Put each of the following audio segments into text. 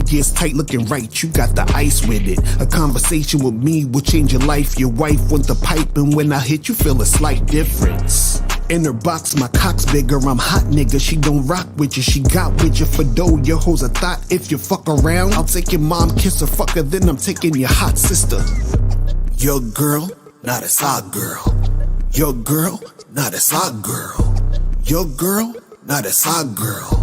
gets tight looking right, you got the ice with it. A conversation with me will change your life. Your wife want the pipe, and when I hit you feel a slight difference. In her box, my cock's bigger, I'm hot nigga. She don't rock with you, she got with you for dough. Your hoes a thought, if you fuck around, I'll take your mom, kiss her, fuck her, then I'm taking your hot sister. Your girl, not a side girl. Your girl, not a side girl. Your girl, not a side girl.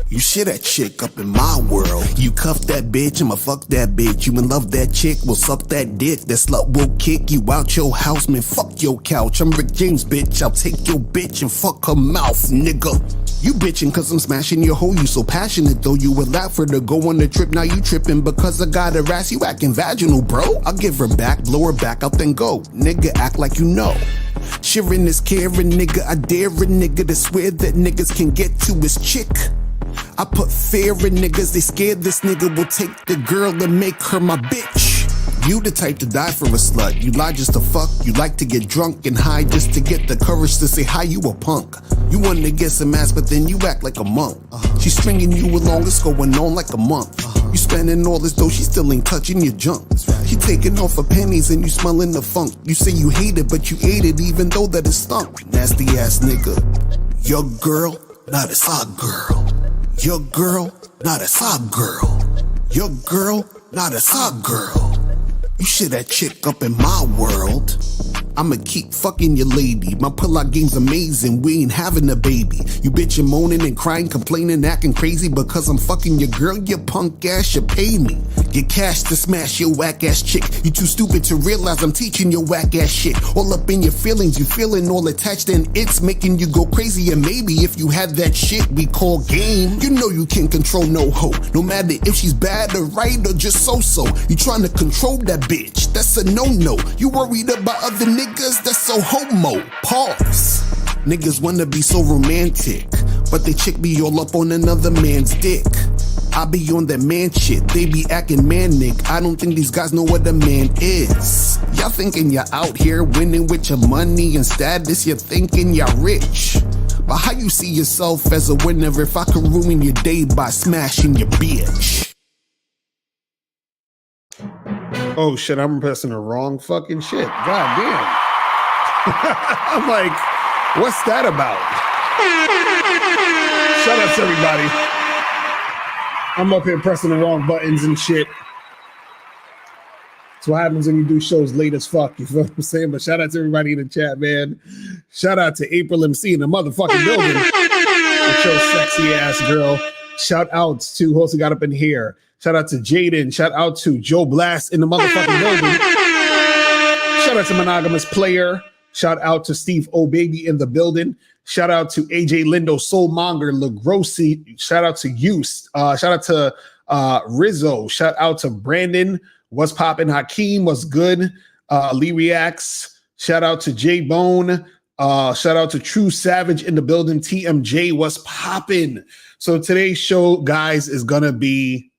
You shit that chick up in my world. You cuff that bitch, I'ma fuck that bitch. You in love that chick, will suck that dick. That slut will kick you out your house, man, fuck your couch. I'm Rick James, bitch, I'll take your bitch and fuck her mouth, nigga. You bitchin' cause I'm smashing your hoe, you so passionate though. You would laugh for to go on the trip, now you trippin' because I got her ass, you acting vaginal, bro. I'll give her back, blow her back out, then go. Nigga, act like you know. Sharing is caring, nigga, I dare a nigga to swear that niggas can get to his chick. I put fear in niggas, they scared this nigga will take the girl and make her my bitch. You the type to die for a slut, you lie just to fuck. You like to get drunk and high just to get the courage to say hi, you a punk. You want to get some ass but then you act like a monk. She's stringing you along, it's going on like a month. You spending all this dough, she still ain't touching your junk. She taking off her panties and you smelling the funk. You say you hate it but you ate it even though that it stunk. Nasty ass nigga. Your girl, not a side girl. Your girl, not a side girl. Your girl, not a side girl. You shit that chick up in my world. I'ma keep fucking your lady. My pull-out game's amazing, we ain't having a baby. You bitchin' moaning and crying, complaining, acting crazy because I'm fucking your girl, you punk ass, you pay me. Get cash to smash your whack ass chick. You too stupid to realize I'm teaching your whack ass shit. All up in your feelings, you feeling all attached and it's making you go crazy. And maybe if you had that shit we call game, you know you can't control no hoe. No matter if she's bad or right or just so-so. You trying to control that bitch, that's a no-no. You worried about other niggas, that's so homo. Pause. Niggas wanna be so romantic, but they chick be all up on another man's dick. I be on that man shit, they be acting manic. I don't think these guys know what a man is. Y'all thinking you're out here winning with your money and status, you're thinking you're rich. But how you see yourself as a winner if I could ruin your day by smashing your bitch? Oh shit, I'm pressing the wrong fucking shit. God damn. I'm like, what's that about? Shout out to everybody. I'm up here pressing the wrong buttons and shit. That's what happens when you do shows late as fuck. You feel what I'm saying? But shout out to everybody in the chat, man. Shout out to April MC in the motherfucking building. With your sexy ass girl. Shout out to who else got up in here. Shout out to Jaden. Shout out to Joe Blast in the motherfucking building. Shout out to Monogamous Player. Shout out to Steve O Baby in the building. Shout out to AJ Lindo, Soulmonger, LaGrossi. Shout out to Use. Shout out to Rizzo. Shout out to Brandon. What's poppin'? Hakeem, what's good? Lee Reacts. Shout out to J Bone. Shout out to True Savage in the building. TMJ, what's poppin'? So today's show, guys, is gonna be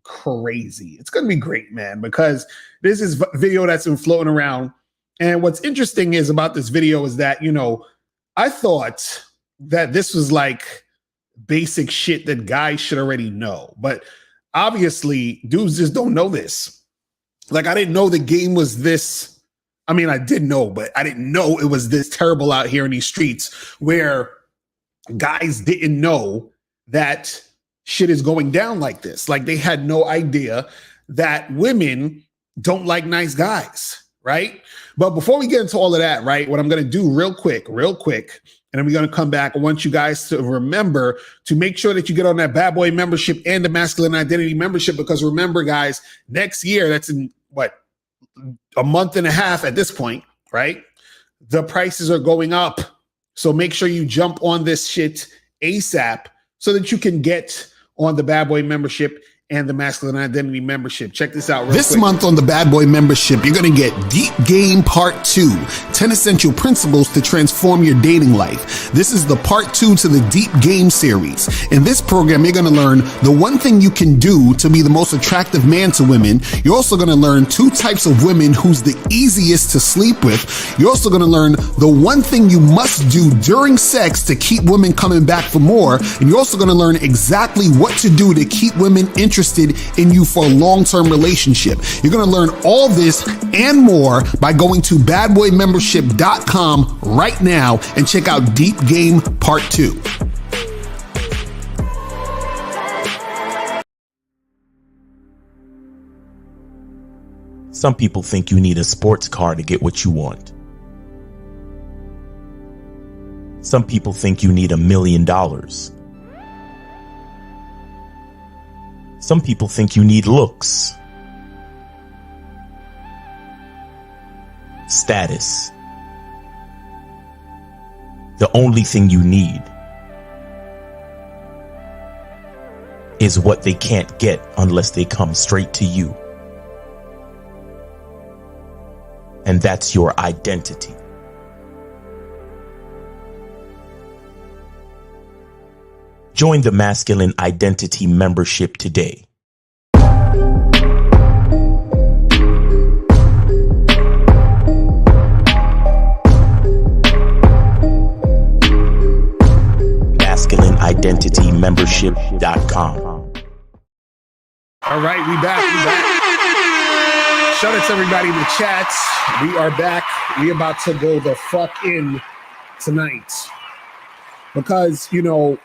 crazy. It's gonna be great, man, because this is a video that's been floating around. And what's interesting is about this video is that, you know, I thought that this was like basic shit that guys should already know. But obviously, dudes just don't know this. Like, I didn't know the game was this. I mean, I did know, but I didn't know it was this terrible out here in these streets where guys didn't know that shit is going down like this. Like, they had no idea that women don't like nice guys. Right? But before we get into all of that, right, what I'm going to do real quick, and then we're going to come back. I want you guys to remember to make sure that you get on that Bad Boy membership and the Masculine Identity membership, because remember, guys, next year, that's in a month and a half at this point, right? The prices are going up. So make sure you jump on this shit ASAP so that you can get on the Bad Boy membership and the Masculine Identity membership. Check this out real quick. This month on the Bad Boy membership, you're going to get Deep Game Part 2, 10 Essential Principles to Transform Your Dating Life. This is the Part 2 to the Deep Game series. In this program, you're going to learn the one thing you can do to be the most attractive man to women. You're also going to learn 2 types of women who's the easiest to sleep with. You're also going to learn the one thing you must do during sex to keep women coming back for more. And you're also going to learn exactly what to do to keep women interested interested in you for a long-term relationship. You're going to learn all this and more by going to badboymembership.com right now and check out Deep Game Part 2. Some people think you need a sports car to get what you want. Some people think you need $1 million. Some people think you need looks, status. The only thing you need is what they can't get unless they come straight to you. And that's your identity. Join the Masculine Identity membership today. MasculineIdentityMembership.com. All right, we back. Shout out to everybody in the chats. We are back. We about to go the fuck in tonight. Because, you know,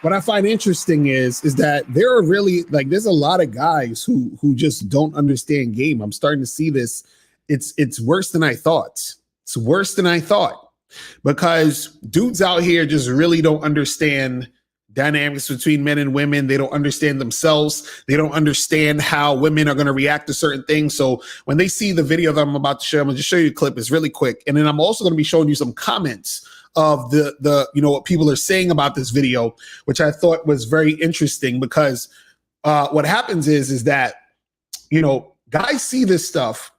what I find interesting is that there are really, like, there's a lot of guys who just don't understand game. I'm starting to see this. It's worse than I thought. It's worse than I thought. Because dudes out here just really don't understand dynamics between men and women. They don't understand themselves. They don't understand how women are going to react to certain things. So when they see the video that I'm about to share, I'm going to just show you a clip. It's really quick. And then I'm also going to be showing you some comments of the you know, what people are saying about this video, which I thought was very interesting, because what happens is that, you know, guys see this stuff.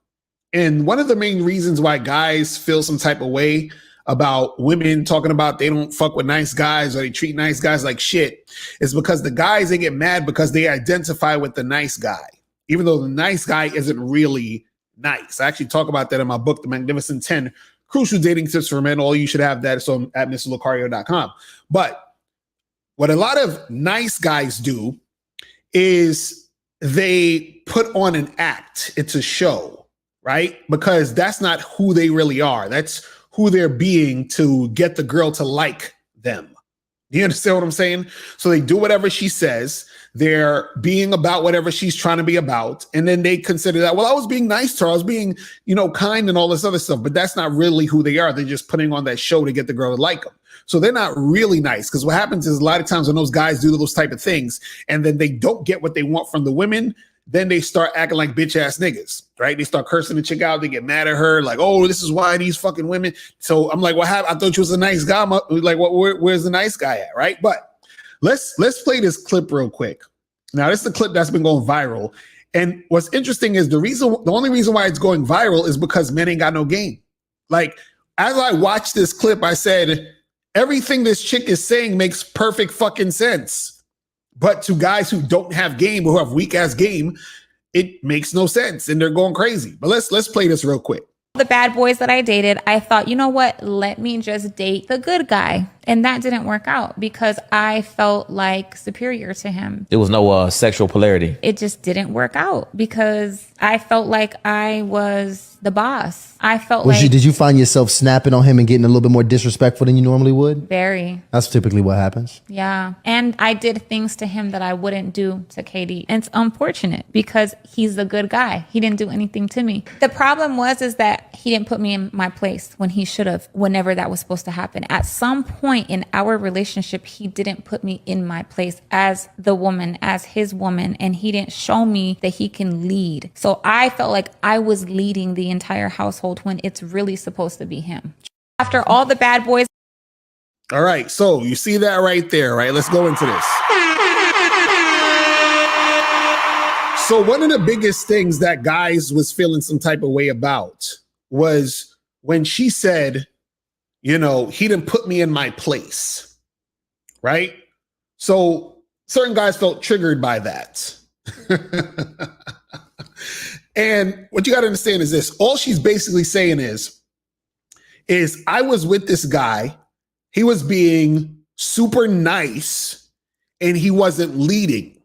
And one of the main reasons why guys feel some type of way about women talking about they don't fuck with nice guys or they treat nice guys like shit is because the guys, they get mad because they identify with the nice guy, even though the nice guy isn't really nice. I actually talk about that in my book, The Magnificent 10 Crucial Dating Tips for Men. All you should have that. So at MrLocario.com. But what a lot of nice guys do is they put on an act. It's a show, right? Because that's not who they really are. That's who they're being to get the girl to like them. Do you understand what I'm saying? So they do whatever she says. They're being about whatever she's trying to be about. And then they consider that, well, I was being nice to her. I was being, you know, kind and all this other stuff. But that's not really who they are. They're just putting on that show to get the girl to like them. So they're not really nice. Because what happens is a lot of times when those guys do those type of things and then they don't get what they want from the women, then they start acting like bitch ass niggas, right? They start cursing the chick out. They get mad at her, like, oh, this is why these fucking women. So I'm like, what happened? I thought you was a nice guy. Like, where's the nice guy at, right? But let's play this clip real quick. Now, this is the clip that's been going viral. And what's interesting is the only reason why it's going viral is because men ain't got no game. Like, as I watched this clip, I said, everything this chick is saying makes perfect fucking sense. But to guys who don't have game, who have weak ass game, it makes no sense and they're going crazy. But let's play this real quick. The bad boys that I dated, I thought, you know what? Let me just date the good guy. And that didn't work out because I felt like superior to him. There was no sexual polarity. It just didn't work out because I felt like I was the boss. I felt Did you find yourself snapping on him and getting a little bit more disrespectful than you normally would? Very. That's typically what happens. Yeah. And I did things to him that I wouldn't do to Katie. And it's unfortunate because he's the good guy. He didn't do anything to me. The problem is that he didn't put me in my place when he should have, whenever that was supposed to happen. At some point in our relationship, he didn't put me in my place as the woman, as his woman, and he didn't show me that he can lead. So I felt like I was leading the entire household when it's really supposed to be him. After all the bad boys. All right, so you see that right there, right? Let's go into this. So one of the biggest things that guys was feeling some type of way about was when she said, you know, he didn't put me in my place, right? So certain guys felt triggered by that. And what you got to understand is this. All she's basically saying is I was with this guy. He was being super nice and he wasn't leading.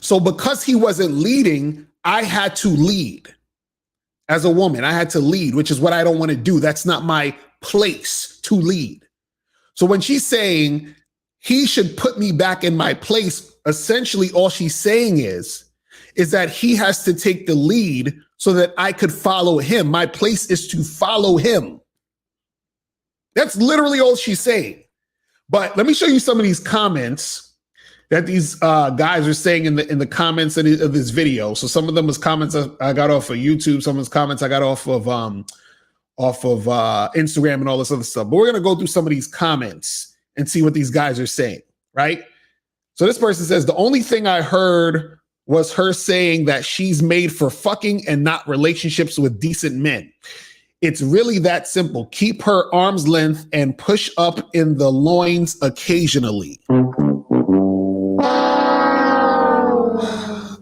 So because he wasn't leading, I had to lead. As a woman, I had to lead, which is what I don't want to do. That's not my place to lead. So when she's saying he should put me back in my place, essentially all she's saying is that he has to take the lead so that I could follow him. My place is to follow him. That's literally all she's saying. But let me show you some of these comments that these guys are saying in the comments of this video. So some of them was comments I got off of YouTube. Some of those comments I got off of Instagram and all this other stuff. But we're gonna go through some of these comments and see what these guys are saying, right? So this person says, the only thing I heard was her saying that she's made for fucking and not relationships with decent men. It's really that simple. Keep her arm's length and push up in the loins occasionally.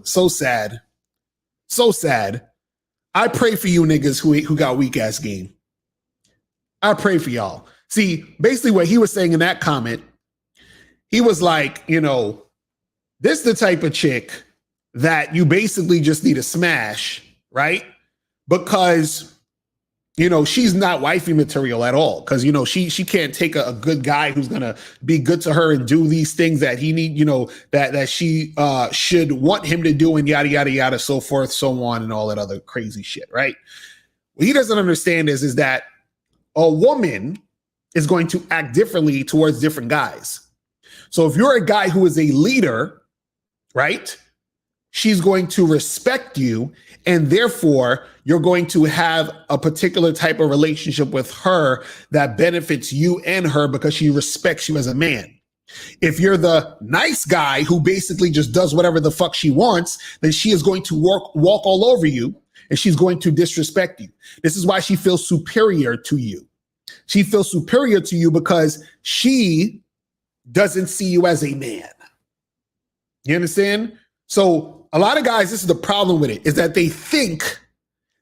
So sad. So sad. I pray for you niggas who got weak ass game. I pray for y'all. See, basically what he was saying in that comment, he was like, you know, this is the type of chick that you basically just need to smash, right? Because, you know, she's not wifey material at all. Because, you know, she can't take a good guy who's going to be good to her and do these things that he need, you know, that she should want him to do and yada, yada, yada, so forth, so on, and all that other crazy shit, right? What he doesn't understand is that a woman is going to act differently towards different guys. So if you're a guy who is a leader, right, she's going to respect you, and therefore you're going to have a particular type of relationship with her that benefits you and her because she respects you as a man. If you're the nice guy who basically just does whatever the fuck she wants, then she is going to walk all over you, and she's going to disrespect you. This is why she feels superior to you. She feels superior to you because she doesn't see you as a man. You understand? So a lot of guys, this is the problem with it, is that they think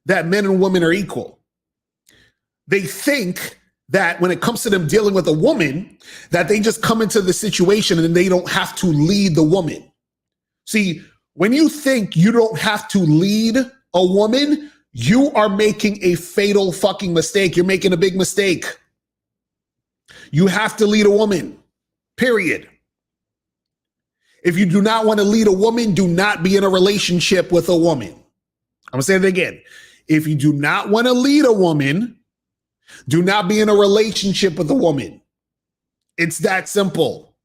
that men and women are equal. They think that when it comes to them dealing with a woman, that they just come into the situation and they don't have to lead the woman. See, when you think you don't have to lead a woman, you are making a fatal fucking mistake. You're making a big mistake. You have to lead a woman, period. If you do not want to lead a woman, do not be in a relationship with a woman. I'm gonna say it again. If you do not want to lead a woman, do not be in a relationship with a woman. It's that simple.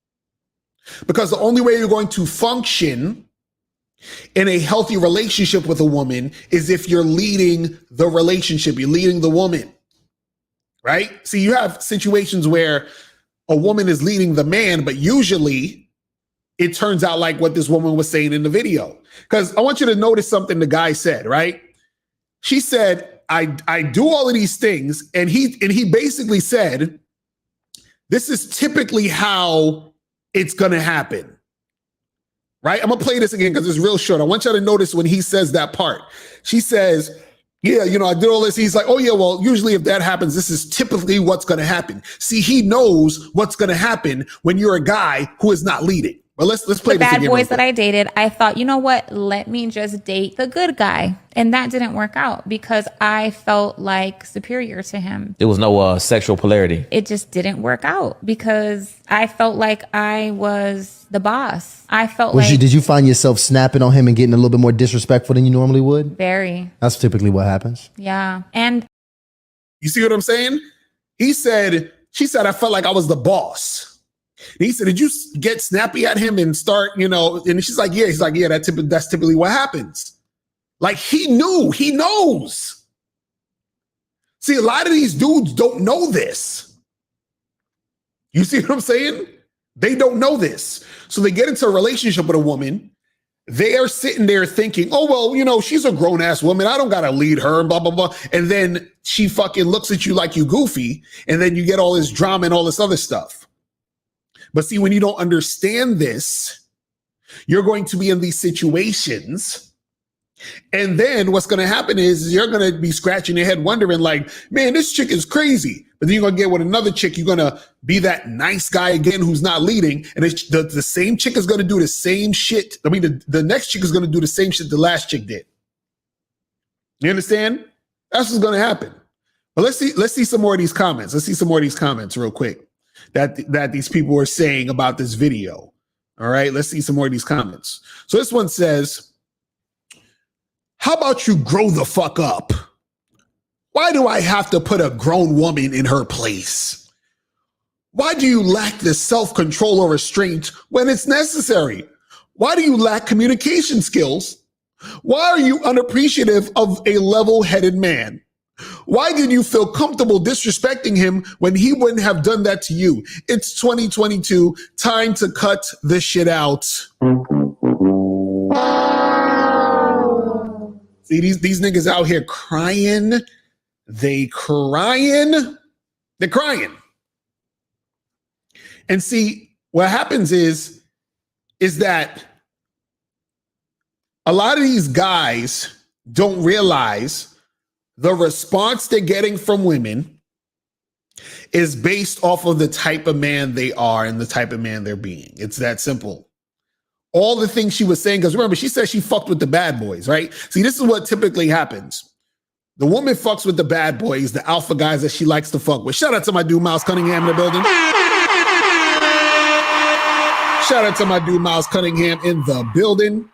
Because the only way you're going to function in a healthy relationship with a woman is if you're leading the relationship, you're leading the woman, right? See, you have situations where a woman is leading the man, but usually it turns out like what this woman was saying in the video. Because I want you to notice something the guy said, right? She said, I do all of these things, and he basically said, this is typically how it's gonna happen. Right? I'm gonna play this again because it's real short. I want you to notice when he says that part. She says, yeah, you know, I did all this. He's like, oh yeah, well, usually if that happens, this is typically what's gonna happen. See, he knows what's gonna happen when you're a guy who is not leading. But let's play the this again. The bad boys that I dated, I thought, you know what? Let me just date the good guy. And that didn't work out because I felt like superior to him. There was no sexual polarity. It just didn't work out because I felt like I was the boss. I felt like... Did you find yourself snapping on him and getting a little bit more disrespectful than you normally would? Very. That's typically what happens. Yeah. And... You see what I'm saying? She said, I felt like I was the boss. And he said, did you get snappy at him and start, you know, and she's like, yeah. He's like, yeah, that's typically what happens. Like he knows. See, a lot of these dudes don't know this. You see what I'm saying? They don't know this. So they get into a relationship with a woman. They are sitting there thinking, oh, well, you know, she's a grown ass woman. I don't got to lead her and blah, blah, blah. And then she fucking looks at you like you goofy. And then you get all this drama and all this other stuff. But see, when you don't understand this, you're going to be in these situations. And then what's going to happen is you're going to be scratching your head wondering like, man, this chick is crazy. But then you're going to get with another chick. You're going to be that nice guy again who's not leading. And the same chick is going to do the same shit. I mean, the next chick is going to do the same shit the last chick did. You understand? That's what's going to happen. But let's see some more of these comments. Let's see some more of these comments real quick that these people were saying about this video. All right, let's see some more of these comments. So this one says, how about you grow the fuck up? Why do I have to put a grown woman in her place? Why do you lack the self-control or restraint when it's necessary? Why do you lack communication skills? Why are you unappreciative of a level-headed man? Why did you feel comfortable disrespecting him when he wouldn't have done that to you? It's 2022. Time to cut this shit out. See, these niggas out here crying. They're crying. And see, what happens is that a lot of these guys don't realize the response they're getting from women is based off of the type of man they are and the type of man they're being. It's that simple. All the things she was saying, because remember, she said she fucked with the bad boys, right? See, this is what typically happens. The woman fucks with the bad boys, the alpha guys that she likes to fuck with. Shout out to my dude, Miles Cunningham in the building. Shout out to my dude, Miles Cunningham in the building.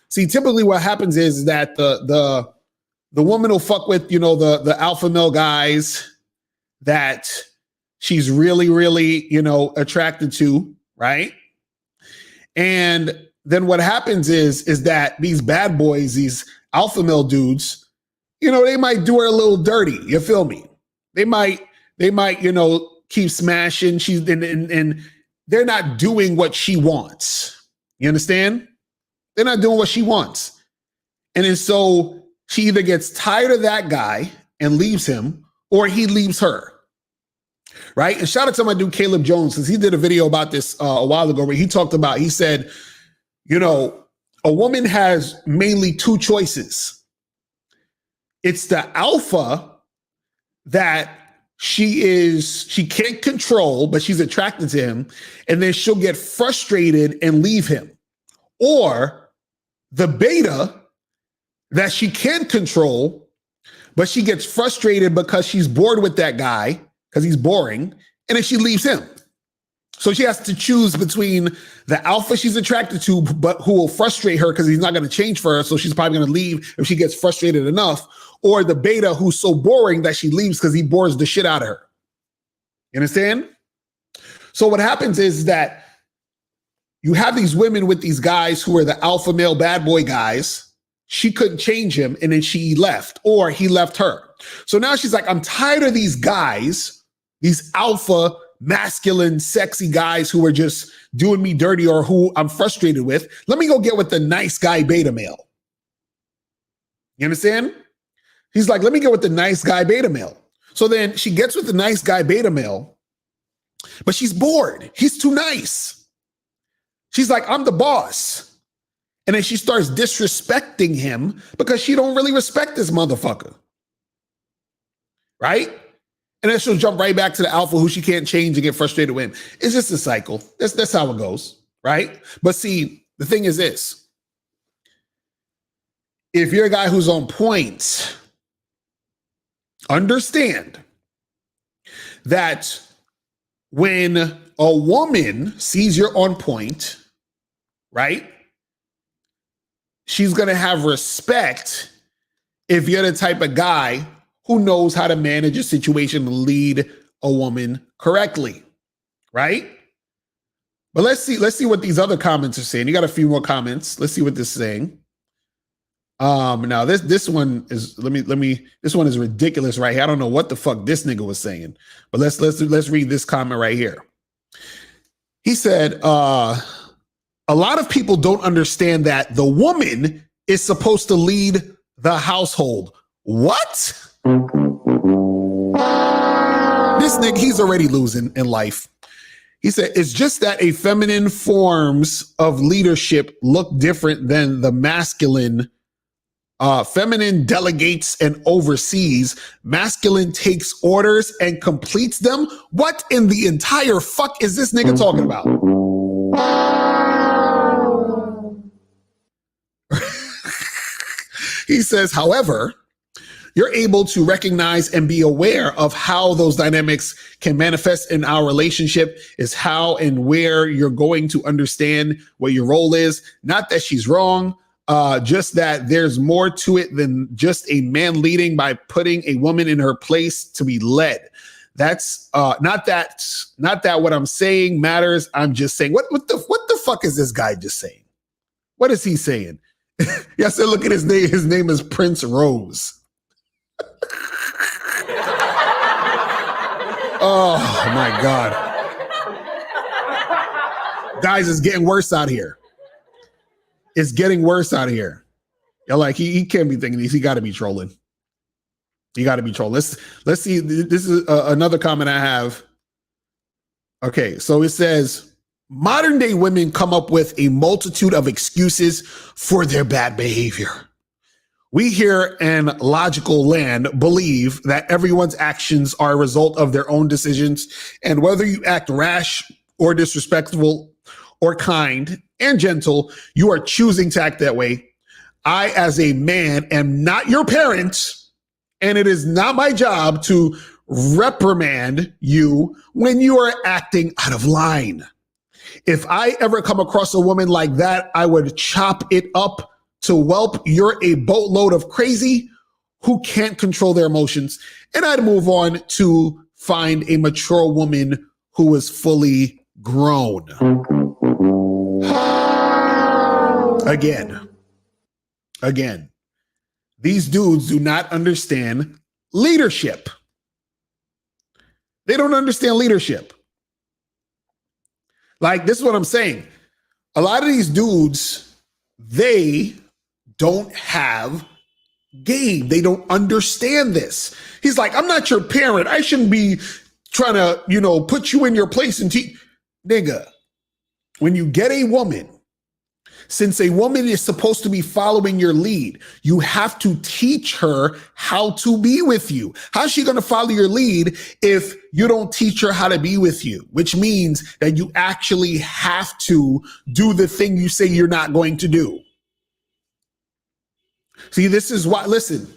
See, typically what happens is that the woman will fuck with, the alpha male guys that she's really, really, attracted to, right? And then what happens is that these bad boys, these alpha male dudes, they might do her a little dirty. You feel me? They might, keep smashing. She's and they're not doing what she wants. You understand? They're not doing what she wants. And then so she either gets tired of that guy and leaves him, or he leaves her. Right? And shout out to my dude, Caleb Jones, because he did a video about this a while ago where he said, a woman has mainly two choices. It's the alpha that she can't control, but she's attracted to him. And then she'll get frustrated and leave him. Or the beta that she can control, but she gets frustrated because she's bored with that guy because he's boring, and then she leaves him. So she has to choose between the alpha she's attracted to, but who will frustrate her because he's not going to change for her, so she's probably going to leave if she gets frustrated enough, or the beta who's so boring that she leaves because he bores the shit out of her. You understand? So what happens is that you have these women with these guys who are the alpha male bad boy guys. She couldn't change him, and then she left, or he left her. So now she's like, I'm tired of these guys, these alpha, masculine, sexy guys who are just doing me dirty or who I'm frustrated with. Let me go get with the nice guy beta male. You understand? He's like, let me get with the nice guy beta male. So then she gets with the nice guy beta male, but she's bored. He's too nice. She's like, I'm the boss. And then she starts disrespecting him because she don't really respect this motherfucker. Right? And then she'll jump right back to the alpha who she can't change and get frustrated with him. It's just a cycle. That's how it goes. Right? But see, the thing is this. If you're a guy who's on point, understand that when a woman sees you're on point, right? She's going to have respect if you're the type of guy who knows how to manage a situation and lead a woman correctly, right? But let's see what these other comments are saying. You got a few more comments. Let's see what this is saying. Now this one is this one is ridiculous right here. I don't know what the fuck this nigga was saying, but let's read this comment right here. He said, a lot of people don't understand that the woman is supposed to lead the household. What? This nigga, he's already losing in life. He said, it's just that a feminine forms of leadership look different than the masculine Feminine delegates and oversees. Masculine takes orders and completes them. What in the entire fuck is this nigga talking about? He says, however, you're able to recognize and be aware of how those dynamics can manifest in our relationship is how and where you're going to understand what your role is. Not that she's wrong, just that there's more to it than just a man leading by putting a woman in her place to be led. That's not that what I'm saying matters. I'm just saying, what the fuck is this guy just saying? What is he saying? Yes, look at his name. His name is Prince Rose. Oh my God. Guys, it's getting worse out here. It's getting worse out here. You're like, he can't be thinking this. He got to be trolling. He got to be trolling. Let's see. This is another comment I have. Okay, so it says, modern day women come up with a multitude of excuses for their bad behavior. We here in logical land believe that everyone's actions are a result of their own decisions, and whether you act rash or disrespectful or kind and gentle, you are choosing to act that way. I, as a man, am not your parent, and it is not my job to reprimand you when you are acting out of line. If I ever come across a woman like that, I would chop it up to whelp. You're a boatload of crazy who can't control their emotions. And I'd move on to find a mature woman who is fully grown. Again, these dudes do not understand leadership. They don't understand leadership. Like, this is what I'm saying. A lot of these dudes, they don't have game. They don't understand this. He's like, I'm not your parent. I shouldn't be trying to, put you in your place and teach. Nigga, when you get a woman, since a woman is supposed to be following your lead, you have to teach her how to be with you. How's she going to follow your lead if you don't teach her how to be with you? Which means that you actually have to do the thing you say you're not going to do. See, this is why, listen.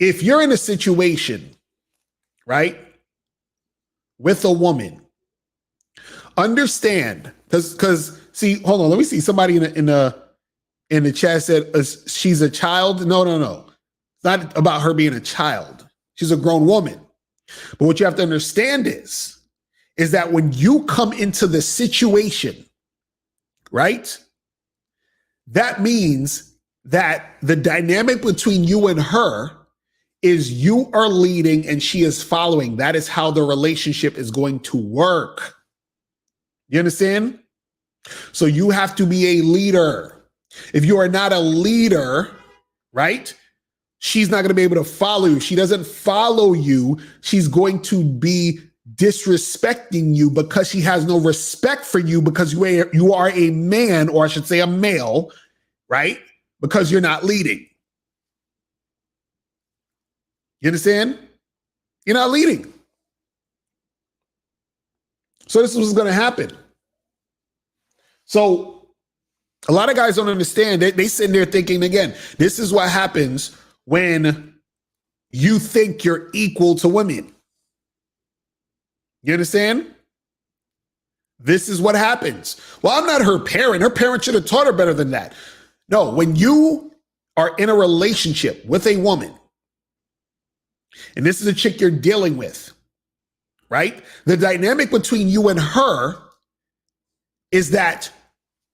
If you're in a situation, right, with a woman, understand, because see, hold on, let me see. Somebody in the chat said she's a child. No. It's not about her being a child. She's a grown woman. But what you have to understand is that when you come into the situation, right, that means that the dynamic between you and her is you are leading and she is following. That is how the relationship is going to work. You understand? So you have to be a leader. If you are not a leader, right, she's not going to be able to follow you. She doesn't follow you. She's going to be disrespecting you because she has no respect for you because you are a man, or I should say a male, right? Because you're not leading. You understand? You're not leading. So this is what's going to happen. So a lot of guys don't understand. They sit there thinking, again, this is what happens when you think you're equal to women. You understand? This is what happens. Well, I'm not her parent. Her parent should have taught her better than that. No, when you are in a relationship with a woman, and this is a chick you're dealing with, right? The dynamic between you and her is that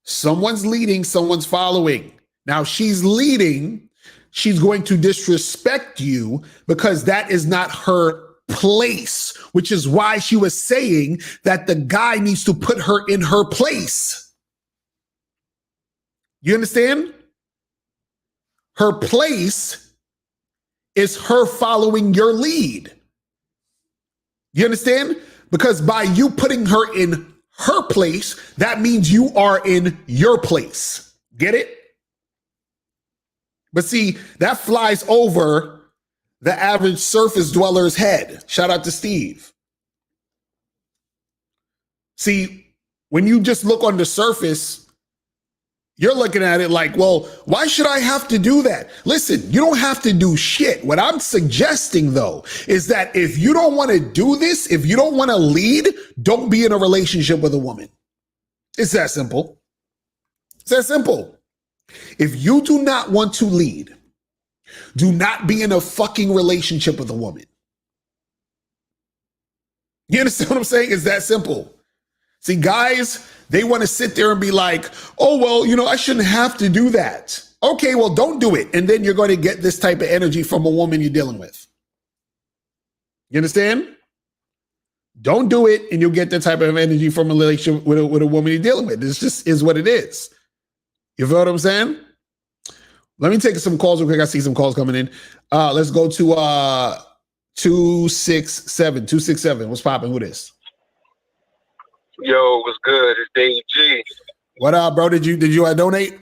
someone's leading, someone's following. Now she's leading, she's going to disrespect you because that is not her place, which is why she was saying that the guy needs to put her in her place. You understand? Her place is her following your lead. You understand? Because by you putting her in her place, that means you are in your place. Get it? But see, that flies over the average surface dweller's head. Shout out to Steve. See, when you just look on the surface, you're looking at it like, well, why should I have to do that? Listen, you don't have to do shit. What I'm suggesting, though, is that if you don't want to do this, if you don't want to lead, don't be in a relationship with a woman. It's that simple. It's that simple. If you do not want to lead, do not be in a fucking relationship with a woman. You understand what I'm saying? It's that simple. See, guys, they want to sit there and be like, oh, well, you know, I shouldn't have to do that. Okay, well, don't do it. And then you're going to get this type of energy from a woman you're dealing with. You understand? Don't do it, and you'll get that type of energy from a relationship with a woman you're dealing with. This just is what it is. You feel what I'm saying? Let me take some calls real quick. I see some calls coming in. Let's go to 267. 267. What's popping? Who this? Yo, what's good? It's Dave G. What up, bro? Did you donate?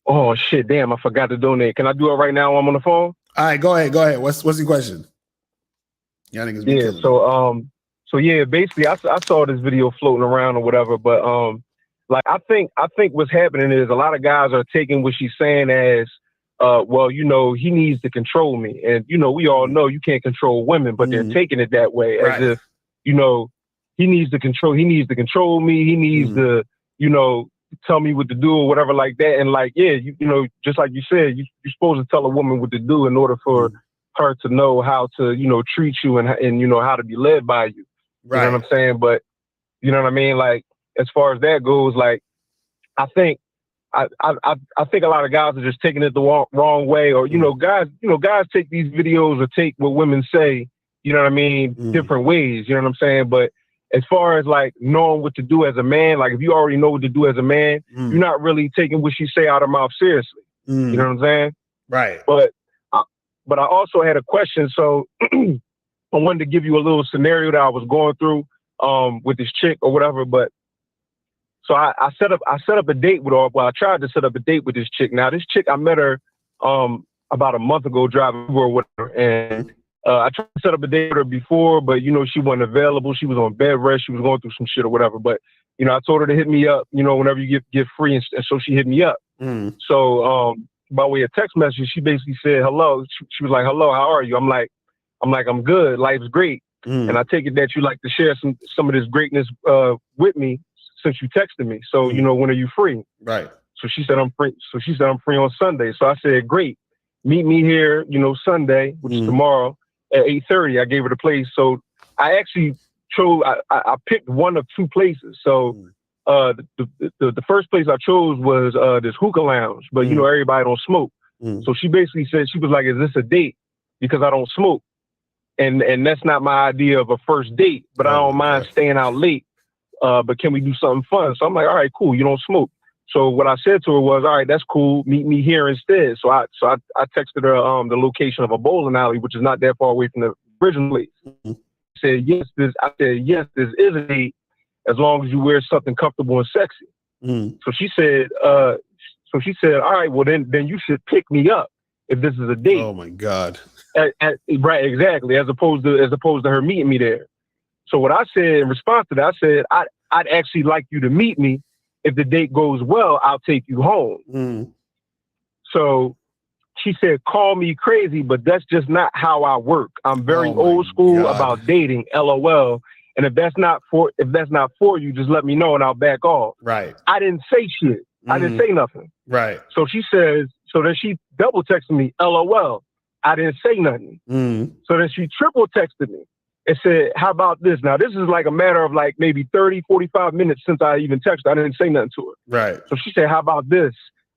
Oh shit, damn, I forgot to donate. Can I do it right now while I'm on the phone? All right, go ahead. What's your question? Y'all niggas be killing me. So yeah, basically I saw this video floating around or whatever, but like I think what's happening is a lot of guys are taking what she's saying as well, you know, he needs to control me. And you know, we all know you can't control women, but they're taking it that way as if, you know, he needs to control me, he needs to, you know, tell me what to do or whatever like that. And like, yeah, you know, just like you said, you're supposed to tell a woman what to do in order for her to know how to, you know, treat you and you know, how to be led by you. Right. You know what I'm saying? But you know what I mean? Like, as far as that goes, like, I think a lot of guys are just taking it the wrong way, or, you know, guys take these videos or take what women say, you know what I mean, different ways, you know what I'm saying? But as far as like knowing what to do as a man, like if you already know what to do as a man, you're not really taking what she say out of her mouth seriously. You know what I'm saying? Right. But I also had a question. So I wanted to give you a little scenario that I was going through with this chick or whatever. But so I set up a date with her. Well, I tried to set up a date with this chick. Now this chick, I met her about a month ago driving or whatever, and I tried to set up a date with her before, but, you know, she wasn't available. She was on bed rest. She was going through some shit or whatever. But, you know, I told her to hit me up, you know, whenever you get free. And so she hit me up. So by way of text message, she basically said, hello. She was like, hello, how are you? I'm like, I'm good. Life's great. And I take it that you like to share some of this greatness with me since you texted me. So, you know, when are you free? Right. So she said, I'm free. So she said, I'm free on Sunday. So I said, great. Meet me here, you know, Sunday, which is tomorrow, at 8:30. I gave her the place. So I actually chose, I picked one of two places. So the first place I chose was this hookah lounge, but you know, everybody don't smoke. So she basically said, she was like, is this a date? Because I don't smoke. And that's not my idea of a first date, but I don't mind staying out late. But can we do something fun? So I'm like, all right, cool. You don't smoke. So what I said to her was, all right, that's cool. Meet me here instead. So I texted her the location of a bowling alley, which is not that far away from the original place. I said, yes, this is a date as long as you wear something comfortable and sexy. So she said, all right, well then you should pick me up if this is a date. Oh my God. Right, exactly. As opposed to her meeting me there. So what I said in response to that, I said, I'd actually like you to meet me. If the date goes well, I'll take you home. So she said, call me crazy, but that's just not how I work. I'm very old school about dating, LOL. And if that's not for you, just let me know and I'll back off. Right. I didn't say shit. I didn't say nothing. Right. So she says, so then she double texted me, LOL. I didn't say nothing. So then she triple texted me and said, how about this? Now, this is like a matter of like maybe 30, 45 minutes since I even texted. I didn't say nothing to her. Right. So she said, how about this?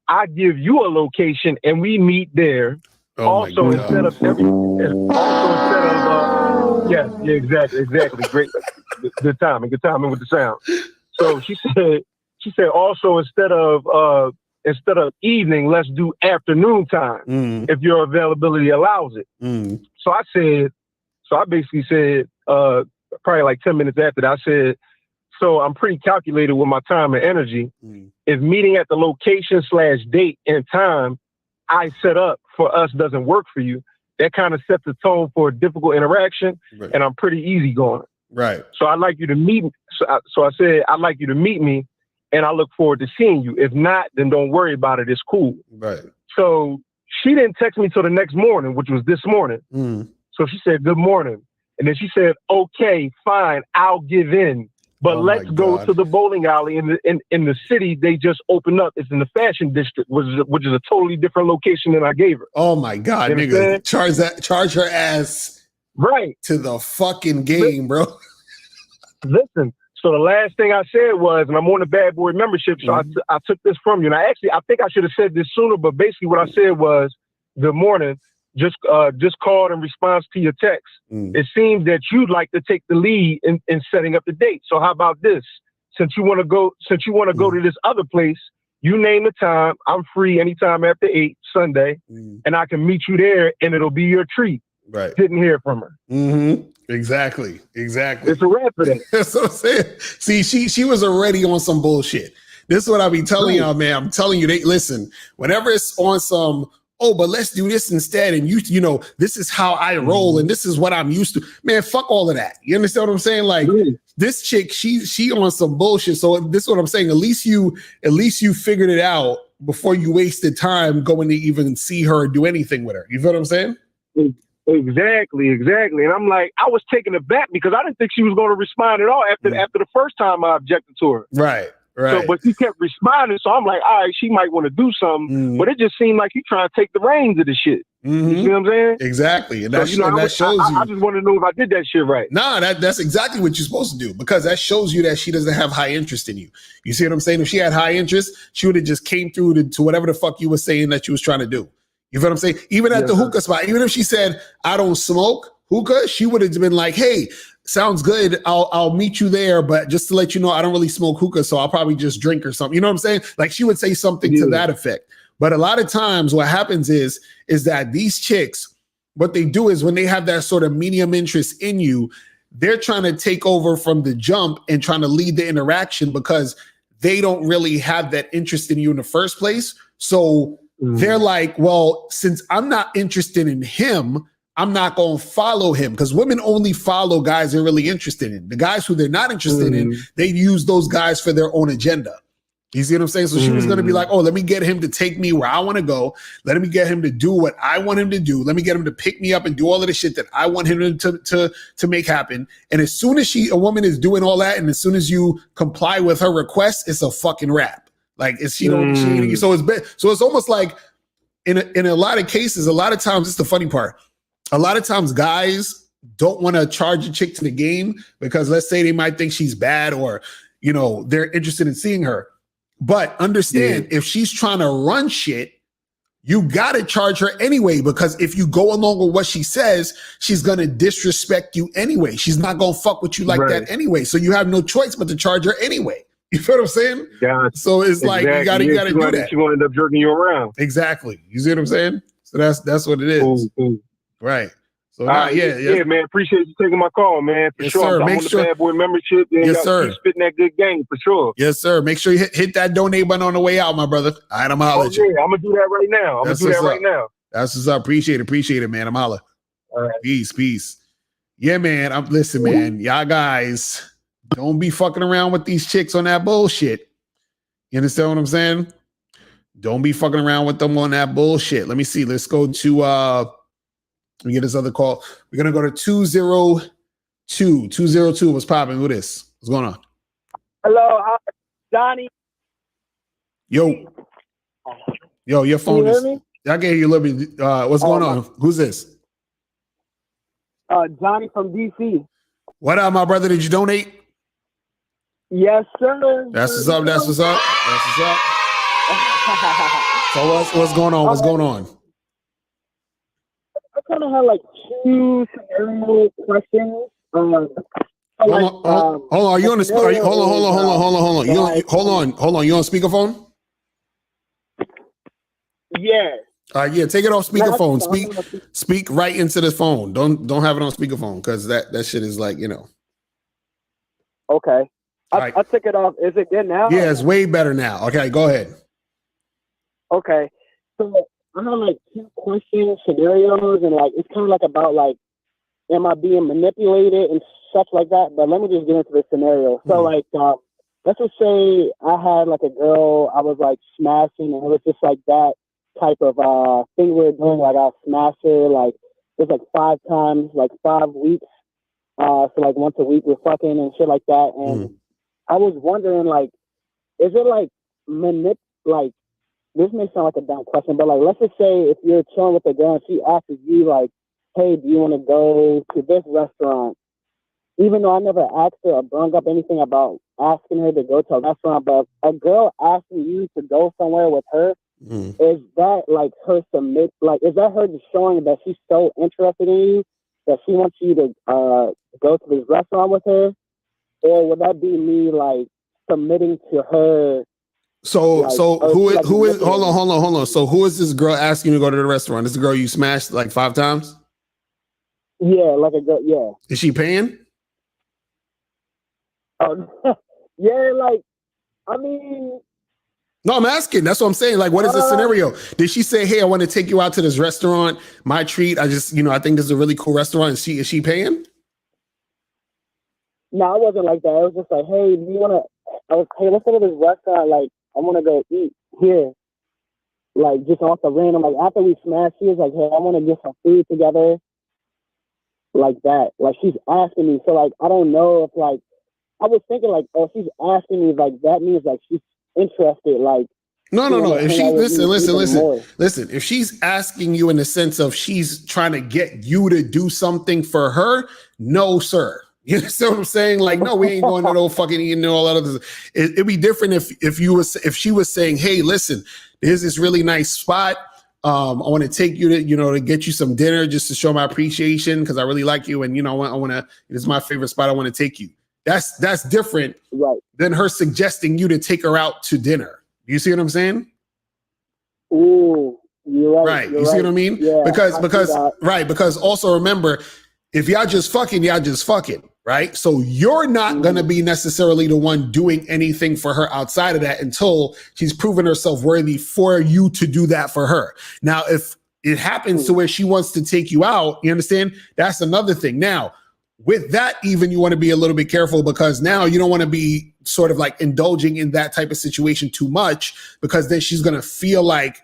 I give you a location and we meet there. Instead of exactly. Great. Good timing with the sound. So she said also instead of evening, let's do afternoon time if your availability allows it. So I basically said, probably like 10 minutes after that, I said, so I'm pretty calculated with my time and energy. If meeting at the location / date and time I set up for us doesn't work for you, that kind of sets the tone for a difficult interaction. Right. And I'm pretty easygoing. Right. So I'd like you to meet me. So I said, I'd like you to meet me and I look forward to seeing you. If not, then don't worry about it. It's cool. Right. So she didn't text me till the next morning, which was this morning. So she said, good morning. And then she said, okay, fine, I'll give in. But let's go to the bowling alley in the city they just opened up. It's in the fashion district, which is a totally different location than I gave her. Oh my God, nigga. Charge her ass right to the fucking game, bro. Listen, so the last thing I said was, and I'm on the Bad Boy membership, so I took this from you. And I think I should have said this sooner, but basically what I said was, good morning, just called in response to your text. It seems that you'd like to take the lead in setting up the date. So how about this? Since you want to go to this other place, you name the time. I'm free anytime after 8 Sunday, and I can meet you there, and it'll be your treat. Right. Didn't hear from her. Exactly. It's a wrap for that. That's what I'm saying. See, she was already on some bullshit. This is what I be telling y'all, man. I'm telling you, listen, whenever it's on some, oh, but let's do this instead. And you know, this is how I roll and this is what I'm used to. Man, fuck all of that. You understand what I'm saying? Like this chick, she on some bullshit. So this is what I'm saying. At least you figured it out before you wasted time going to even see her or do anything with her. You feel what I'm saying? Exactly. And I'm like, I was taken aback because I didn't think she was going to respond at all after the first time I objected to her. Right. So, but she kept responding. So I'm like, all right, she might want to do something, but it just seemed like you trying to take the reins of the shit. You see what I'm saying? Exactly. And that, so, that shows you. I just want to know if I did that shit right. Nah, that's exactly what you're supposed to do, because that shows you that she doesn't have high interest in you. You see what I'm saying? If she had high interest, she would have just came through to whatever the fuck you were saying that you was trying to do. You feel what I'm saying? Even at the hookah spot, even if she said, I don't smoke hookah, she would have been like, hey, sounds good. I'll meet you there. But just to let you know, I don't really smoke hookah, so I'll probably just drink or something. You know what I'm saying? Like she would say something to that effect. But a lot of times what happens is that these chicks, what they do is when they have that sort of medium interest in you, they're trying to take over from the jump and trying to lead the interaction because they don't really have that interest in you in the first place. So they're like, well, since I'm not interested in him, I'm not going to follow him, because women only follow guys they're really interested in. The guys who they're not interested in, they use those guys for their own agenda. You see what I'm saying? So she was going to be like, oh, let me get him to take me where I want to go. Let me get him to do what I want him to do. Let me get him to pick me up and do all of the shit that I want him to make happen. And as soon as a woman is doing all that, and as soon as you comply with her request, it's a fucking wrap. Like it's so it's almost like in a lot of cases, a lot of times, it's the funny part. A lot of times guys don't want to charge a chick to the game because let's say they might think she's bad or, you know, they're interested in seeing her. But understand, if she's trying to run shit, you got to charge her anyway, because if you go along with what she says, she's going to disrespect you anyway. She's not going to fuck with you like that anyway. So you have no choice but to charge her anyway. You feel what I'm saying? Yeah. So it's like, you got to do that. She's going to end up jerking you around. Exactly. You see what I'm saying? So that's what it is. Cool. Right. So yeah, man. Appreciate you taking my call, man. For sure. Sir. I'm on the Bad Boy membership. Yes, sir. Keep spitting that good game for sure. Yes, sir. Make sure you hit that donate button on the way out, my brother. All right, I'm holla at you. I'm gonna do that right now. That's what's up. Appreciate it, man. I'm holla. All right. Peace. Yeah, man. Listen, man. Y'all guys, don't be fucking around with these chicks on that bullshit. You understand what I'm saying? Don't be fucking around with them on that bullshit. Let me see. Let's go to let me get this other call. We're gonna go to 202. 202. What's popping? Who this? What's going on? Hello, Johnny. Yo, your phone can you is. Hear me? I can hear you a little bit. What's going on? Who's this? Johnny from DC. What up, my brother? Did you donate? Yes, sir. That's what's up. So what's going on? What's going on? I kind of have like two scenario questions. Hold on. Are you on the? Hold on. You on speakerphone? Yeah. Yeah. Take it off speakerphone. Speak right into the phone. Don't have it on speakerphone, because that shit is like, you know. Okay. Right. I took it off. Is it good now? Yeah, it's way better now. Okay, go ahead. Okay. So I have like 2 question scenarios, and like it's kind of like about like, am I being manipulated and stuff like that? But let me just get into the scenario. So like, let's just say I had like a girl I was like smashing, and it was just like that type of thing we were doing. Like I smashed her like it was like 5 times, like 5 weeks. So like once a week we're fucking and shit like that. And I was wondering like, is it like like this may sound like a dumb question, but like let's just say if you're chilling with a girl and she asks you like, hey, do you want to go to this restaurant? Even though I never asked her or brought up anything about asking her to go to a restaurant, but a girl asking you to go somewhere with her, is that like her is that her just showing that she's so interested in you that she wants you to go to this restaurant with her? Or would that be me like submitting to her? So who is hold on. So who is this girl asking you to go to the restaurant? This the girl you smashed like 5 times? Yeah, like a girl, yeah. Is she paying? Yeah, like, I mean... No, I'm asking. That's what I'm saying. Like, what is the scenario? Did she say, hey, I want to take you out to this restaurant, my treat? I just, I think this is a really cool restaurant. Is she paying? No, it wasn't like that. It was just like, hey, do you want to... hey, let's go to this restaurant. Like, I want to go eat here. Like, just off the random. Like, after we smashed, she was like, hey, I want to get some food together. Like that. Like, she's asking me. So, like, I don't know if, like... I was thinking, like, oh, she's asking me, like, that means, like, she's interested. Like, no. If she listen. If she's asking you in the sense of she's trying to get you to do something for her, no, sir. You understand what I'm saying? Like, no, we ain't going to no fucking eating and all that other. It'd be different if she was saying, hey, listen, there's this really nice spot. I want to take you to, to get you some dinner just to show my appreciation because I really like you, and I want to. It's my favorite spot. I want to take you. That's different than her suggesting you to take her out to dinner. You see what I'm saying? Ooh, you're right. You see what I mean? Yeah, because also remember, if y'all just fucking, right? So you're not going to be necessarily the one doing anything for her outside of that until she's proven herself worthy for you to do that for her. Now, if it happens to where she wants to take you out, you understand? That's another thing. Now, with that, even you want to be a little bit careful because now you don't want to be sort of like indulging in that type of situation too much because then she's going to feel like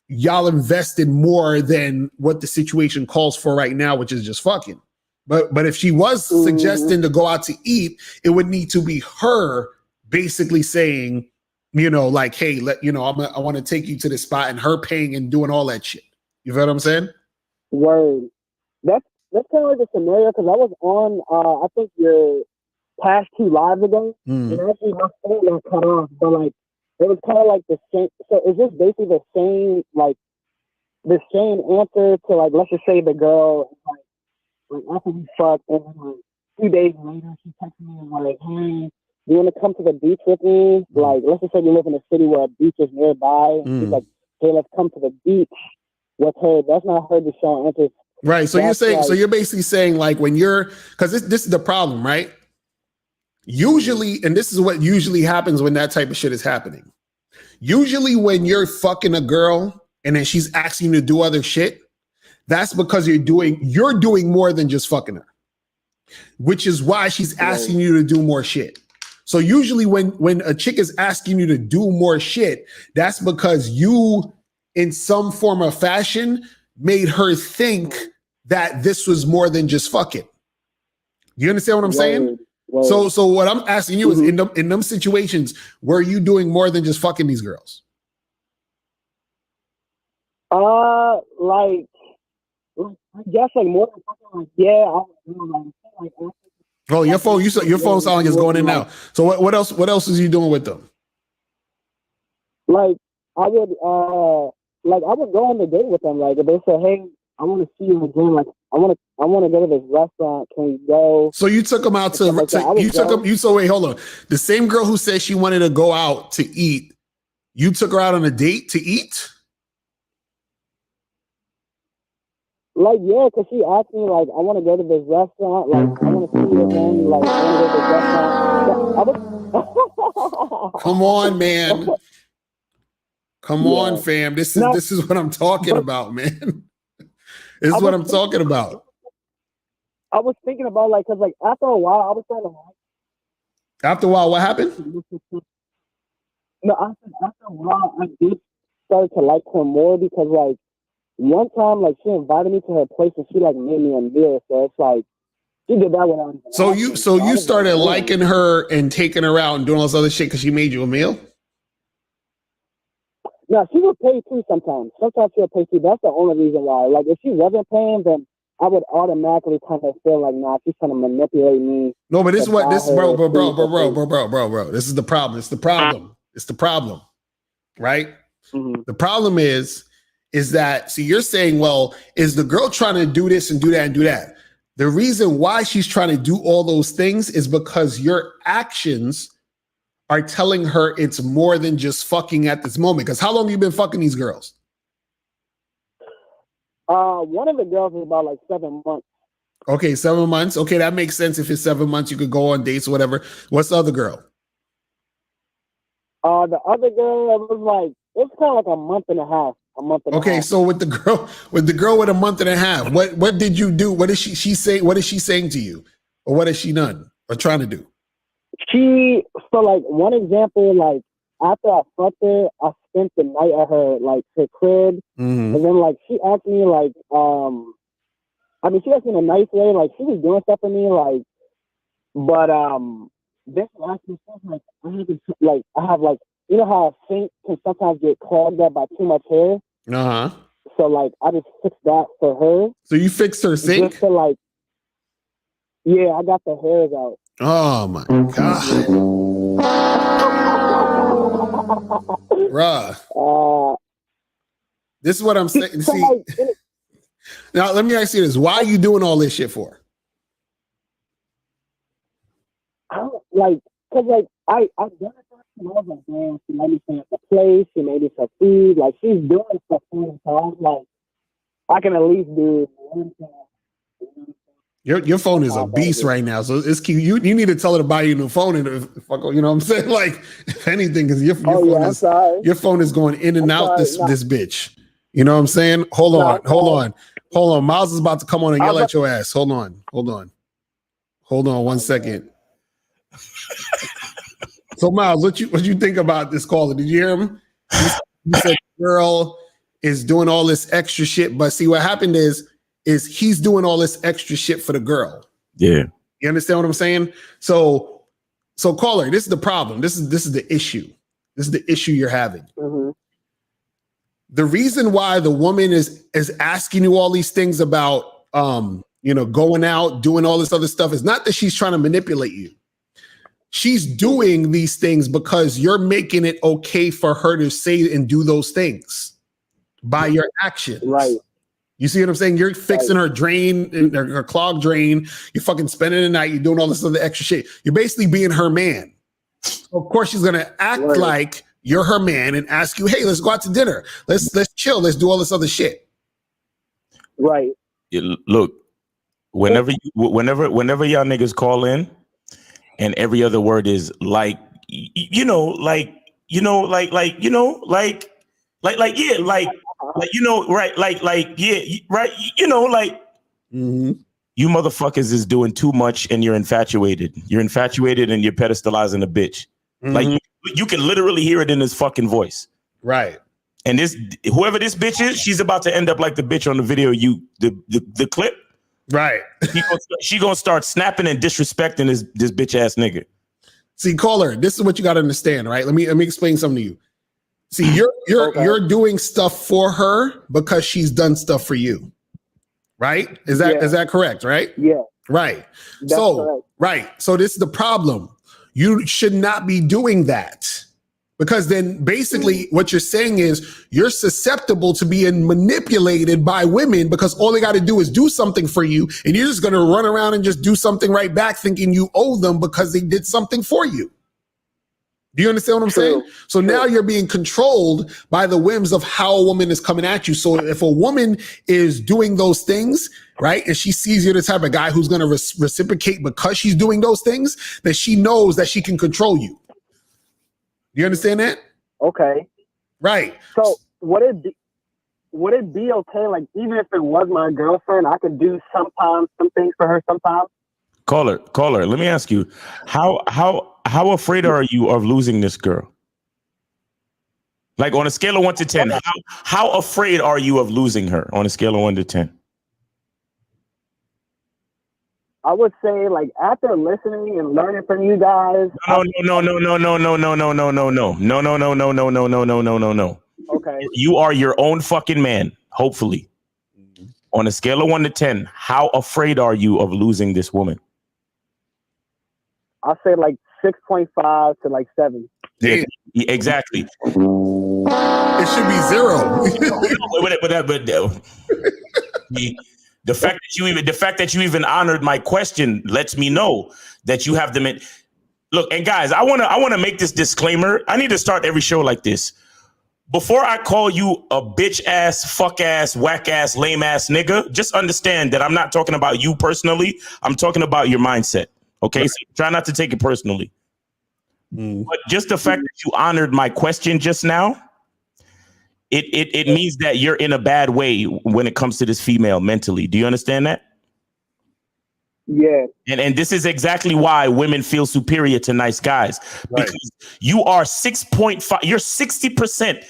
y'all invested more than what the situation calls for right now, which is just fucking. But if she was suggesting to go out to eat, it would need to be her basically saying, like, hey, I want to take you to this spot, and her paying and doing all that shit. You feel what I'm saying? Word. That's kind of like a scenario because I was on, I think your past 2 lives ago, and actually my phone got cut off, but like it was kind of like the same. So is this basically the same, like the same answer to like, let's just say the girl, like after we fucked, and then like 2 days later she texted me and was like, hey, do you want to come to the beach with me? Like, let's just say you live in a city where a beach is nearby, and she's like, hey, let's come to the beach with her. That's not her just showing interest. Right. So you're saying, so you're basically saying like when because this is the problem, right? Usually, and this is what usually happens when that type of shit is happening. Usually when you're fucking a girl and then she's asking you to do other shit, that's because you're doing more than just fucking her, which is why she's asking you to do more shit. So usually when a chick is asking you to do more shit, that's because you, in some form or fashion, made her think that this was more than just fucking. You understand what I'm saying? So what I'm asking you is in them situations, were you doing more than just fucking these girls? Like I guess like more than fucking, like, yeah. Oh, your phone sound like it's going in now. So what else is you doing with them? Like I would go on the date with them. Like if they say, hey, I want to see you again. Like I want to go to this restaurant. Can we go? So you took them out to wait, hold on. The same girl who said she wanted to go out to eat, you took her out on a date to eat? Like, yeah, because she asked me, like, I want to go to this restaurant. Like, I want to see you again. Like, I want to go to this restaurant. So Come on, man. Come on, fam. This is what I'm talking about, man. This is what I'm talking about. I was thinking about like, cause like after a while, I was trying to. After a while, what happened? No, I said after a while, I did start to like her more because like one time, like she invited me to her place and she like made me a meal. So it's like she did that when I was. So you started liking her and taking her out and doing all this other shit because she made you a meal? No, she would pay too sometimes. Sometimes she'll pay too. That's the only reason why. Like if she wasn't paying, then I would automatically kind of feel like, nah, she's trying to manipulate me. No, but this is what this bro. This is the problem. It's the problem. It's the problem, right? Mm-hmm. The problem is that, see, you're saying, well, is the girl trying to do this and do that and do that? The reason why she's trying to do all those things is because your actions are telling her it's more than just fucking at this moment. Because how long have you been fucking these girls? One of the girls was about like 7 months. Okay, 7 months. Okay, that makes sense. If it's 7 months, you could go on dates or whatever. What's the other girl? The other girl, it was kind of like a month and a half. Okay, so with the girl with a month and a half, what did you do? What is she say? What is she saying to you, or what has she done or trying to do? So like one example, like after I fucked her, I spent the night at her crib, and then like she asked me like, I mean she asked me in a nice way, like she was doing stuff for me, like, but this last me stuff like I have like you know how a sink can sometimes get clogged up by too much hair. So like I just fixed that for her. So you fixed her sink? Just to like, yeah, I got the hairs out. Oh my god, bruh. This is what I'm saying. See, now let me ask you this: why are you doing all this shit for? Cause I done it. I was like, damn, she made me stay at the place. She made me some food. Like she's doing stuff for me. So I was like, I can at least do one thing. Your phone is a beast right now, so it's cute. You need to tell her to buy you a new phone, and you know what I'm saying? Like, if anything, because your phone is going in and out this bitch. You know what I'm saying? Hold on. Miles is about to come on and yell at your ass. Hold on 1 second. So Miles, what you think about this caller? Did you hear him? He said the girl is doing all this extra shit, but see what happened is he's doing all this extra shit for the girl. Yeah. You understand what I'm saying? So caller, this is the problem. This is the issue. This is the issue you're having. Mm-hmm. The reason why the woman is asking you all these things about going out, doing all this other stuff is not that she's trying to manipulate you. She's doing these things because you're making it okay for her to say and do those things by your actions. Right. You see what I'm saying? You're fixing her drain, her clogged drain. You're fucking spending the night. You're doing all this other extra shit. You're basically being her man. So of course, she's going to act like you're her man and ask you, hey, let's go out to dinner. Let's chill. Let's do all this other shit. Right. Look, whenever y'all niggas call in, and every other word is like, yeah, right, yeah, you motherfuckers is doing too much and you're infatuated. You're infatuated and you're pedestalizing a bitch. Like you can literally hear it in his fucking voice. Right. And whoever this bitch is, she's about to end up like the bitch on the video, the clip. Right. She gonna start snapping and disrespecting this bitch ass nigga. See, caller, this is what you got to understand, right? Let me explain something to you. See, you're doing stuff for her because she's done stuff for you. Right? Is that correct, right? Yeah. Right. That's correct. Right. So this is the problem. You should not be doing that. Because then basically what you're saying is you're susceptible to being manipulated by women because all they got to do is do something for you. And you're just going to run around and just do something right back thinking you owe them because they did something for you. Do you understand what I'm saying? So now you're being controlled by the whims of how a woman is coming at you. So if a woman is doing those things, right, and she sees you're the type of guy who's going to reciprocate because she's doing those things, then she knows that she can control you. You understand that? Okay. Right. So would it be okay? Like, even if it was my girlfriend, I could do sometimes some things for her sometimes. Caller, let me ask you, how afraid are you of losing this girl? Like on a scale of 1 to 10, how afraid are you of losing her on a scale of 1 to 10? I would say, like, after listening and learning from you guys. No. Okay. You are your own fucking man, hopefully. On a scale of 1 to 10, how afraid are you of losing this woman? I'll say like 6.5 to like 7. Yeah, exactly. It should be 0. The fact that you even honored my question lets me know that you have them in. Look, and guys, I want to make this disclaimer. I need to start every show like this. Before I call you a bitch ass, fuck ass, whack ass, lame ass nigga, just understand that I'm not talking about you personally. I'm talking about your mindset. Okay, so try not to take it personally. But just the fact that you honored my question just now, it means that you're in a bad way when it comes to this female mentally. Do you understand that? Yeah. And this is exactly why women feel superior to nice guys. Right. Because you are 6.5, you're 60%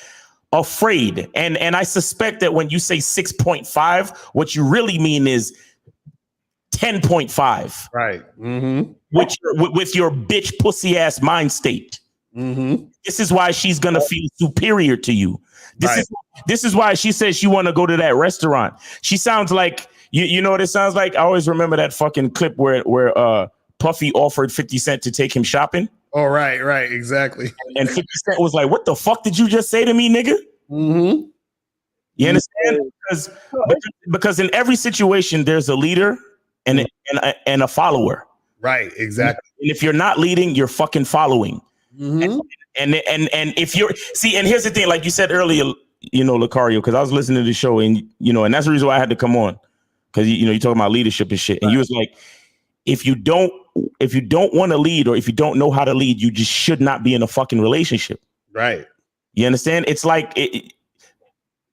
afraid. And I suspect that when you say 6.5, what you really mean is 10.5. Right. With your bitch pussy ass mind state. This is why she's gonna feel superior to you. This is why she says she want to go to that restaurant. She sounds like you know what it sounds like? I always remember that fucking clip where Puffy offered 50 Cent to take him shopping. Oh, right, exactly. And 50 Cent was like, "What the fuck did you just say to me, nigga?" You understand? Because in every situation there's a leader and a follower. Right, exactly. And if you're not leading, you're fucking following. And if you're and here's the thing, like you said earlier, you know, Lucario, because I was listening to the show and and that's the reason why I had to come on, because you're talking about leadership and shit, and you was like, if you don't want to lead, or if you don't know how to lead, you just should not be in a fucking relationship. Right. You understand? It's like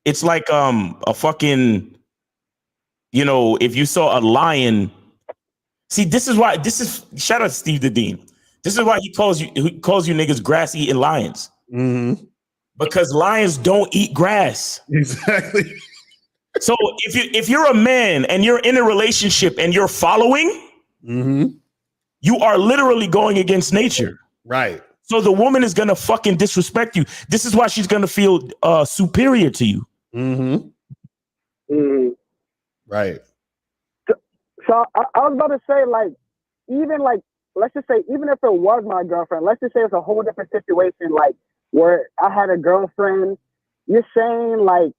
it's like a fucking, if you saw a lion. See, this is shout out to Steve the Dean. This is why he calls you niggas grass eating lions. Because lions don't eat grass. Exactly. So if you're a man and you're in a relationship and you're following, you are literally going against nature. Right. So the woman is gonna fucking disrespect you. This is why she's gonna feel superior to you. Right. So I was about to say, like, even like, let's just say, even if it was my girlfriend, let's just say it's a whole different situation, like where I had a girlfriend. You're saying like,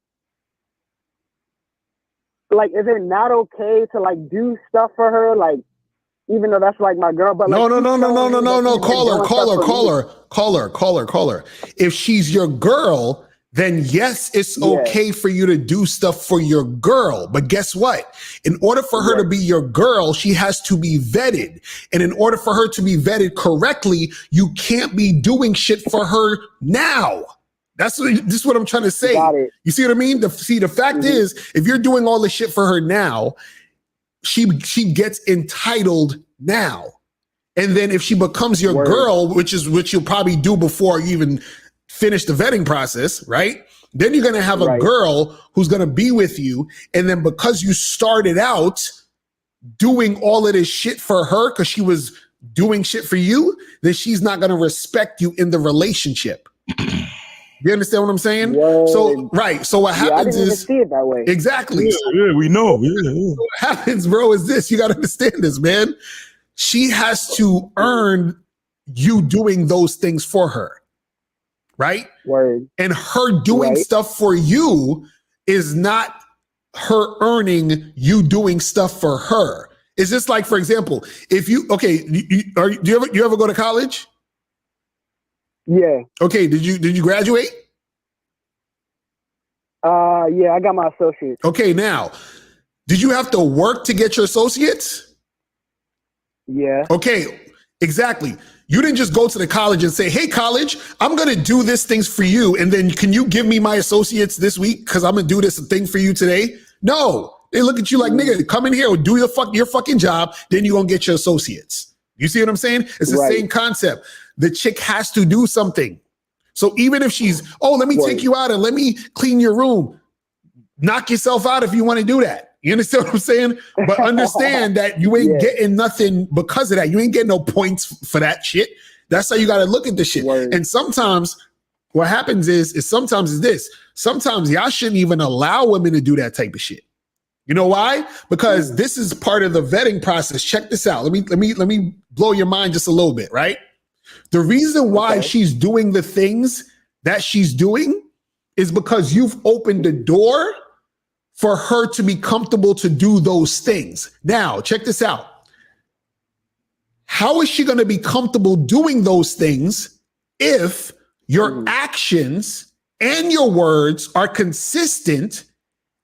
is it not okay to like do stuff for her, like, even though that's like my girl? But like, no. Caller. If she's your girl, then yes, it's okay for you to do stuff for your girl. But guess what? In order for her to be your girl, she has to be vetted. And in order for her to be vetted correctly, you can't be doing shit for her now. This is what I'm trying to say. You see what I mean? The fact is, if you're doing all this shit for her now, she gets entitled now. And then if she becomes your girl, which you'll probably do before you even finish the vetting process, right? Then you're going to have a girl who's going to be with you. And then because you started out doing all of this shit for her because she was doing shit for you, then she's not going to respect you in the relationship. You understand what I'm saying? So what happens I didn't is even see it that way. Exactly. Yeah, we know. Yeah. So what happens, bro, is this. You got to understand this, man. She has to earn you doing those things for her. Right? And her doing stuff for you is not her earning you doing stuff for her. It's just like, for example, if you, do you ever go to college? Yeah. Okay, did you graduate? Yeah, I got my associates. Okay, now, did you have to work to get your associates? Yeah. Okay, exactly. You didn't just go to the college and say, hey, college, I'm going to do this things for you. And then can you give me my associates this week? Because I'm going to do this thing for you today. No, they look at you like, nigga, come in here, do your fucking job. Then you're going to get your associates. You see what I'm saying? It's the same concept. The chick has to do something. So even if she's, let me take you out and let me clean your room, knock yourself out if you want to do that. You understand what I'm saying? But understand that you ain't getting nothing because of that. You ain't getting no points for that shit. That's how you got to look at this shit. And sometimes what happens is sometimes this. Sometimes y'all shouldn't even allow women to do that type of shit. You know why? Because this is part of the vetting process. Check this out. Let me blow your mind just a little bit, right? The reason why she's doing the things that she's doing is because you've opened the door for her to be comfortable to do those things. Now, check this out. How is she going to be comfortable doing those things if your actions and your words are consistent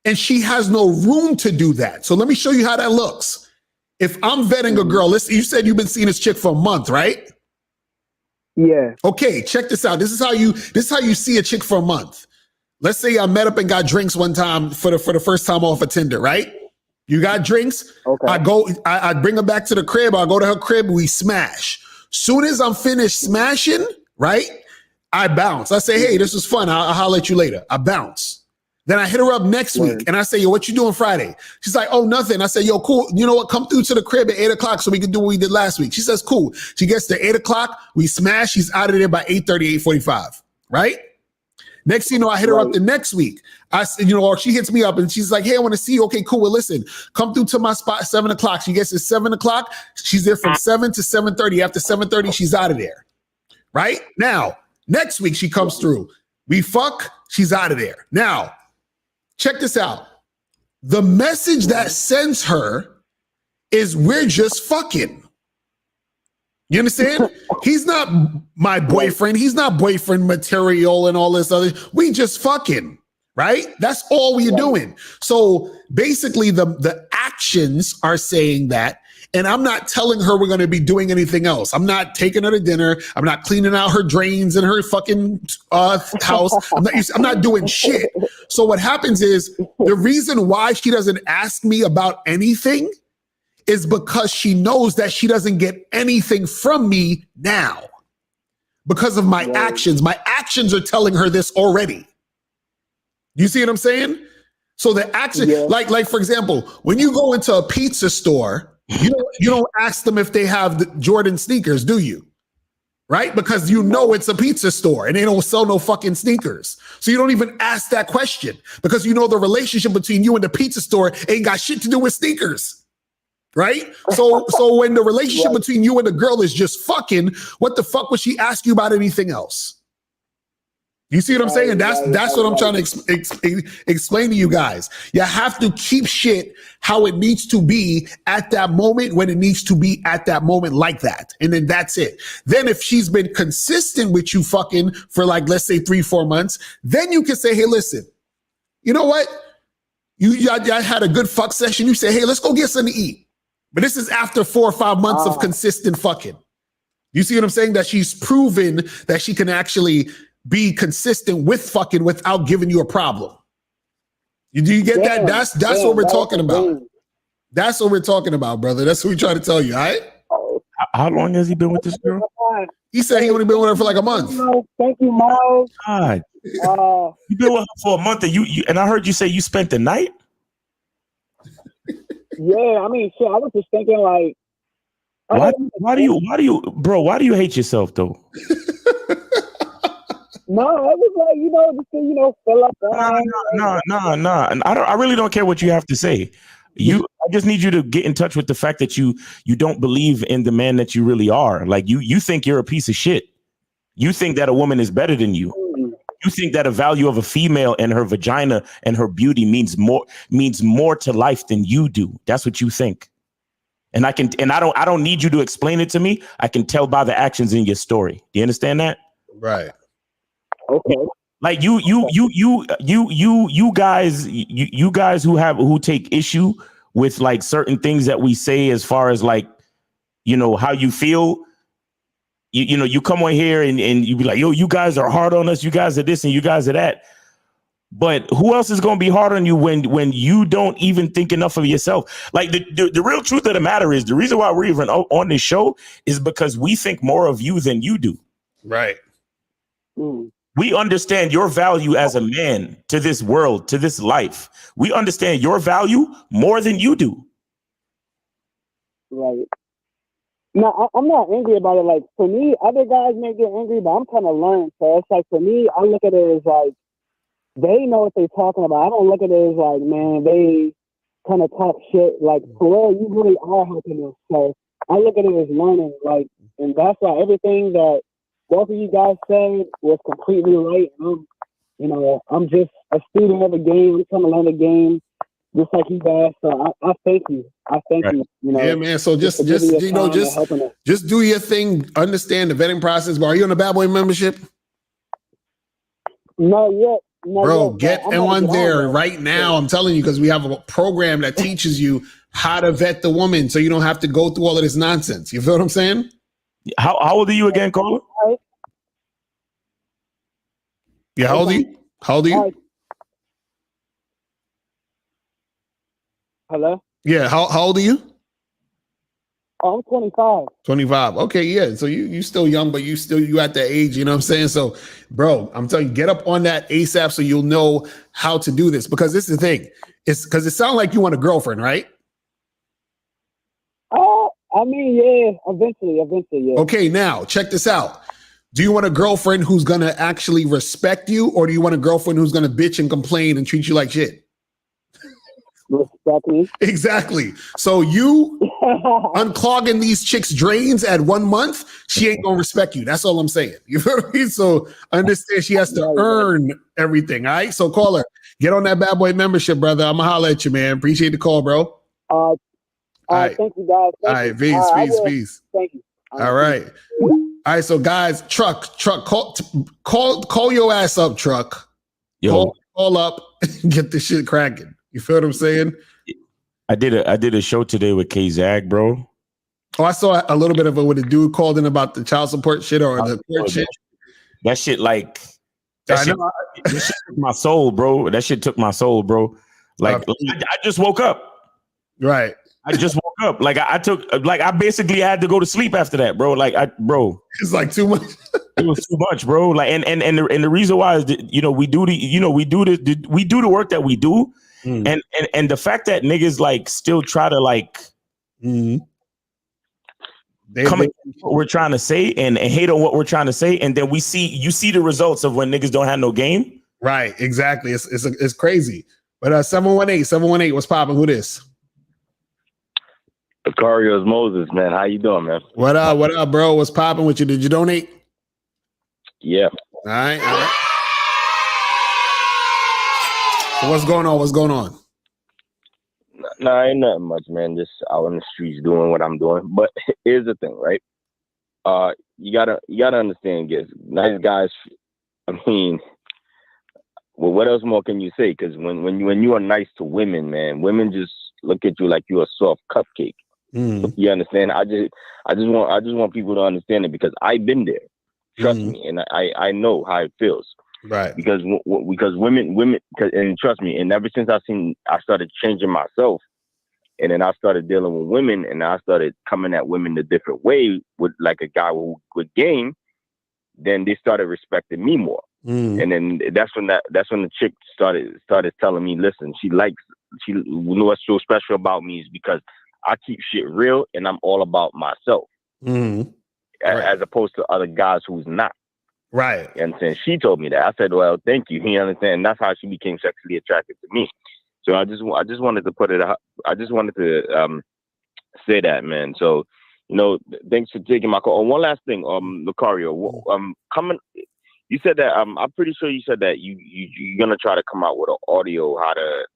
and she has no room to do that? So let me show you how that looks. If I'm vetting a girl, listen, you said you've been seeing this chick for a month, right? Yeah. Okay, check this out. This is how you see a chick for a month. Let's say I met up and got drinks one time for the first time off of Tinder, right? You got drinks. Okay. I bring her back to the crib. I go to her crib. We smash. Soon as I'm finished smashing, right? I bounce. I say, hey, this was fun. I'll holler at you later. I bounce. Then I hit her up next week and I say, yo, what you doing Friday? She's like, oh, nothing. I say, yo, cool. You know what? Come through to the crib at 8:00 so we can do what we did last week. She says, cool. She gets to 8:00. We smash. She's out of there by 8:30, 8:45. Right? Next thing you know, I hit her up the next week. Or she hits me up and she's like, hey, I want to see you. Okay, cool. Well, listen, come through to my spot at 7:00. She gets to 7:00. She's there from 7 to 7:30. After 7:30, she's out of there. Right? Now, next week she comes through. We fuck. She's out of there. Now, check this out. The message that sends her is we're just fucking. You understand? He's not my boyfriend. He's not boyfriend material and all this other. We just fucking, right? That's all we're doing. So basically the actions are saying that, and I'm not telling her we're going to be doing anything else. I'm not taking her to dinner. I'm not cleaning out her drains in her fucking house. I'm not doing shit. So what happens is the reason why she doesn't ask me about anything is because she knows that she doesn't get anything from me now because of my actions. My actions are telling her this already. You see what I'm saying? So the action, like for example, when you go into a pizza store, you don't ask them if they have the Jordan sneakers, do you? Right? Because you know it's a pizza store and they don't sell no fucking sneakers. So you don't even ask that question because you know the relationship between you and the pizza store ain't got shit to do with sneakers. Right? So when the relationship between you and the girl is just fucking, what the fuck would she ask you about anything else? You see what I'm saying? That's what I'm trying to explain to you guys. You have to keep shit how it needs to be at that moment when it needs to be at that moment like that. And then that's it. Then if she's been consistent with you fucking for like, let's say 3-4 months, then you can say, hey, listen, you know what? I had a good fuck session. You say, hey, let's go get something to eat. But this is after 4 or 5 months of consistent fucking. You see what I'm saying? That she's proven that she can actually be consistent with fucking without giving you a problem. Do you get that? That's what we're talking about. That's what we're talking about, brother. That's what we try to tell you, all right? How long has he been with this girl? He said he only been with her for like a month. Thank you, Miles. God. You've been with her for a month and you and I heard you say you spent the night? Yeah, I mean, shit, I was just thinking like, why do you hate yourself though? No, I was like, just to, fill up. No. I really don't care what you have to say. I just need you to get in touch with the fact that you don't believe in the man that you really are. Like you think you're a piece of shit. You think that a woman is better than you. You think that a value of a female and her vagina and her beauty means more to life than you do. That's what you think. And I don't need you to explain it to me. I can tell by the actions in your story. Do you understand that? Right. Okay. Like you guys who take issue with like certain things that we say as far as like, you know, how you feel. You know, you come on here and you be like, yo, you guys are hard on us. You guys are this and you guys are that. But who else is going to be hard on you when you don't even think enough of yourself? Like the real truth of the matter is the reason why we're even on this show is because we think more of you than you do. Right. We understand your value as a man to this world, to this life. We understand your value more than you do. Right. No, I'm not angry about it. Like, for me, other guys may get angry, but I'm trying to learn. So it's like, for me, I look at it as like, they know what they're talking about. I don't look at it as like, man, they kind of talk shit. Like, for real, you really are helping us. So I look at it as learning. Like, and that's why everything that both of you guys said was completely right. I'm just a student of the game. I'm trying to learn the game, just like you guys. So I thank you. I thank you. Yeah, man. So just do your thing. Understand the vetting process. But are you on the Bad Boy membership? Not yet. Bro, get on there right now. I'm telling you, because we have a program that teaches you how to vet the woman so you don't have to go through all of this nonsense. You feel what I'm saying? How old are you again, Cola? Yeah, how old are you? How old are you? Hello? Yeah, how old are you? Oh, I'm 25. 25. Okay, yeah. So you still young, but you at that age, you know what I'm saying? So, bro, I'm telling you, get up on that ASAP so you'll know how to do this. Because this is the thing. It's because it sounds like you want a girlfriend, right? I mean, yeah, eventually, yeah. Okay, now check this out. Do you want a girlfriend who's gonna actually respect you, or do you want a girlfriend who's gonna bitch and complain and treat you like shit? Respect me. Exactly. So you unclogging these chicks' drains at 1 month, she ain't gonna respect you. That's all I'm saying. You know what I mean? So understand she has to earn everything. All right. So call her. Get on that Bad Boy membership, brother. I'm gonna holler at you, man. Appreciate the call, bro. All right. Thank you, guys. All right. Peace. Thank you. All right. All right. So guys, truck, call your ass up, truck. Yo. Call up and get this shit cracking. You feel what I'm saying? I did a show today with K-Zag, bro. Oh, I saw a little bit of it with a dude called in about the child support shit or the court shit. That shit, like, that shit took my soul, bro. That shit took my soul, bro. Like, I just woke up. Right. I just woke up. Like, I basically had to go to sleep after that, bro. Like, it's like too much. It was too much, bro. Like, and the reason why is that, we do the work that we do. And the fact that niggas like still try to like come at what we're trying to say and hate on what we're trying to say, and then you see the results of when niggas don't have no game. Right, exactly. It's crazy. But 718, what's popping? Who this? Vicarious Moses, man. How you doing, man? What up, bro? What's popping with you? Did you donate? Yeah. All right. So what's going on? Nah, ain't nothing much, man. Just out on the streets doing what I'm doing. But here's the thing, right? You gotta understand, guys. Nice guys. I mean, well, what else more can you say? Because when you are nice to women, man, women just look at you like you're a soft cupcake. You understand? I just want people to understand it because I've been there. Trust me, and I know how it feels. Right. Because women, and trust me, and ever since I started changing myself, and then I started dealing with women, and I started coming at women a different way with like a guy with game, then they started respecting me more. And then that's when the chick started telling me, listen, she what's so special about me is because I keep shit real and I'm all about myself, as opposed to other guys who's not. Right. And since she told me that, I said, well, thank you. You understand? And that's how she became sexually attracted to me. So I just wanted to put it up. I just wanted to say that, man. So, thanks for taking my call. One last thing, Lucario, you said that, I'm pretty sure you said that you're going to try to come out with an audio, how to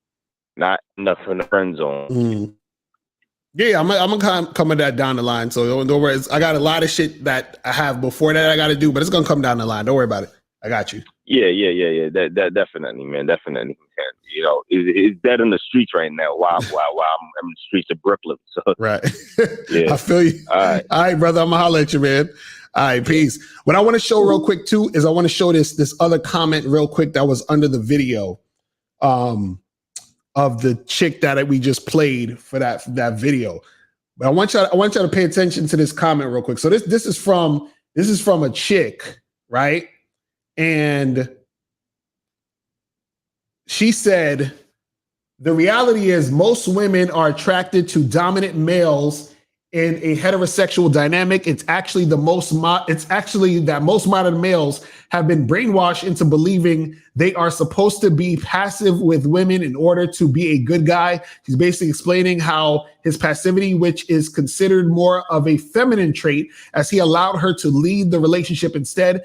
not enough in the friend zone. Yeah, I'm gonna come with that down the line. So don't worry. I got a lot of shit that I have before that I got to do, but it's gonna come down the line. Don't worry about it. I got you. Yeah. That definitely, man. Definitely. You know, it's dead in the streets right now. While I'm in the streets of Brooklyn. So Right. yeah. I feel you. All right, brother. I'm gonna holler at you, man. All right, peace. What I want to show real quick too is I want to show this other comment real quick that was under the video, of the chick that we just played for that video. But I want y'all to pay attention to this comment real quick. So this is from a chick, right? And she said, the reality is most women are attracted to dominant males in a heterosexual dynamic. It's actually that most modern males have been brainwashed into believing they are supposed to be passive with women in order to be a good guy. He's basically explaining how his passivity, which is considered more of a feminine trait, as he allowed her to lead the relationship instead.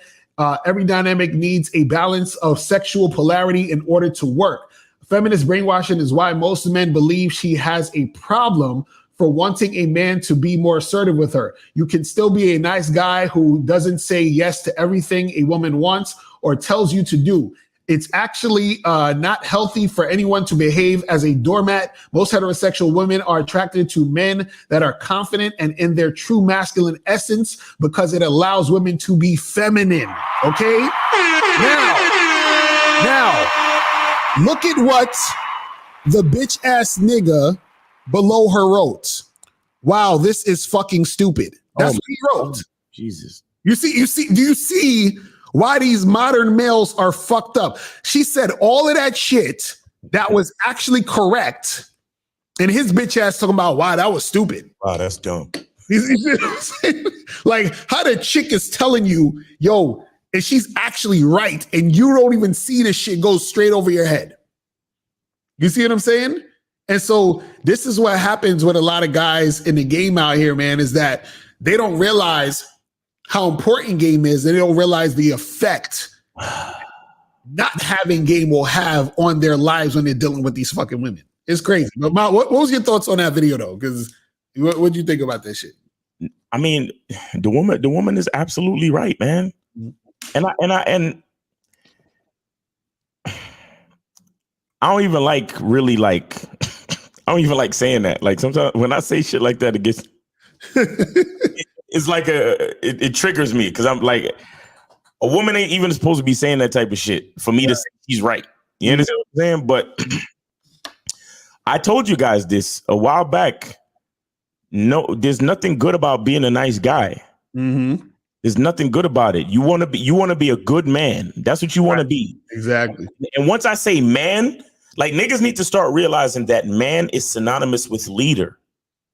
Every dynamic needs a balance of sexual polarity in order to work. Feminist brainwashing is why most men believe she has a problem for wanting a man to be more assertive with her. You can still be a nice guy who doesn't say yes to everything a woman wants or tells you to do. It's actually not healthy for anyone to behave as a doormat. Most heterosexual women are attracted to men that are confident and in their true masculine essence because it allows women to be feminine. Okay? Now, look at what the bitch ass nigga below her wrote. Wow, this is fucking stupid. That's what he wrote. Jesus. Do you see why these modern males are fucked up? She said all of that shit that was actually correct. And his bitch ass talking about, wow, that was stupid. Wow, that's dumb. Like how the chick is telling you, yo, and she's actually right. And you don't even see this shit go straight over your head. You see what I'm saying? And so this is what happens with a lot of guys in the game out here, man, is that they don't realize how important game is, and they don't realize the effect not having game will have on their lives when they're dealing with these fucking women. It's crazy. But Ma, what was your thoughts on that video though? Because what do you think about that shit? I mean, the woman is absolutely right, man. And I don't even like I don't even like saying that. Like sometimes when I say shit like that, it gets it's like it triggers me because I'm like, a woman ain't even supposed to be saying that type of shit for me to say she's right. You understand what I'm saying? But I told you guys this a while back. No, there's nothing good about being a nice guy. Mm-hmm. There's nothing good about it. You want to be a good man. That's what you want to be. Exactly. And once I say man, like niggas need to start realizing that man is synonymous with leader.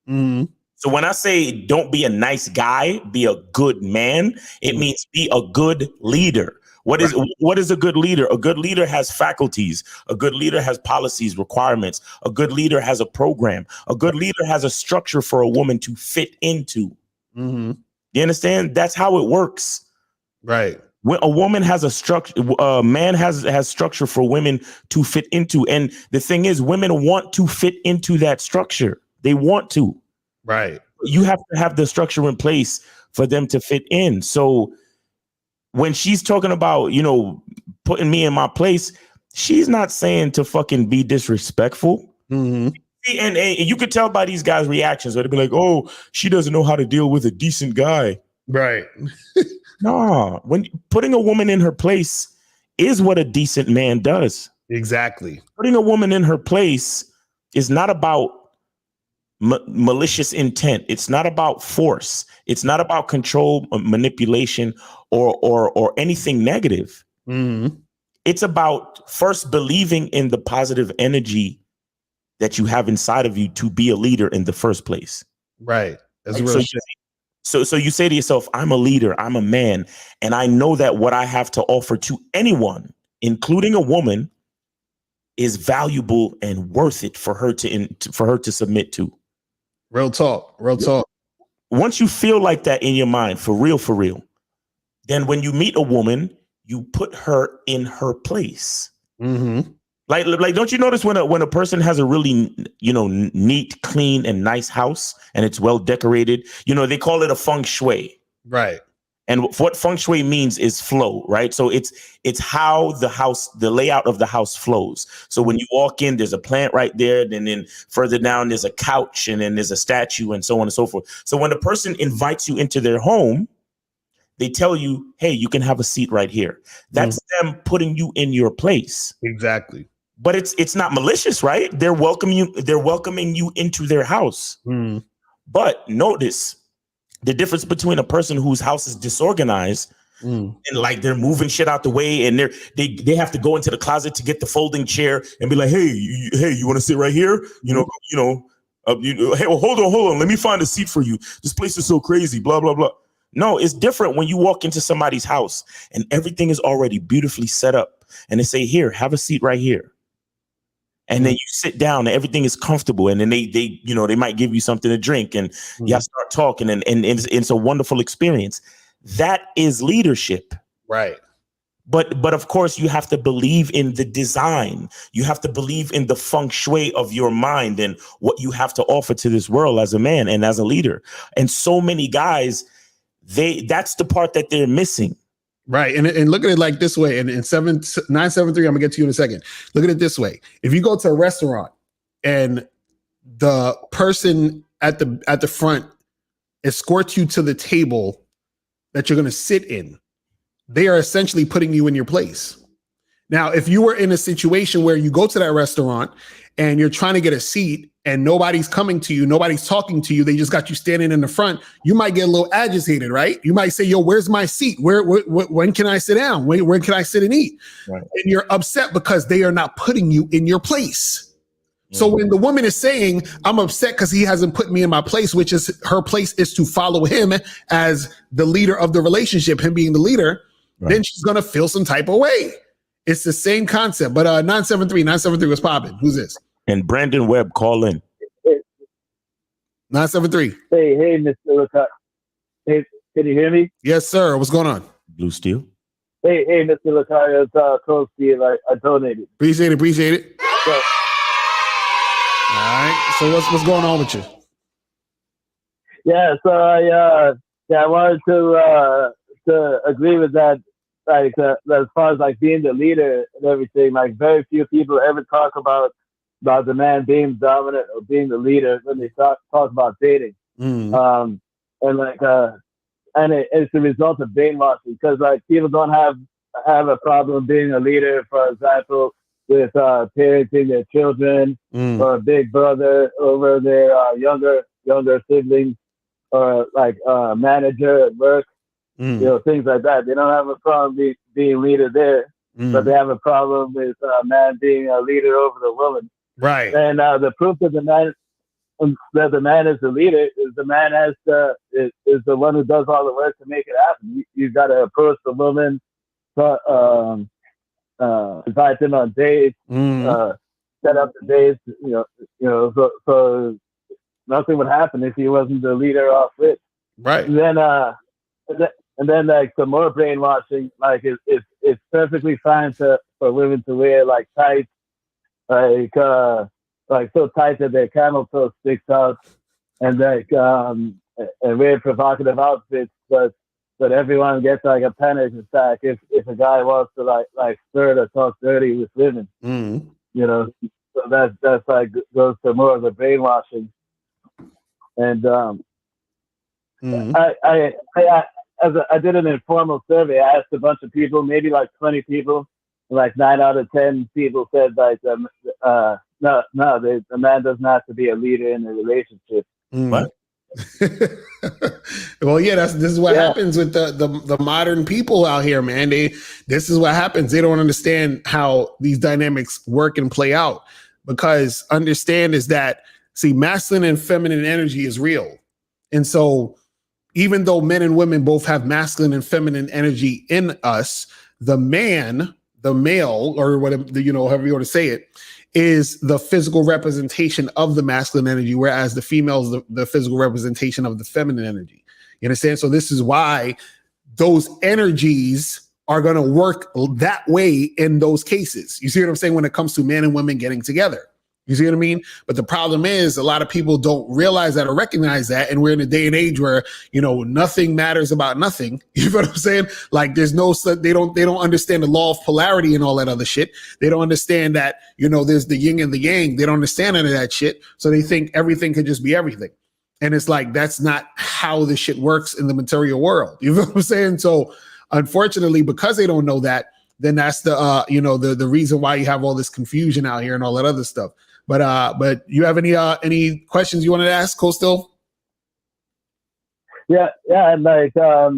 Mm-hmm. So when I say don't be a nice guy, be a good man, it means be a good leader. What is a good leader? A good leader has faculties. A good leader has policies, requirements. A good leader has a program. A good leader has a structure for a woman to fit into. Mm-hmm. You understand? That's how it works. Right. When a woman has a structure, a man has structure for women to fit into. And the thing is, women want to fit into that structure. They want to. Right. You have to have the structure in place for them to fit in. So when she's talking about, you know, putting me in my place, she's not saying to fucking be disrespectful. Mm-hmm. And you could tell by these guys' reactions, where they'd be like, oh, she doesn't know how to deal with a decent guy. Right. No, when putting a woman in her place is what a decent man does. Exactly. Putting a woman in her place is not about malicious intent. It's not about force. It's not about control, manipulation, or anything negative. Mm-hmm. It's about first believing in the positive energy that you have inside of you to be a leader in the first place. Right. That's Right? real. So you say to yourself, I'm a leader, I'm a man, and I know that what I have to offer to anyone, including a woman, is valuable and worth it for her to submit to. Real talk. Real talk. Once you feel like that in your mind, for real, then when you meet a woman, you put her in her place. Mm-hmm. Like, don't you notice when a person has a really, neat, clean, and nice house, and it's well decorated? They call it a feng shui, Right. and what feng shui means is flow, right? So it's how the layout of the house flows. So when you walk in, there's a plant right there, and then further down there's a couch, and then there's a statue, and so on and so forth. So when a person invites you into their home, they tell you, "Hey, you can have a seat right here." That's them putting you in your place. Exactly. But it's not malicious, right? They're welcoming you into their house. But notice the difference between a person whose house is disorganized and like they're moving shit out the way, and they have to go into the closet to get the folding chair and be like, hey, you want to sit right here? Hey, well, hold on, let me find a seat for you. This place is so crazy, blah blah blah. No, it's different when you walk into somebody's house and everything is already beautifully set up, and they say, here, have a seat right here. And then you sit down and everything is comfortable. And then they might give you something to drink, and y'all start talking, and it's a wonderful experience. That is leadership. Right. But of course you have to believe in the design. You have to believe in the feng shui of your mind and what you have to offer to this world as a man and as a leader. And so many guys, that's the part that they're missing. Right. And look at it like this way. And in 973, I'm gonna get to you in a second. Look at it this way. If you go to a restaurant and the person at the front escorts you to the table that you're gonna sit in, they are essentially putting you in your place. Now, if you were in a situation where you go to that restaurant and you're trying to get a seat and nobody's coming to you, nobody's talking to you, they just got you standing in the front, you might get a little agitated, right? You might say, yo, where's my seat? When can I sit down? Where can I sit and eat? Right. And you're upset because they are not putting you in your place. So when the woman is saying, I'm upset because he hasn't put me in my place, which is her place is to follow him as the leader of the relationship, him being the leader, then she's going to feel some type of way. It's the same concept. But 973 was popping. Who's this? And Brandon Webb, call in. 973. Hey, Mr. Lakai. Hey, can you hear me? Yes, sir. What's going on? Blue Steel. Hey, Mr. Lakai. It's Coach Steve. I donated. Appreciate it. So, all right. So what's going on with you? yeah. So I wanted to agree with that. Like as far as like being the leader and everything, like very few people ever talk about the man being dominant or being the leader when they talk about dating. And it's the result of brainwashing, because like people don't have a problem being a leader, for example, with parenting their children or a big brother over their younger siblings, or like manager at work, things like that. They don't have a problem being leader there, but they have a problem with a man being a leader over the woman. Right. And the proof that the man is the leader is the man is the one who does all the work to make it happen. You got to approach the woman, invite them on dates, set up the dates. So nothing would happen if he wasn't the leader off it. Right. And then like some more brainwashing, like it's perfectly fine for women to wear like tights, like so tight that their camel toe sticks out, and like and wear provocative outfits, but everyone gets like a panic attack if a guy wants to like flirt or talk dirty with women. So that's like goes to more of the brainwashing. And I did an informal survey. I asked a bunch of people, maybe like 20 people, like 9 out of 10 people said like, no, the man doesn't have to be a leader in a relationship. What? Well, yeah, this is what happens with the modern people out here, man. This is what happens. They don't understand how these dynamics work and play out, because understand is that, see, masculine and feminine energy is real. And so even though men and women both have masculine and feminine energy in us, the man, the male, or whatever, however you want to say it, is the physical representation of the masculine energy, whereas the female is the physical representation of the feminine energy. You understand? So this is why those energies are going to work that way in those cases. You see what I'm saying? When it comes to men and women getting together. You see what I mean? But the problem is a lot of people don't realize that or recognize that. And we're in a day and age where, you know, nothing matters about nothing. You know what I'm saying? Like they don't understand the law of polarity and all that other shit. They don't understand that, you know, there's the yin and the yang. They don't understand any of that shit. So they think everything could just be everything. And it's like, that's not how this shit works in the material world. You know what I'm saying? So unfortunately, because they don't know that, then that's the, you know, the reason why you have all this confusion out here and all that other stuff. But you have any questions you wanted to ask, Coastal? Yeah, and like I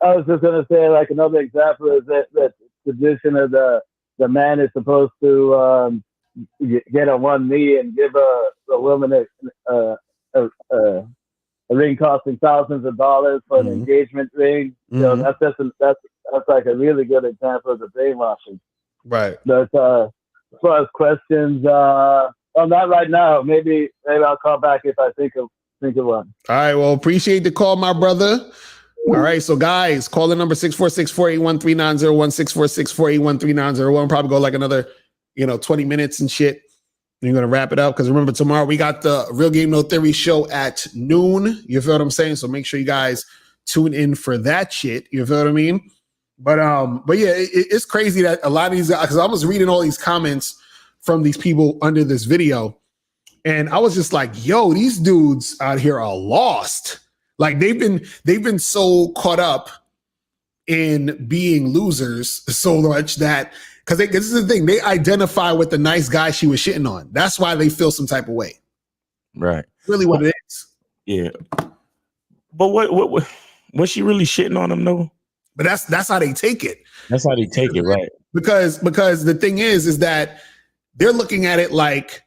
was just gonna say, like another example is that tradition of the man is supposed to get on one knee and give a woman a ring costing thousands of dollars for an engagement ring. You know, that's like a really good example of the brainwashing. Right. But as far as questions, well, not right now. Maybe I'll call back if I think of one. All right. Well, appreciate the call, my brother. All right. So guys, call the number 646-481-3901, 646-481-3901. Probably go like another, 20 minutes and shit. You're going to wrap it up. Because remember, tomorrow we got the Real Game No Theory show at noon. You feel what I'm saying? So make sure you guys tune in for that shit. You feel what I mean? But yeah, it's crazy that a lot of these guys, because I was reading all these comments from these people under this video, and I was just like, yo, these dudes out here are lost. Like they've been so caught up in being losers so much that, because this is the thing, they identify with the nice guy she was shitting on. That's why they feel some type of way. Right. Really what it is. Yeah. But what was she really shitting on him though? But that's how they take it. That's how they take it, right? Because the thing is that they're looking at it like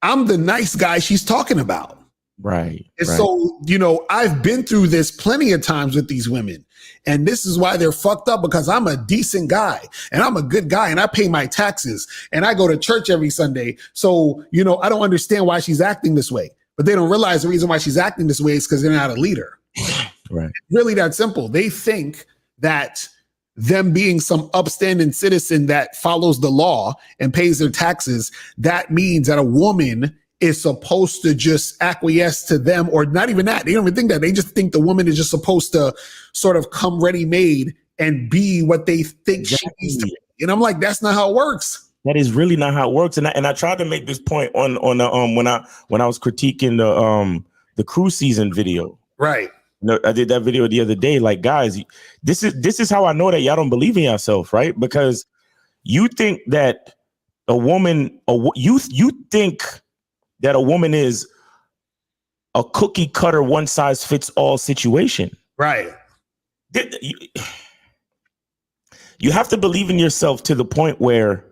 I'm the nice guy she's talking about. Right. And right. so, I've been through this plenty of times with these women. And this is why they're fucked up, because I'm a decent guy and I'm a good guy and I pay my taxes and I go to church every Sunday. So, I don't understand why she's acting this way. But they don't realize the reason why she's acting this way is because they're not a leader. Right. It's really that simple. They think that them being some upstanding citizen that follows the law and pays their taxes, that means that a woman is supposed to just acquiesce to them, or not even that. They don't even think that. They just think the woman is just supposed to sort of come ready-made and be what they think she needs to be. And I'm like, that's not how it works. That is really not how it works. And I tried to make this point on when I was critiquing the cruise season video. Right. I did that video the other day. Like, guys, this is how I know that y'all don't believe in yourself, right? Because you think that a woman, you think that a woman is a cookie cutter, one size fits all situation. Right. You have to believe in yourself to the point where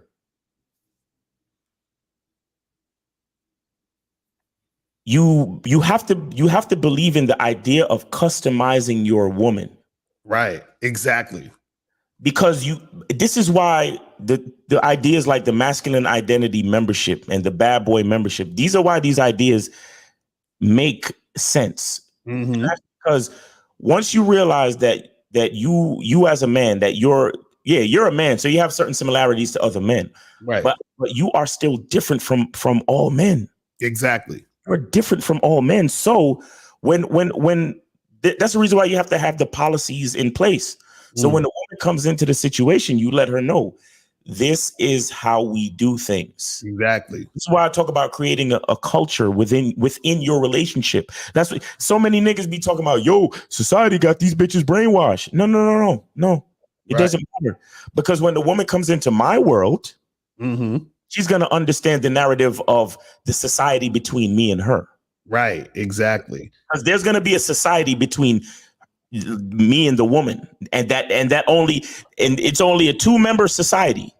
you have to believe in the idea of customizing your woman. Right. Exactly. Because this is why the ideas like the masculine identity membership and the bad boy membership, these are why these ideas make sense. Mm-hmm. That's because once you realize that you as a man, that you're a man, so you have certain similarities to other men. Right. But you are still different from all men. Exactly. You're different from all men. So when that's the reason why you have to have the policies in place. So when a woman comes into the situation, you let her know this is how we do things. Exactly. This is why I talk about creating a culture within your relationship. That's what so many niggas be talking about. Yo, society got these bitches brainwashed. No. It doesn't matter. Because when the woman comes into my world, she's going to understand the narrative of the society between me and her. Right. Exactly. Because there's going to be a society between me and the woman, and it's only a 2-member society.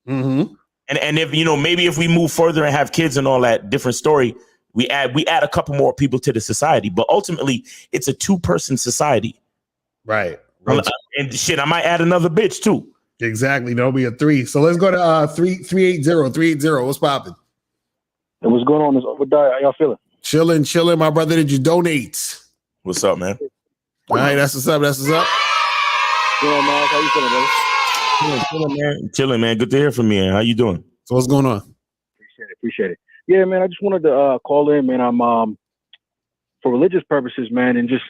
Mm-hmm. And if maybe if we move further and have kids and all that, different story. We add a couple more people to the society, but ultimately it's a 2-person society. Right. And shit, I might add another bitch too. Exactly. There'll be a 3. So let's go to 380. What's popping? And what's going on? This Obadiah. How y'all feeling? Chilling, my brother. Did you donate? What's up, man? All right, that's what's up. Yeah, man. How you feeling, brother? Chilling, man. Chilling, man. Good to hear from you. How you doing? So what's going on? Appreciate it. Yeah, man. I just wanted to call in, man. I'm for religious purposes, man, and just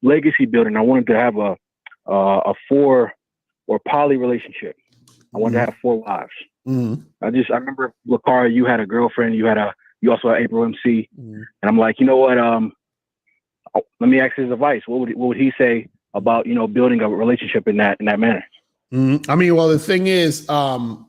legacy building. I wanted to have a 4 or poly relationship. I wanted to have 4 wives. Mm-hmm. I remember, Lakara, you had a girlfriend. You also had April MC, and I'm like, you know what? Let me ask his advice. What would he say about building a relationship in that manner? Mm-hmm. I mean, well, the thing is, so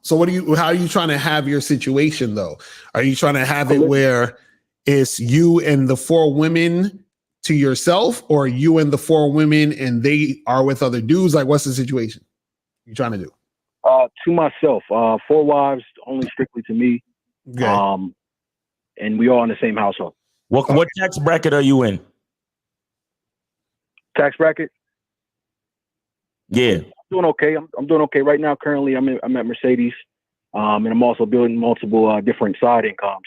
how are you trying to have your situation though? Are you trying to have it where it's you and the 4 women to yourself, or you and the 4 women and they are with other dudes? Like, what's the situation you trying to do? To myself, 4 wives, only strictly to me. Okay. And we all in the same household. What tax bracket are you in? Tax bracket? Yeah. I'm doing okay. I'm doing okay right now. Currently, I'm at Mercedes, and I'm also building multiple different side incomes.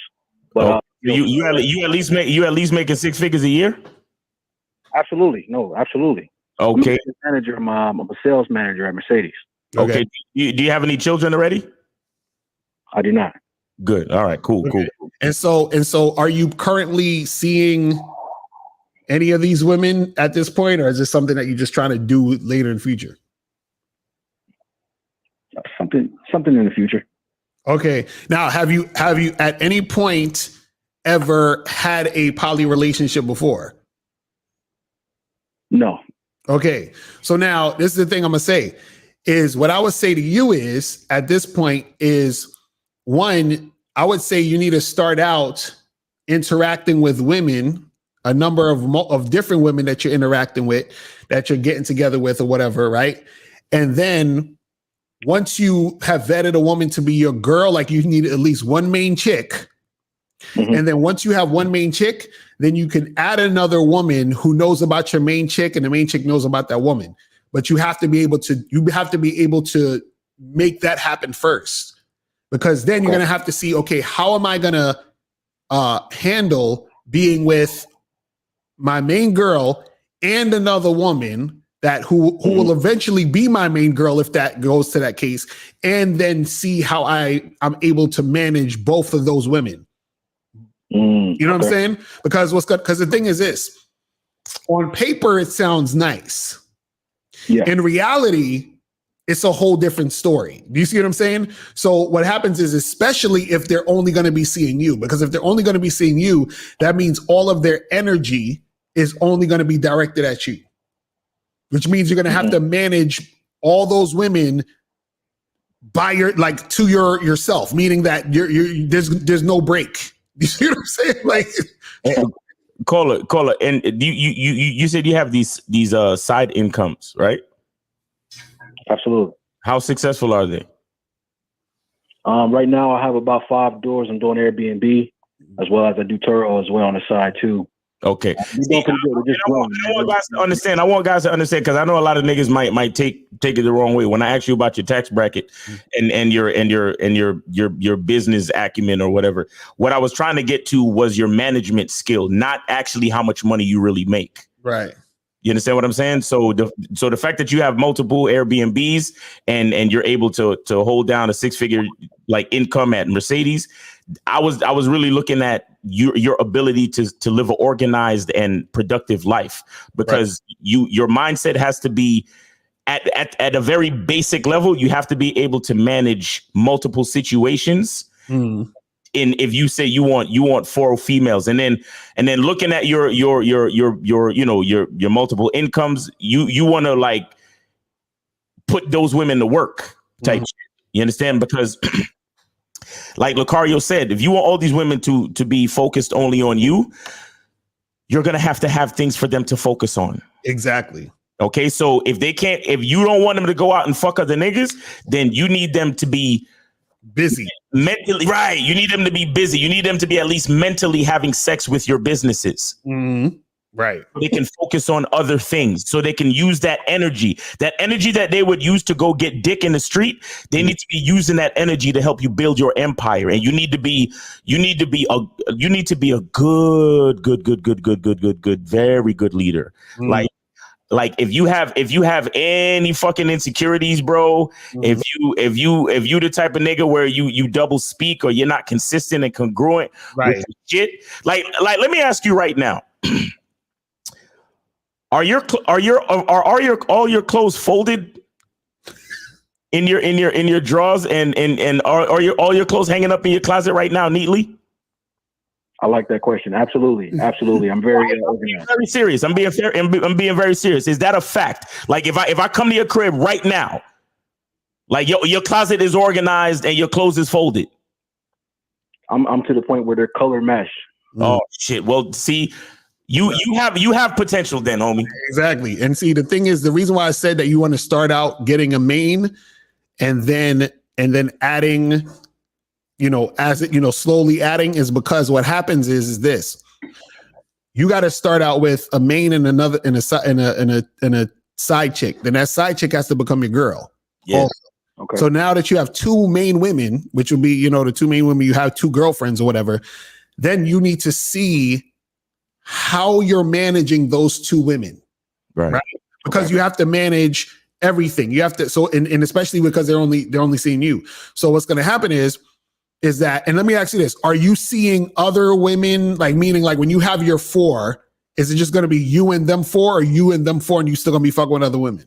But you at least making 6 figures a year? Absolutely, absolutely. Okay. I'm a manager. I'm a sales manager at Mercedes. Okay. Do you have any children already? I do not. Good. All right. Cool. Okay. Cool. And so, are you currently seeing any of these women at this point, or is this something that you're just trying to do later in the future? Something in the future. Okay. Now, have you at any point ever had a poly relationship before? No. Okay. So now this is the thing I'm gonna say is what I would say to you is at this point is one, I would say you need to start out interacting with women, a number of different women that you're interacting with, that you're getting together with or whatever, right? And then once you have vetted a woman to be your girl, like you need at least one main chick. Mm-hmm. And then once you have one main chick, then you can add another woman who knows about your main chick, and the main chick knows about that woman. But you have to be able to make that happen first, because then you're going to have to see, okay, how am I going to handle being with my main girl and another woman that who will eventually be my main girl if that goes to that case, and then see how I'm able to manage both of those women. You know what I'm saying? Because the thing is this, on paper, it sounds nice. Yeah. In reality, it's a whole different story. Do you see what I'm saying? So what happens is, especially if they're only going to be seeing you, because if they're only going to be seeing you, that means all of their energy is only going to be directed at you, which means you're going to have to manage all those women by yourself, meaning that there's no break. You see what I'm saying? Like, Caller, and you said you have these side incomes, right? Absolutely. How successful are they? Right now, I have about 5 doors. I'm doing Airbnb, as well as I do Turo as well on the side too. Okay. I want guys to understand, because I know a lot of niggas might take it the wrong way. When I ask you about your tax bracket and your business acumen or whatever, what I was trying to get to was your management skill, not actually how much money you really make. Right. You understand what I'm saying? So the fact that you have multiple Airbnbs and you're able to hold down a 6-figure like income at Mercedes, I was really looking at your ability to live an organized and productive life, because your mindset has to be at a very basic level. You have to be able to manage multiple situations. If you say you want 4 females, and then looking at your multiple incomes, you want to like put those women to work type shit. You understand? Because like Lucario said, if you want all these women to be focused only on you, you're going to have things for them to focus on. Exactly. Okay. So if you don't want them to go out and fuck other niggas, then you need them to be busy mentally. Right. You need them to be busy. You need them to be at least mentally having sex with your businesses. Right. So they can focus on other things, so they can use that energy that they would use to go get dick in the street. They need to be using that energy to help you build your empire. And you need to be a good, very good leader. Like, Like if you have any fucking insecurities, bro, if you the type of nigga where you double speak or you're not consistent and congruent with your shit, like let me ask you right now. Are all your clothes folded in your drawers and are all your clothes hanging up in your closet right now neatly? I like that question. Absolutely. I'm very very serious. I'm being fair. I'm being very serious. Is that a fact? Like if I come to your crib right now, like your closet is organized and your clothes is folded. I'm to the point where they're color mesh. Oh shit. Well, see, you have potential then, homie. Exactly. And see, the thing is, the reason why I said that you want to start out getting a main and then adding, as it, slowly adding, is because what happens is this: you got to start out with a main and another and a side chick. Then that side chick has to become your girl. Yeah. Also. Okay. So now that you have two main women, which will be, the two main women, you have two girlfriends or whatever, then you need to see how you're managing those two women. Right? Because you have to manage everything. You have to, and especially because they're only seeing you. So what's going to happen is that, and let me ask you this: are you seeing other women, like meaning like when you have your 4, is it just going to be you and them 4, or you and them 4, and you still going to be fucking with other women?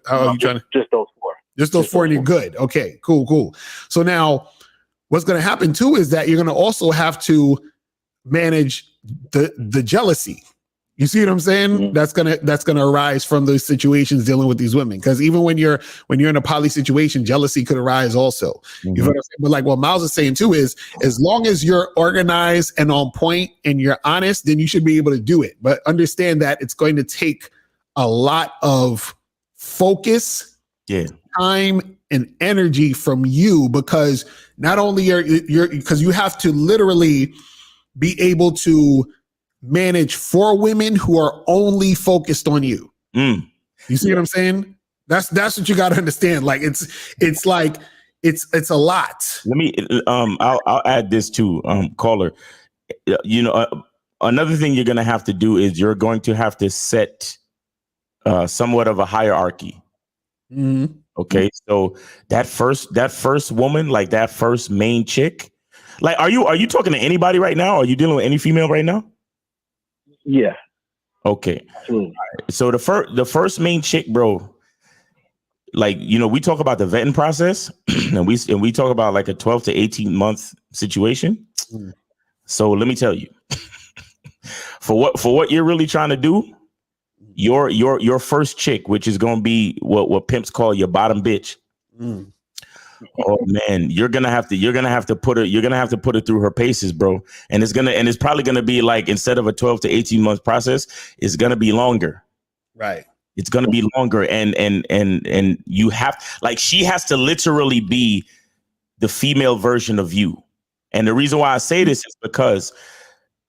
How are you trying to? Just those 4. Just those 4, and you're good. Okay, cool. So now, what's going to happen too is that you're going to also have to manage the jealousy. You see what I'm saying? Mm-hmm. That's gonna arise from those situations dealing with these women. Because even when you're in a poly situation, jealousy could arise also. Mm-hmm. You know what I'm saying? But like what Miles is saying too is, as long as you're organized and on point and you're honest, then you should be able to do it. But understand that it's going to take a lot of focus, time, and energy from you, because not only you're because you have to literally be able to manage 4 women who are only focused on you. You see what I'm saying? That's what you got to understand. Like it's like it's a lot. Let me I'll add this too, caller. Another thing you're going to have to do is you're going to have to set somewhat of a hierarchy. Mm-hmm. Okay, so that first woman, like that first main chick, like are you talking to anybody right now? Are you dealing with any female right now? Yeah. Okay. Right. So the first main chick, bro, like, we talk about the vetting process and we talk about like a 12 to 18 month situation. So let me tell you, for what you're really trying to do, your first chick, which is going to be what pimps call your bottom bitch. Oh man, you're gonna have to put her through her paces, bro. And it's probably gonna be like, instead of a 12 to 18 month process, it's gonna be longer. Right. It's gonna be longer, and you have, like, she has to literally be the female version of you. And the reason why I say this is because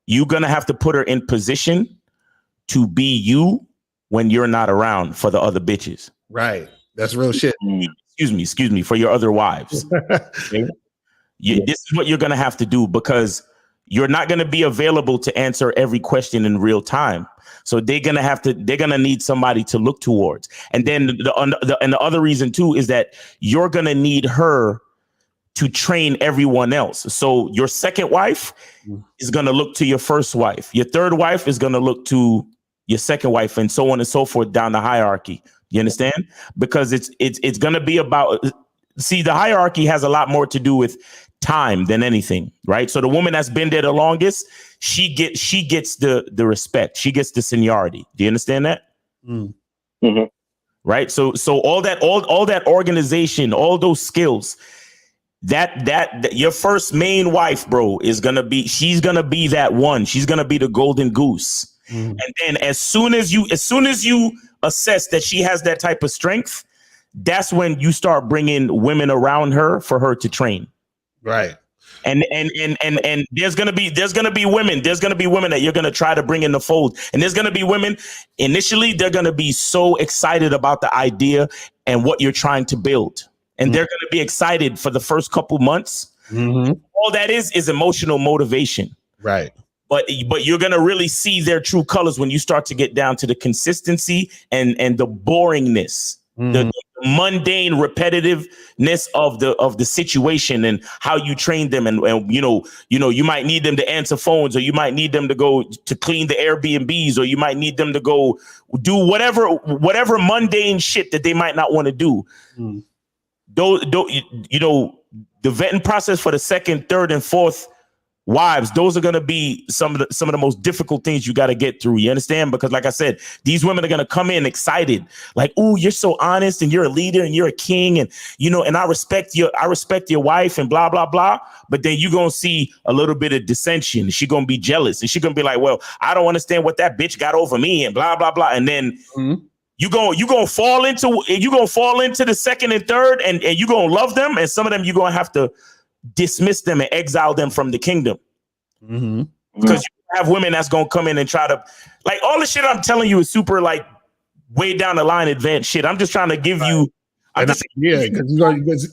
you're gonna have to put her in position to be you when you're not around for the other bitches. Right. That's real shit. Excuse me, for your other wives. Okay? This is what you're going to have to do, because you're not going to be available to answer every question in real time. So they're going to need somebody to look towards. And then the other reason too is that you're going to need her to train everyone else. So your second wife is going to look to your first wife. Your third wife is going to look to your second wife, and so on and so forth down the hierarchy. You understand? Because it's going to be about, see, the hierarchy has a lot more to do with time than anything, right? So the woman that's been there the longest, she gets the respect. She gets the seniority. Do you understand that? Mm-hmm. Right? So all that organization, all those skills, that your first main wife, bro, she's going to be that one. She's going to be the golden goose. And then as soon as you assess that she has that type of strength, that's when you start bringing women around her for her to train. Right. And there's gonna be women that you're gonna try to bring in the fold, and there's gonna be women initially, they're gonna be so excited about the idea and what you're trying to build, and they're gonna be excited for the first couple months. All that is emotional motivation. Right. But you're gonna really see their true colors when you start to get down to the consistency and the boringness, the mundane repetitiveness of the situation and how you train them, and you might need them to answer phones, or you might need them to go to clean the Airbnbs, or you might need them to go do whatever mundane shit that they might not want to do. Though the vetting process for the second, third, and fourth wives, those are going to be some of the most difficult things you got to get through. You understand? Because like I said, these women are going to come in excited, like, "Ooh, you're so honest, and you're a leader, and you're a king, and and I respect your wife, and blah blah blah." But then you're going to see a little bit of dissension. She's going to be jealous, and she's going to be like, "Well, I don't understand what that bitch got over me," and blah blah blah. And then you gonna fall into the second and third, and you're gonna love them, and some of them you're gonna have to dismiss them and exile them from the kingdom, because you have women that's gonna come in and try to, like, all the shit I'm telling you is super, like, way down the line advanced shit. I'm just trying to give you. Because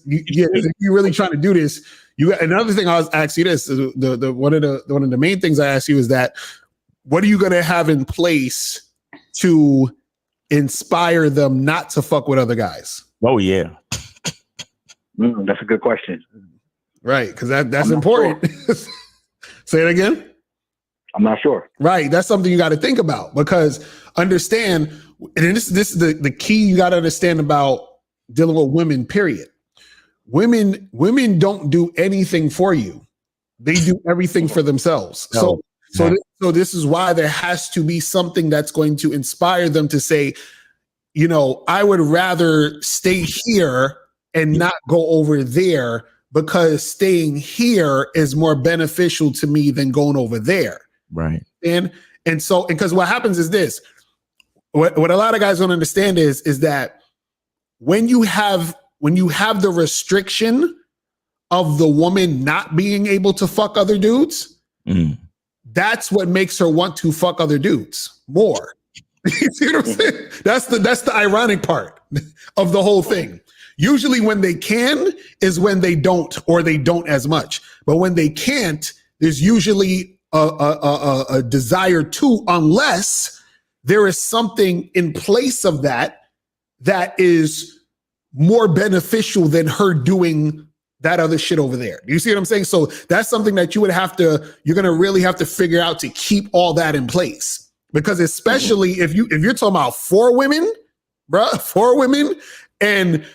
if you're really trying to do this, another thing I was asking you this. One of the main things I asked you is that, what are you gonna have in place to inspire them not to fuck with other guys? Oh yeah, that's a good question. Right, because that's important. Sure. Say it again. I'm not sure. Right, that's something you got to think about, because understand, and this is the key you got to understand about dealing with women. Period. Women don't do anything for you; they do everything for themselves. No. So this is why there has to be something that's going to inspire them to say, I would rather stay here and not go over there, because staying here is more beneficial to me than going over there. Right. And because what happens is this, what a lot of guys don't understand is that when you have the restriction of the woman not being able to fuck other dudes, that's what makes her want to fuck other dudes more. You see what I'm saying? That's the ironic part of the whole thing. Usually when they can is when they don't, or they don't as much. But when they can't, there's usually a desire to, unless there is something in place of that is more beneficial than her doing that other shit over there. Do you see what I'm saying? So that's something that you're going to really have to figure out to keep all that in place. Because especially if you're talking about 4 women, bruh, 4 women, and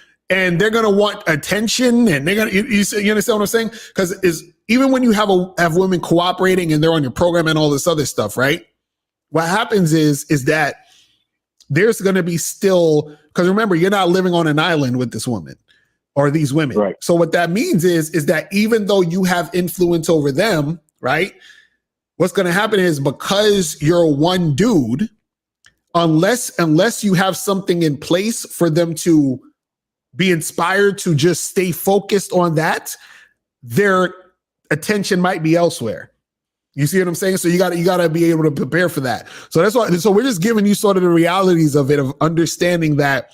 they're gonna want attention, and they're gonna, you understand what I'm saying? Because even when you have women cooperating and they're on your program and all this other stuff, right? What happens is that there's gonna be still, because remember, you're not living on an island with this woman or these women. Right. So what that means is that even though you have influence over them, right? What's gonna happen is, because you're one dude, unless you have something in place for them to be inspired to just stay focused on that, their attention might be elsewhere. You see what I'm saying? So you got to be able to prepare for that. So that's why. So we're just giving you sort of the realities of it, of understanding that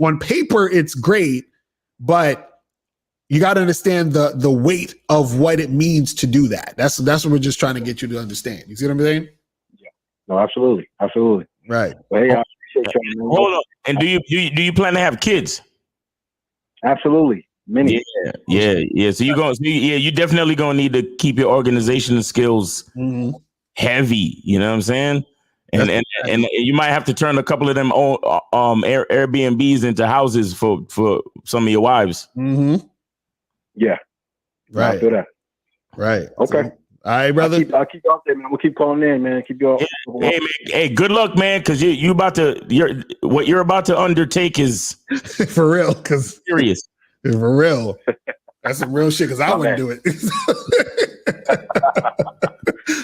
on paper it's great, but you got to understand the weight of what it means to do that. That's what we're just trying to get you to understand. You see what I'm saying? Yeah. No, absolutely. Right. Well, hey, I appreciate you. Hold on. And do you plan to have kids? Absolutely. Many. Yeah. So you definitely gonna need to keep your organizational skills heavy. You know what I'm saying? And you might have to turn a couple of them Airbnbs into houses for some of your wives. Yeah. Right. I'll do that. Right. Okay. So, all right, brother. I'll keep you out there, man. We'll keep calling in, man. Keep you all. Hey, man. Hey, good luck, man. Because what you're about to undertake is for real. Because serious. For real. That's some real shit. Because I wouldn't do it.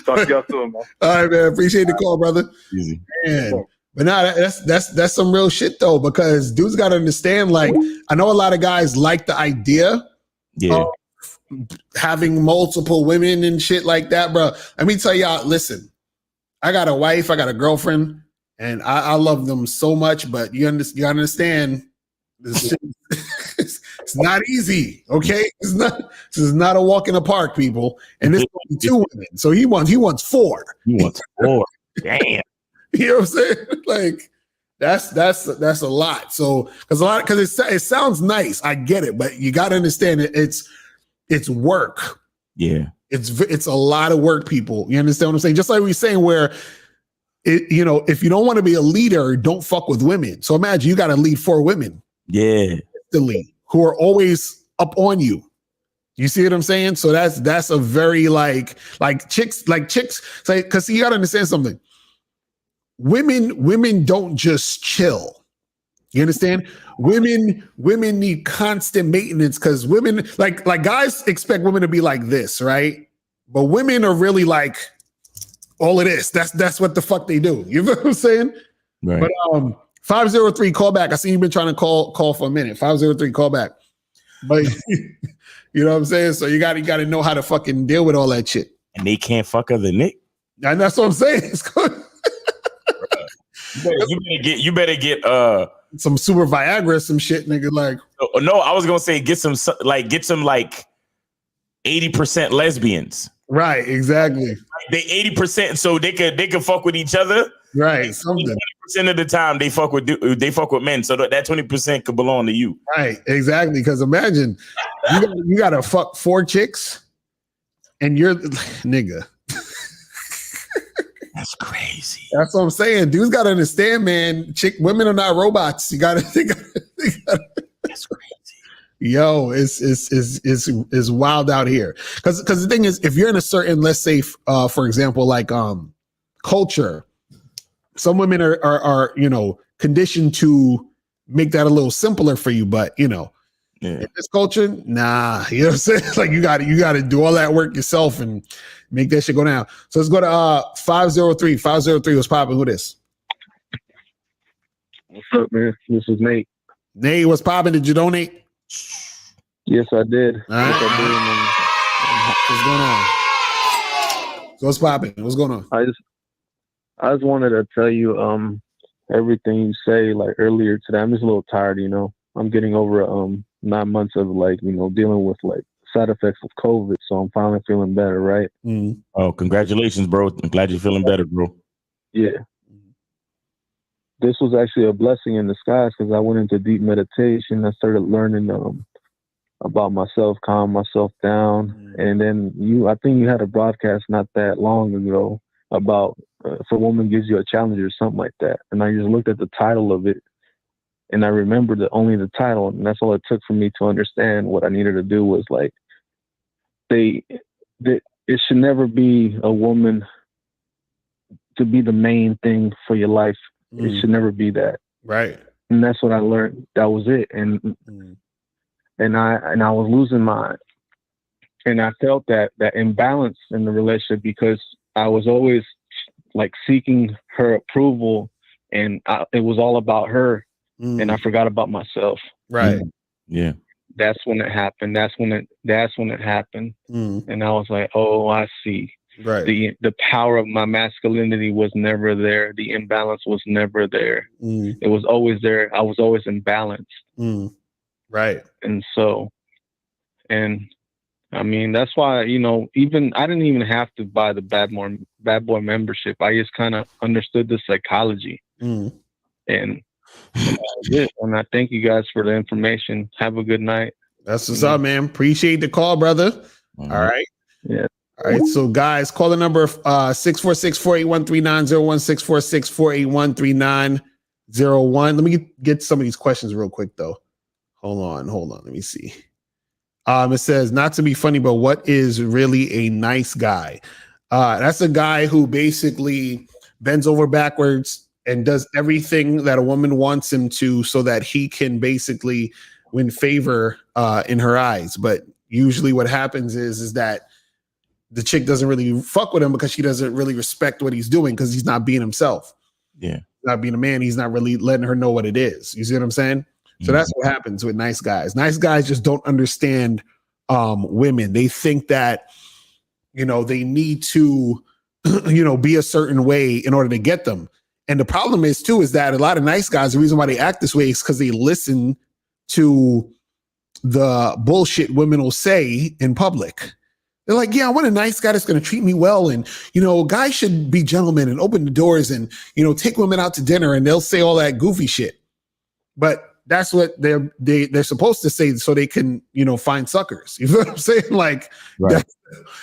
Talk to y'all soon, man. All right, man. Appreciate the call, brother. Easy. Man. But no, that's some real shit though. Because dudes got to understand. Like, I know a lot of guys like the idea. Yeah. Having multiple women and shit like that, bro. Let me tell y'all, listen, I got a wife, I got a girlfriend, and I love them so much, but you understand this shit, It's not easy. Okay, this is not a walk in the park, people. And this is only 2 women, so he wants 4. He wants 4. Damn. You know what I'm saying? Like that's a lot. So because it sounds nice, I get it, but you got to understand it's work. Yeah, it's a lot of work, people. You understand what I'm saying? Just like we were saying, where if you don't want to be a leader, don't fuck with women. So imagine you got to lead 4 women. Yeah, who are always up on you. You see what I'm saying? So that's a very like chicks say, because you got to understand something. Women don't just chill. You understand? Women need constant maintenance, because women like guys expect women to be like this, right? But women are really like all of this. That's what the fuck they do. You know what I'm saying? Right. But 503 call back. I see you've been trying to call for a minute. 503 call back. But you know what I'm saying? So you got to know how to fucking deal with all that shit. And they can't fuck other Nick. And that's what I'm saying. It's good. You better get some super Viagra, some shit, nigga. Like, no, I was gonna say get some 80% lesbians. Right, exactly. They 80%, so they could fuck with each other. Right, something. 20% of the time they fuck with men, so that 20% could belong to you. Right, exactly. Because imagine you gotta fuck 4 chicks, and you're nigga. That's crazy. That's what I'm saying. Dudes gotta understand, man. Women are not robots. You gotta. That's crazy. Yo, it's wild out here. Because the thing is, if you're in a certain, let's say, for example, like culture, some women are conditioned to make that a little simpler for you, but in this culture, nah. You know what I'm saying? Like you got to do all that work yourself and make that shit go down. So let's go to 503. 503 was popping. Who this? What's up, man? This is Nate. Nate, what's popping? Did you donate? Yes, I did. All right. Yes, I did. What's going on? So what's popping? What's going on? I just wanted to tell you everything you say like earlier today. I'm just a little tired, I'm getting over 9 months of dealing with like side effects of COVID, so I'm finally feeling better, right? Mm. Oh, congratulations, bro. I'm glad you're feeling better, bro. Yeah. This was actually a blessing in disguise, because I went into deep meditation. I started learning about myself, calm myself down. And then I think you had a broadcast not that long ago about if a woman gives you a challenge or something like that. And I just looked at the title of it, and I remembered only the title. And that's all it took for me to understand what I needed to do was like, it should never be a woman to be the main thing for your life. It should never be that. Right. And that's what I learned. That was it. And I was losing my, and I felt that imbalance in the relationship, because I was always like seeking her approval, and it was all about her, and I forgot about myself. Right. Yeah. That's when it happened. That's when it happened. And I was like, oh, I see. Right. The power of my masculinity was never there. The imbalance was never there. It was always there. I was always imbalanced. Right. And so, and I mean, that's why, even I didn't even have to buy the Bad Boy membership. I just kind of understood the psychology. And and I thank you guys for the information. Have a good night. That's what's up, man. Appreciate the call, brother. All right. Yeah. All right, so guys, call the number 646-481-3901, 646-481-3901. Let me get some of these questions real quick, though. Hold on. Let me see. It says, not to be funny, but what is really a nice guy? That's a guy who basically bends over backwards and does everything that a woman wants him to so that he can basically win favor in her eyes. But usually what happens is that the chick doesn't really fuck with him because she doesn't really respect what he's doing, because he's not being himself. Yeah. Not being a man. He's not really letting her know what it is. You see what I'm saying? So that's what happens with nice guys. Nice guys just don't understand women. They think that, they need to, be a certain way in order to get them. And the problem is that a lot of nice guys, the reason why they act this way is because they listen to the bullshit women will say in public. They're like, yeah, I want a nice guy that's going to treat me well. And, guys should be gentlemen and open the doors and, take women out to dinner, and they'll say all that goofy shit. But that's what they're supposed to say so they can, find suckers. You know what I'm saying? Like, right.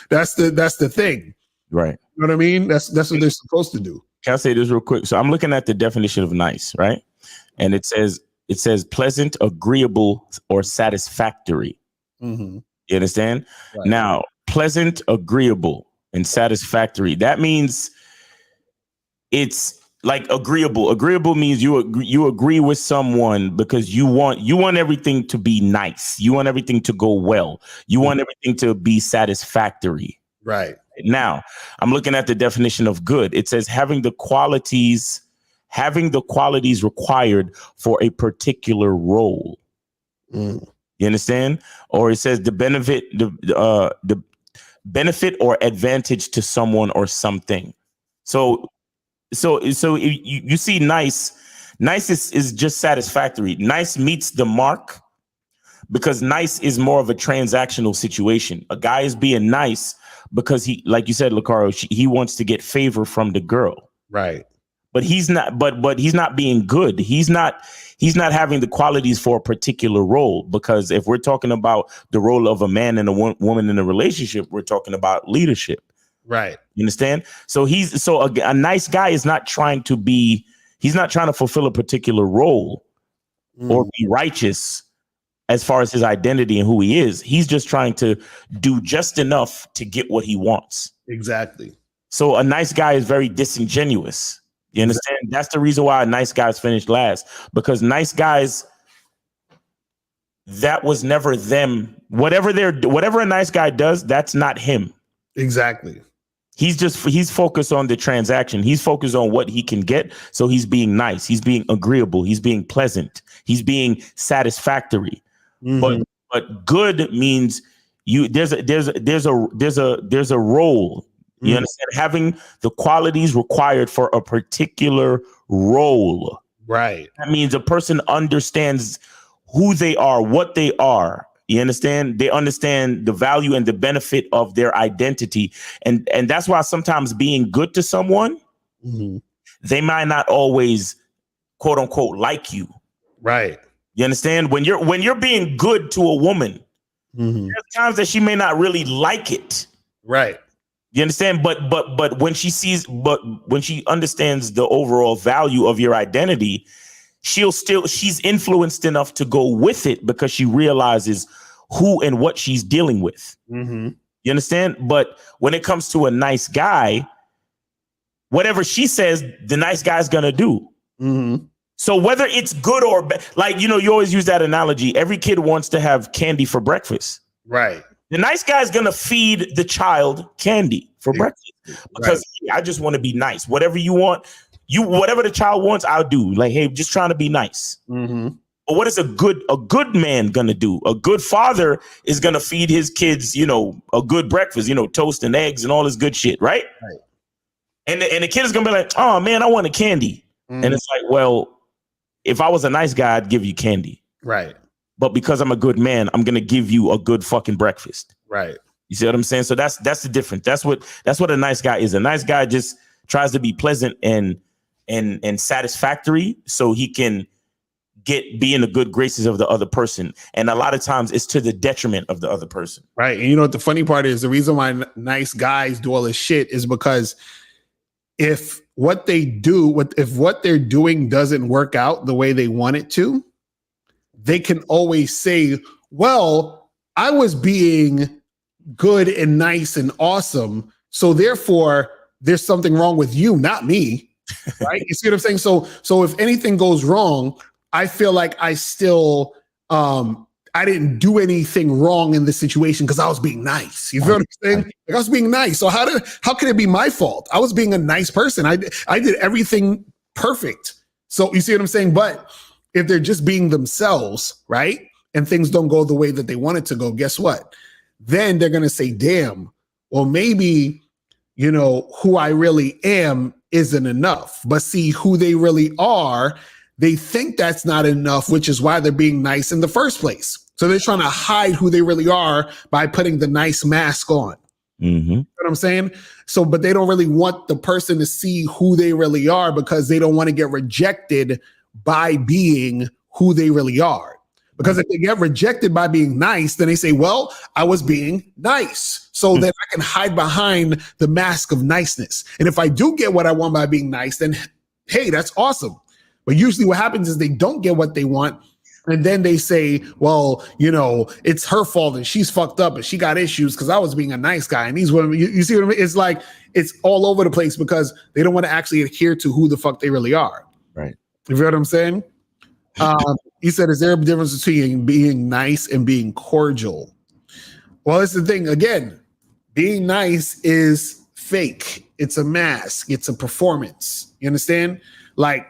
that's the thing. Right. You know what I mean? That's what they're supposed to do. Can I say this real quick? So I'm looking at the definition of nice, right? And it says pleasant, agreeable, or satisfactory. Mm-hmm. You understand? Right. Now, pleasant, agreeable, and satisfactory. That means it's like agreeable. Agreeable means you agree with someone because you want everything to be nice. You want everything to go well. You want everything to be satisfactory. Right. Now, I'm looking at the definition of good. It says having the qualities required for a particular role. You understand? Or it says the benefit or advantage to someone or something. So you see, nice is just satisfactory. Nice meets the mark because nice is more of a transactional situation. A guy is being nice because he, like you said, Lucaro, he wants to get favor from the girl. Right. But he's not. But he's not being good. He's not having the qualities for a particular role. Because if we're talking about the role of a man and a woman in a relationship, we're talking about leadership. Right. You understand? So a nice guy is not trying to be. He's not trying to fulfill a particular role or be righteous as far as his identity and who he is. He's just trying to do just enough to get what he wants. Exactly. So a nice guy is very disingenuous. You understand? Exactly. That's the reason why nice guys finished last, because nice guys, that was never them. Whatever a nice guy does, that's not him. Exactly. He's focused on the transaction. He's focused on what he can get. So he's being nice. He's being agreeable. He's being pleasant. He's being satisfactory. Mm-hmm. But good means there's a role. You understand? Having the qualities required for a particular role. Right. That means a person understands who they are, what they are. You understand? They understand the value and the benefit of their identity. And that's why sometimes being good to someone, they might not always, quote unquote, like you. Right. You understand? When you're being good to a woman, there's times that she may not really like it. Right. You understand? But when she understands the overall value of your identity, she's influenced enough to go with it because she realizes who and what she's dealing with. You understand? But when it comes to a nice guy, whatever she says, the nice guy's gonna do. So whether it's good or bad, like, you always use that analogy. Every kid wants to have candy for breakfast. Right. The nice guy's going to feed the child candy for breakfast because hey, I just want to be nice. Whatever you want, whatever the child wants, I'll do. Like, hey, just trying to be nice. But what is a good man going to do? A good father is going to feed his kids, a good breakfast, toast and eggs and all this good shit. Right. And the kid is going to be like, oh man, I want a candy. And it's like, well, if I was a nice guy, I'd give you candy. Right. But because I'm a good man, I'm going to give you a good fucking breakfast. Right. You see what I'm saying? So that's the difference. That's what a nice guy is. A nice guy just tries to be pleasant and satisfactory so he can be in the good graces of the other person. And a lot of times it's to the detriment of the other person. Right. And you know what the funny part is? The reason why nice guys do all this shit is because if what they're doing doesn't work out the way they want it to, they can always say, well, I was being good and nice and awesome, so therefore there's something wrong with you, not me. Right? You see what I'm saying? So if anything goes wrong, I feel like I still I didn't do anything wrong in this situation because I was being nice. You feel what I'm saying? Like, I was being nice. So how can it be my fault? I was being a nice person. I did everything perfect. So you see what I'm saying? But if they're just being themselves, right, and things don't go the way that they want it to go, guess what? Then they're going to say, damn, well, maybe, who I really am isn't enough. But see, who they really are, they think that's not enough, which is why they're being nice in the first place. So they're trying to hide who they really are by putting the nice mask on. Mm-hmm. You know what I'm saying? So, but they don't really want the person to see who they really are because they don't want to get rejected by being who they really are. Because if they get rejected by being nice, then they say, well, I was being nice. So then I can hide behind the mask of niceness. And if I do get what I want by being nice, then hey, that's awesome. But usually what happens is they don't get what they want. And then they say, well, you know, it's her fault and she's fucked up and she got issues because I was being a nice guy. And these women, you see what I mean? It's like, it's all over the place because they don't want to actually adhere to who the fuck they really are. Right. You know what I'm saying? He said, is there a difference between being nice and being cordial? Well, it's the thing. Again, being nice is fake. It's a mask. It's a performance. You understand? Like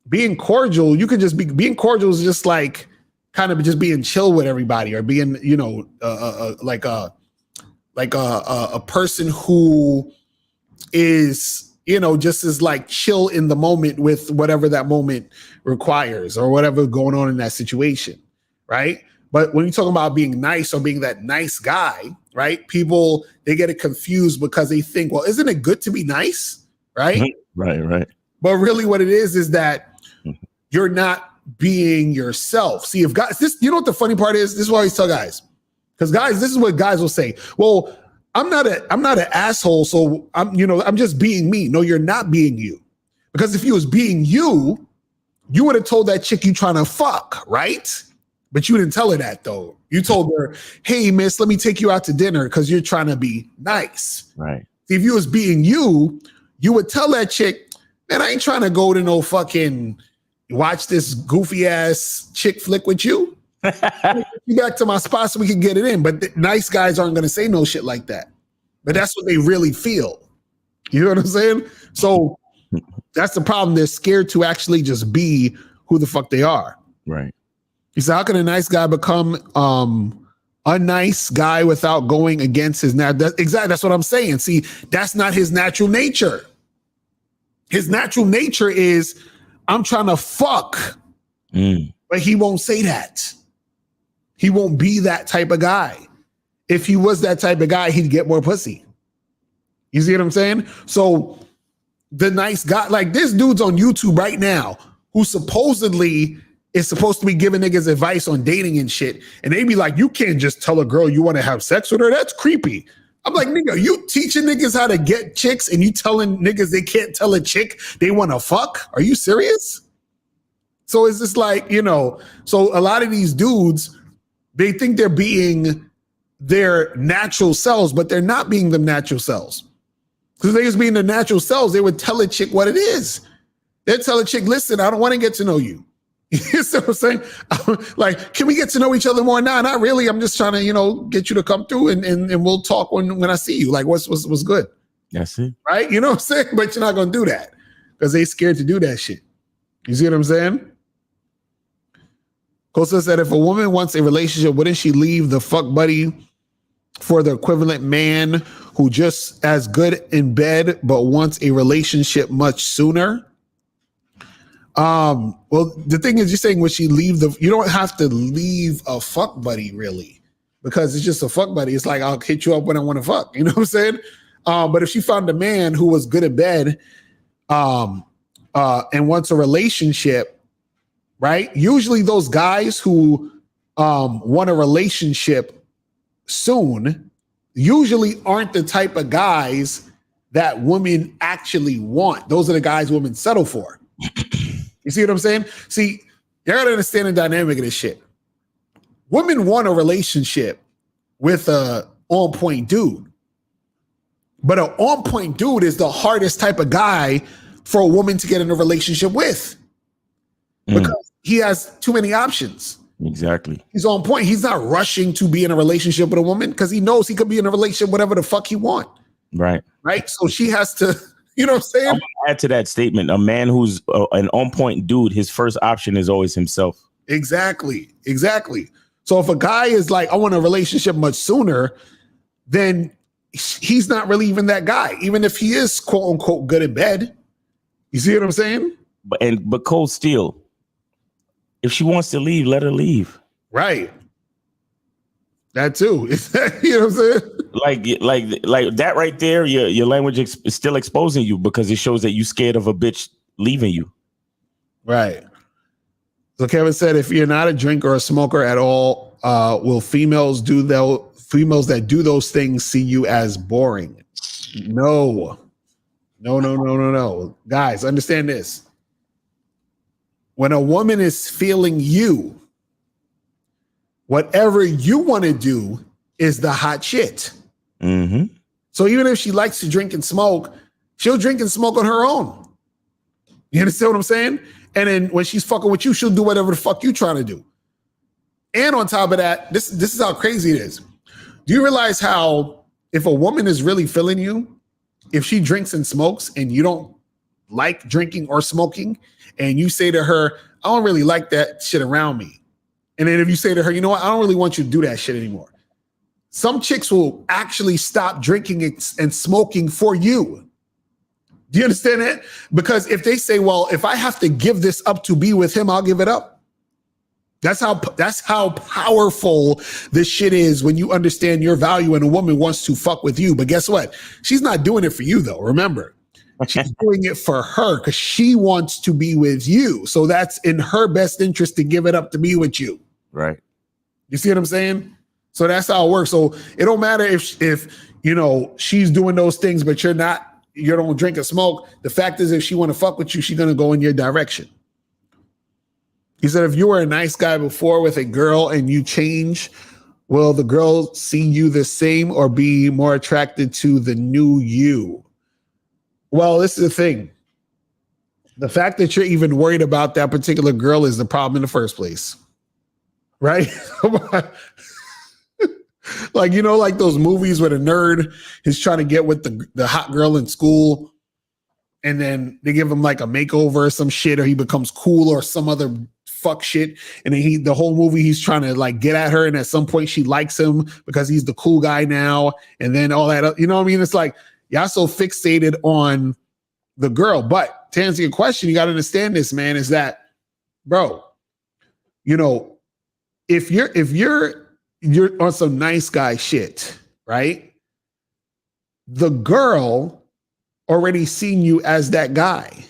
being cordial, you can just be, being cordial is just like kind of just being chill with everybody or being, you know, like a person who is, you know, just is like chill in the moment with whatever that moment requires or whatever going on in that situation, right? But when you're talking about being nice or being that nice guy, right? People, they get it confused because they think, well, isn't it good to be nice, right? Right. But really what it is that you're not being yourself. See, if guys, this, you know what the funny part is? This is why I always tell guys, because guys, this is what guys will say. Well, I'm not an asshole, so I'm just being me. No, you're not being you. Because if you was being you, you would have told that chick you trying to fuck, right? But you didn't tell her that though. You told her, hey, miss, let me take you out to dinner because you're trying to be nice. Right. See, if you was being you, you would tell that chick, man, I ain't trying to go to no fucking watch this goofy ass chick flick with you. You back to my spot so we can get it in. But the nice guys aren't going to say no shit like that. But that's what they really feel. You know what I'm saying? So that's the problem. They're scared to actually just be who the fuck they are. Right. He said, how can a nice guy become a nice guy without going against his natural? Exactly. That's what I'm saying. See, that's not his natural nature. His natural nature is, I'm trying to fuck. But he won't say that. He won't be that type of guy. If he was that type of guy, he'd get more pussy. You see what I'm saying? So the nice guy, like this dude's on YouTube right now who supposedly is supposed to be giving niggas advice on dating and shit. And they be like, you can't just tell a girl you want to have sex with her. That's creepy. I'm like, nigga, you teaching niggas how to get chicks and you telling niggas they can't tell a chick they want to fuck? Are you serious? So it's just like, you know, so a lot of these dudes, they think they're being their natural selves, but they're not being them natural selves. Because if they was being their natural selves, they would tell a chick what it is. They'd tell a chick, listen, I don't want to get to know you. You see what I'm saying? Like, can we get to know each other more? Nah, not really. I'm just trying to, you know, get you to come through and we'll talk when I see you. Like, what's good? That's it. Right? You know what I'm saying? But you're not going to do that because they scared to do that shit. You see what I'm saying? Costa said, if a woman wants a relationship, wouldn't she leave the fuck buddy for the equivalent man who just as good in bed but wants a relationship much sooner? Well, the thing is, you're saying would she leave you don't have to leave a fuck buddy really, because it's just a fuck buddy. It's like, I'll hit you up when I want to fuck. You know what I'm saying? But if she found a man who was good at bed and wants a relationship, right? Usually those guys who want a relationship soon usually aren't the type of guys that women actually want. Those are the guys women settle for. You see what I'm saying? See, you gotta understand the dynamic of this shit. Women want a relationship with a on-point dude. But an on-point dude is the hardest type of guy for a woman to get in a relationship with. Because he has too many options. Exactly. He's on point. He's not rushing to be in a relationship with a woman because he knows he could be in a relationship whatever the fuck he want. Right. Right? So she has to, you know what I'm saying? I'm gonna add to that statement. A man who's an on-point dude, his first option is always himself. Exactly. So if a guy is like, I want a relationship much sooner, then he's not really even that guy, even if he is quote unquote good in bed. You see what I'm saying? But Cold Steel, if she wants to leave, let her leave. Right. That too. You know what I'm saying? Like that right there. Your language is still exposing you because it shows that you scared of a bitch leaving you. Right. So Kevin said, if you're not a drinker or a smoker at all, will females that do those things see you as boring? No. Guys, understand this. When a woman is feeling you, whatever you want to do is the hot shit. Mm-hmm. So even if she likes to drink and smoke, she'll drink and smoke on her own. You understand what I'm saying? And then when she's fucking with you, she'll do whatever the fuck you trying to do. And on top of that, this is how crazy it is. Do you realize how if a woman is really feeling you, if she drinks and smokes and you don't like drinking or smoking, and you say to her, I don't really like that shit around me. And then if you say to her, you know what, I don't really want you to do that shit anymore. Some chicks will actually stop drinking and smoking for you. Do you understand that? Because if they say, well, if I have to give this up to be with him, I'll give it up. That's how powerful this shit is when you understand your value and a woman wants to fuck with you. But guess what? She's not doing it for you though. Remember, she's doing it for her because she wants to be with you. So that's in her best interest to give it up to be with you. Right. You see what I'm saying? So that's how it works. So it don't matter if you know she's doing those things, but you don't drink or smoke. The fact is, if she want to fuck with you, she's gonna go in your direction. He said, if you were a nice guy before with a girl and you change, will the girl see you the same or be more attracted to the new you? Well, this is the thing. The fact that you're even worried about that particular girl is the problem in the first place. Right? Like, you know, like those movies where the nerd is trying to get with the hot girl in school, and then they give him like a makeover or some shit, or he becomes cool or some other fuck shit. And then the whole movie, he's trying to like get at her. And at some point she likes him because he's the cool guy now. And then all that, you know what I mean? It's like, y'all so fixated on the girl. But to answer your question, you got to understand this, man, is that, bro, you know, if you're on some nice guy shit, right? The girl already seen you as that guy.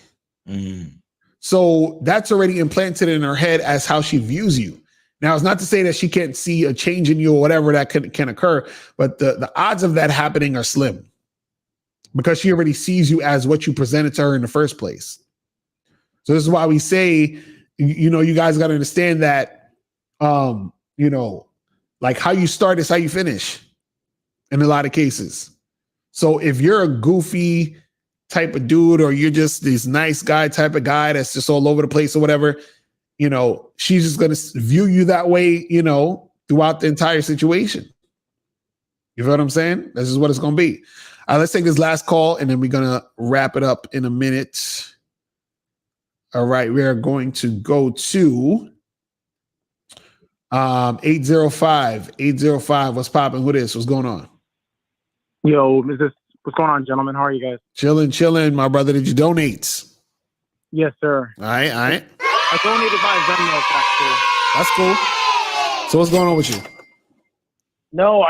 Mm. So that's already implanted in her head as how she views you. Now, it's not to say that she can't see a change in you or whatever that can occur, but the odds of that happening are slim because she already sees you as what you presented to her in the first place. So this is why we say, you know, you guys got to understand that, you know, like how you start is how you finish in a lot of cases. So if you're a goofy type of dude, or you're just this nice guy type of guy that's just all over the place or whatever, you know, she's just going to view you that way, you know, throughout the entire situation. You feel what I'm saying? This is what it's going to be. Let's take this last call and then we're going to wrap it up in a minute. All right. We are going to go to 805. What's popping? Who this? What's going on? Yo, what's going on, gentlemen? How are you guys? Chilling, my brother. Did you donate? Yes, sir. All right. I donated by Venmo, actually. That's cool. So what's going on with you? No,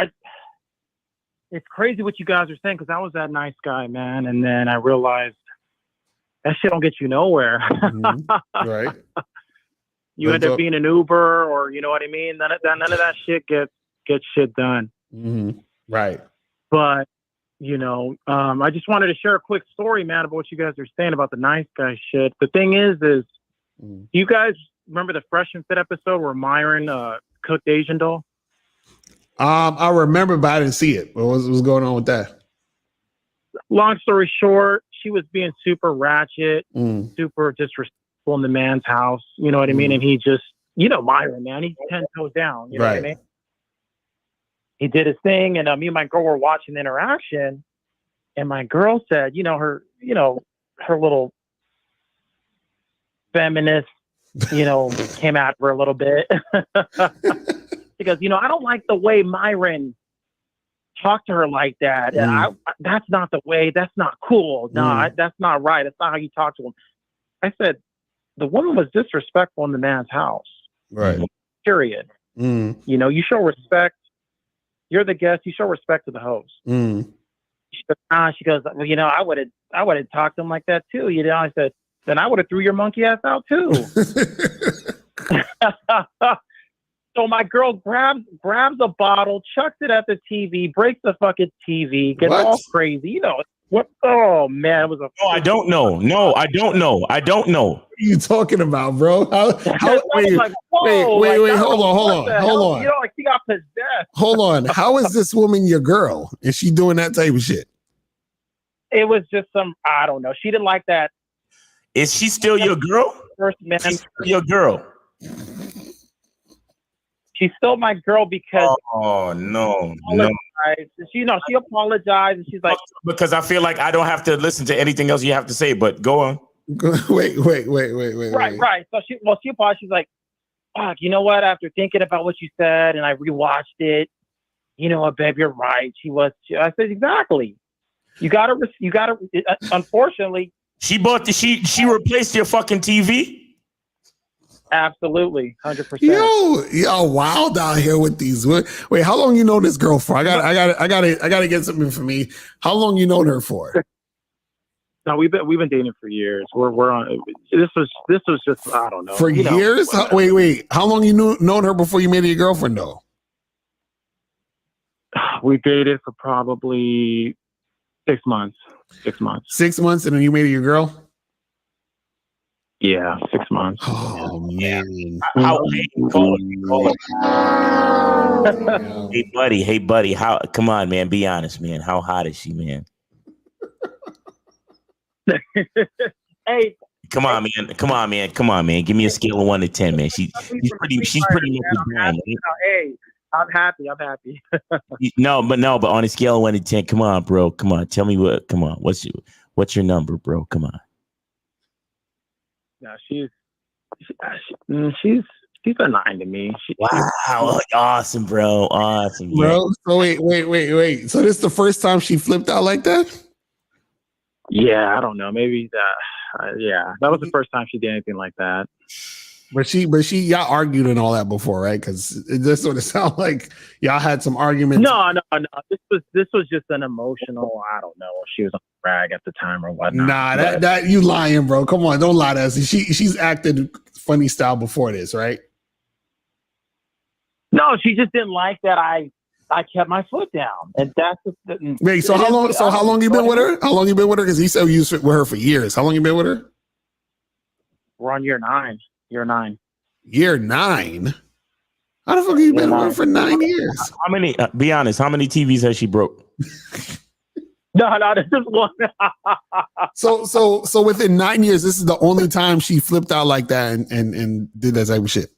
it's crazy what you guys are saying, because I was that nice guy, man, and then I realized that shit don't get you nowhere. Mm-hmm. Right. You end up being an Uber, or you know what I mean? None of that shit gets shit done. Mm-hmm. Right. But, you know, I just wanted to share a quick story, man, about what you guys are saying about the nice guy shit. The thing is you guys remember the Fresh and Fit episode where Myron cooked Asian doll? I remember, but I didn't see it. What was going on with that? Long story short, she was being super ratchet, super disrespectful in the man's house. You know what I mean? And he just, you know, Myron, man, he's 10 toes down. You know what I mean? He did his thing, and me and my girl were watching the interaction, and my girl said, her little feminist, came at her a little bit. She goes, I don't like the way Myron talked to her like that. That's not the way. That's not cool. No, that's not right. That's not how you talk to him. I said, the woman was disrespectful in the man's house. Right. Period. You show respect you're the guest. You show respect to the host. She goes, she goes, well, you know, I would have talked to him like that too. You know, I said, then I would have threw your monkey ass out too. So my girl grabs a bottle, chucks it at the TV, breaks the fucking TV, gets all crazy. You know what? Oh man, it was a. No, I don't know. No, I don't know. I don't know. What are you talking about, bro? Wait, like, hold on. You know, like she got possessed. Hold on. How is this woman your girl? Is she doing that type of shit? It was just I don't know. She didn't like that. Is she still your girl? First man, your girl. She's still my girl because. Oh no. She apologized and she's like, because I feel like I don't have to listen to anything else you have to say. But go on. Wait. Right. So she apologized. She's like, fuck, you know what? After thinking about what you said and I rewatched it, you know what, babe, you're right. I said, exactly. You gotta. Unfortunately, she replaced your fucking TV. Absolutely, 100%. Yo, wild out here with these. Wait, how long you know this girl for? I gotta get something for me. How long you known her for? No, we've been dating for years. We're on. This was just I don't know. For years? Wait. How long you known her before you made her your girlfriend though? We dated for probably 6 months. 6 months. 6 months, and then you made her your girl. Yeah, 6 months. Oh man! Hey buddy, how? Come on, man. Be honest, man. How hot is she, man? Hey, come on, man. Give me a scale of 1 to 10, man. She's pretty much a brand. Hey, I'm happy. No, but on a scale of 1 to 10, come on, bro. Come on, tell me what. Come on, what's your number, bro? Come on. No, she's a 9 to me. Wow, awesome, bro. Awesome, bro. So wait. So this is the first time she flipped out like that? Yeah, I don't know. Maybe that. Yeah, that was the first time she did anything like that. But y'all argued and all that before, right? Because it just sort of sound like y'all had some arguments. No. This was just an emotional. I don't know. She was on the rag at the time or whatnot. Nah, that you lying, bro. Come on, don't lie to us. She's acted funny style before this, right? No, she just didn't like that I kept my foot down, and that's wait. So how long? So how long you been with her? How long you been with her? Because he said you was with her for years. How long you been with her? We're on year 9. Year 9. Year 9? How the fuck have you been with her for 9 years? How many? Be honest. How many TVs has she broke? No, this is one. So within 9 years, this is the only time she flipped out like that and did that type of shit.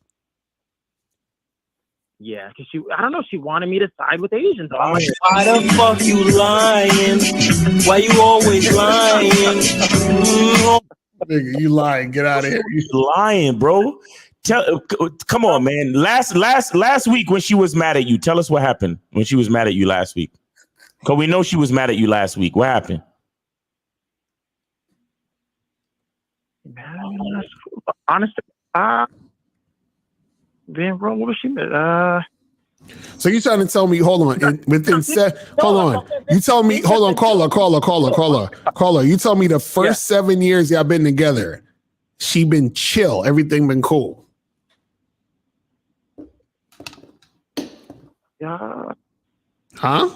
Yeah, because I don't know, she wanted me to side with Asians. I'm like, why the fuck you lying? Why you always lying? Nigga, you lying. Get out of here. You lying, bro. Come on, man. Last week when she was mad at you, tell us what happened when she was mad at you last week. Because we know she was mad at you last week. What happened? Honestly, then, bro, what was she? So you trying to tell me? Hold on. Hold on. You tell me. Hold on. Caller. You tell me the first 7 years y'all been together, she been chill. Everything been cool. Yeah. Huh?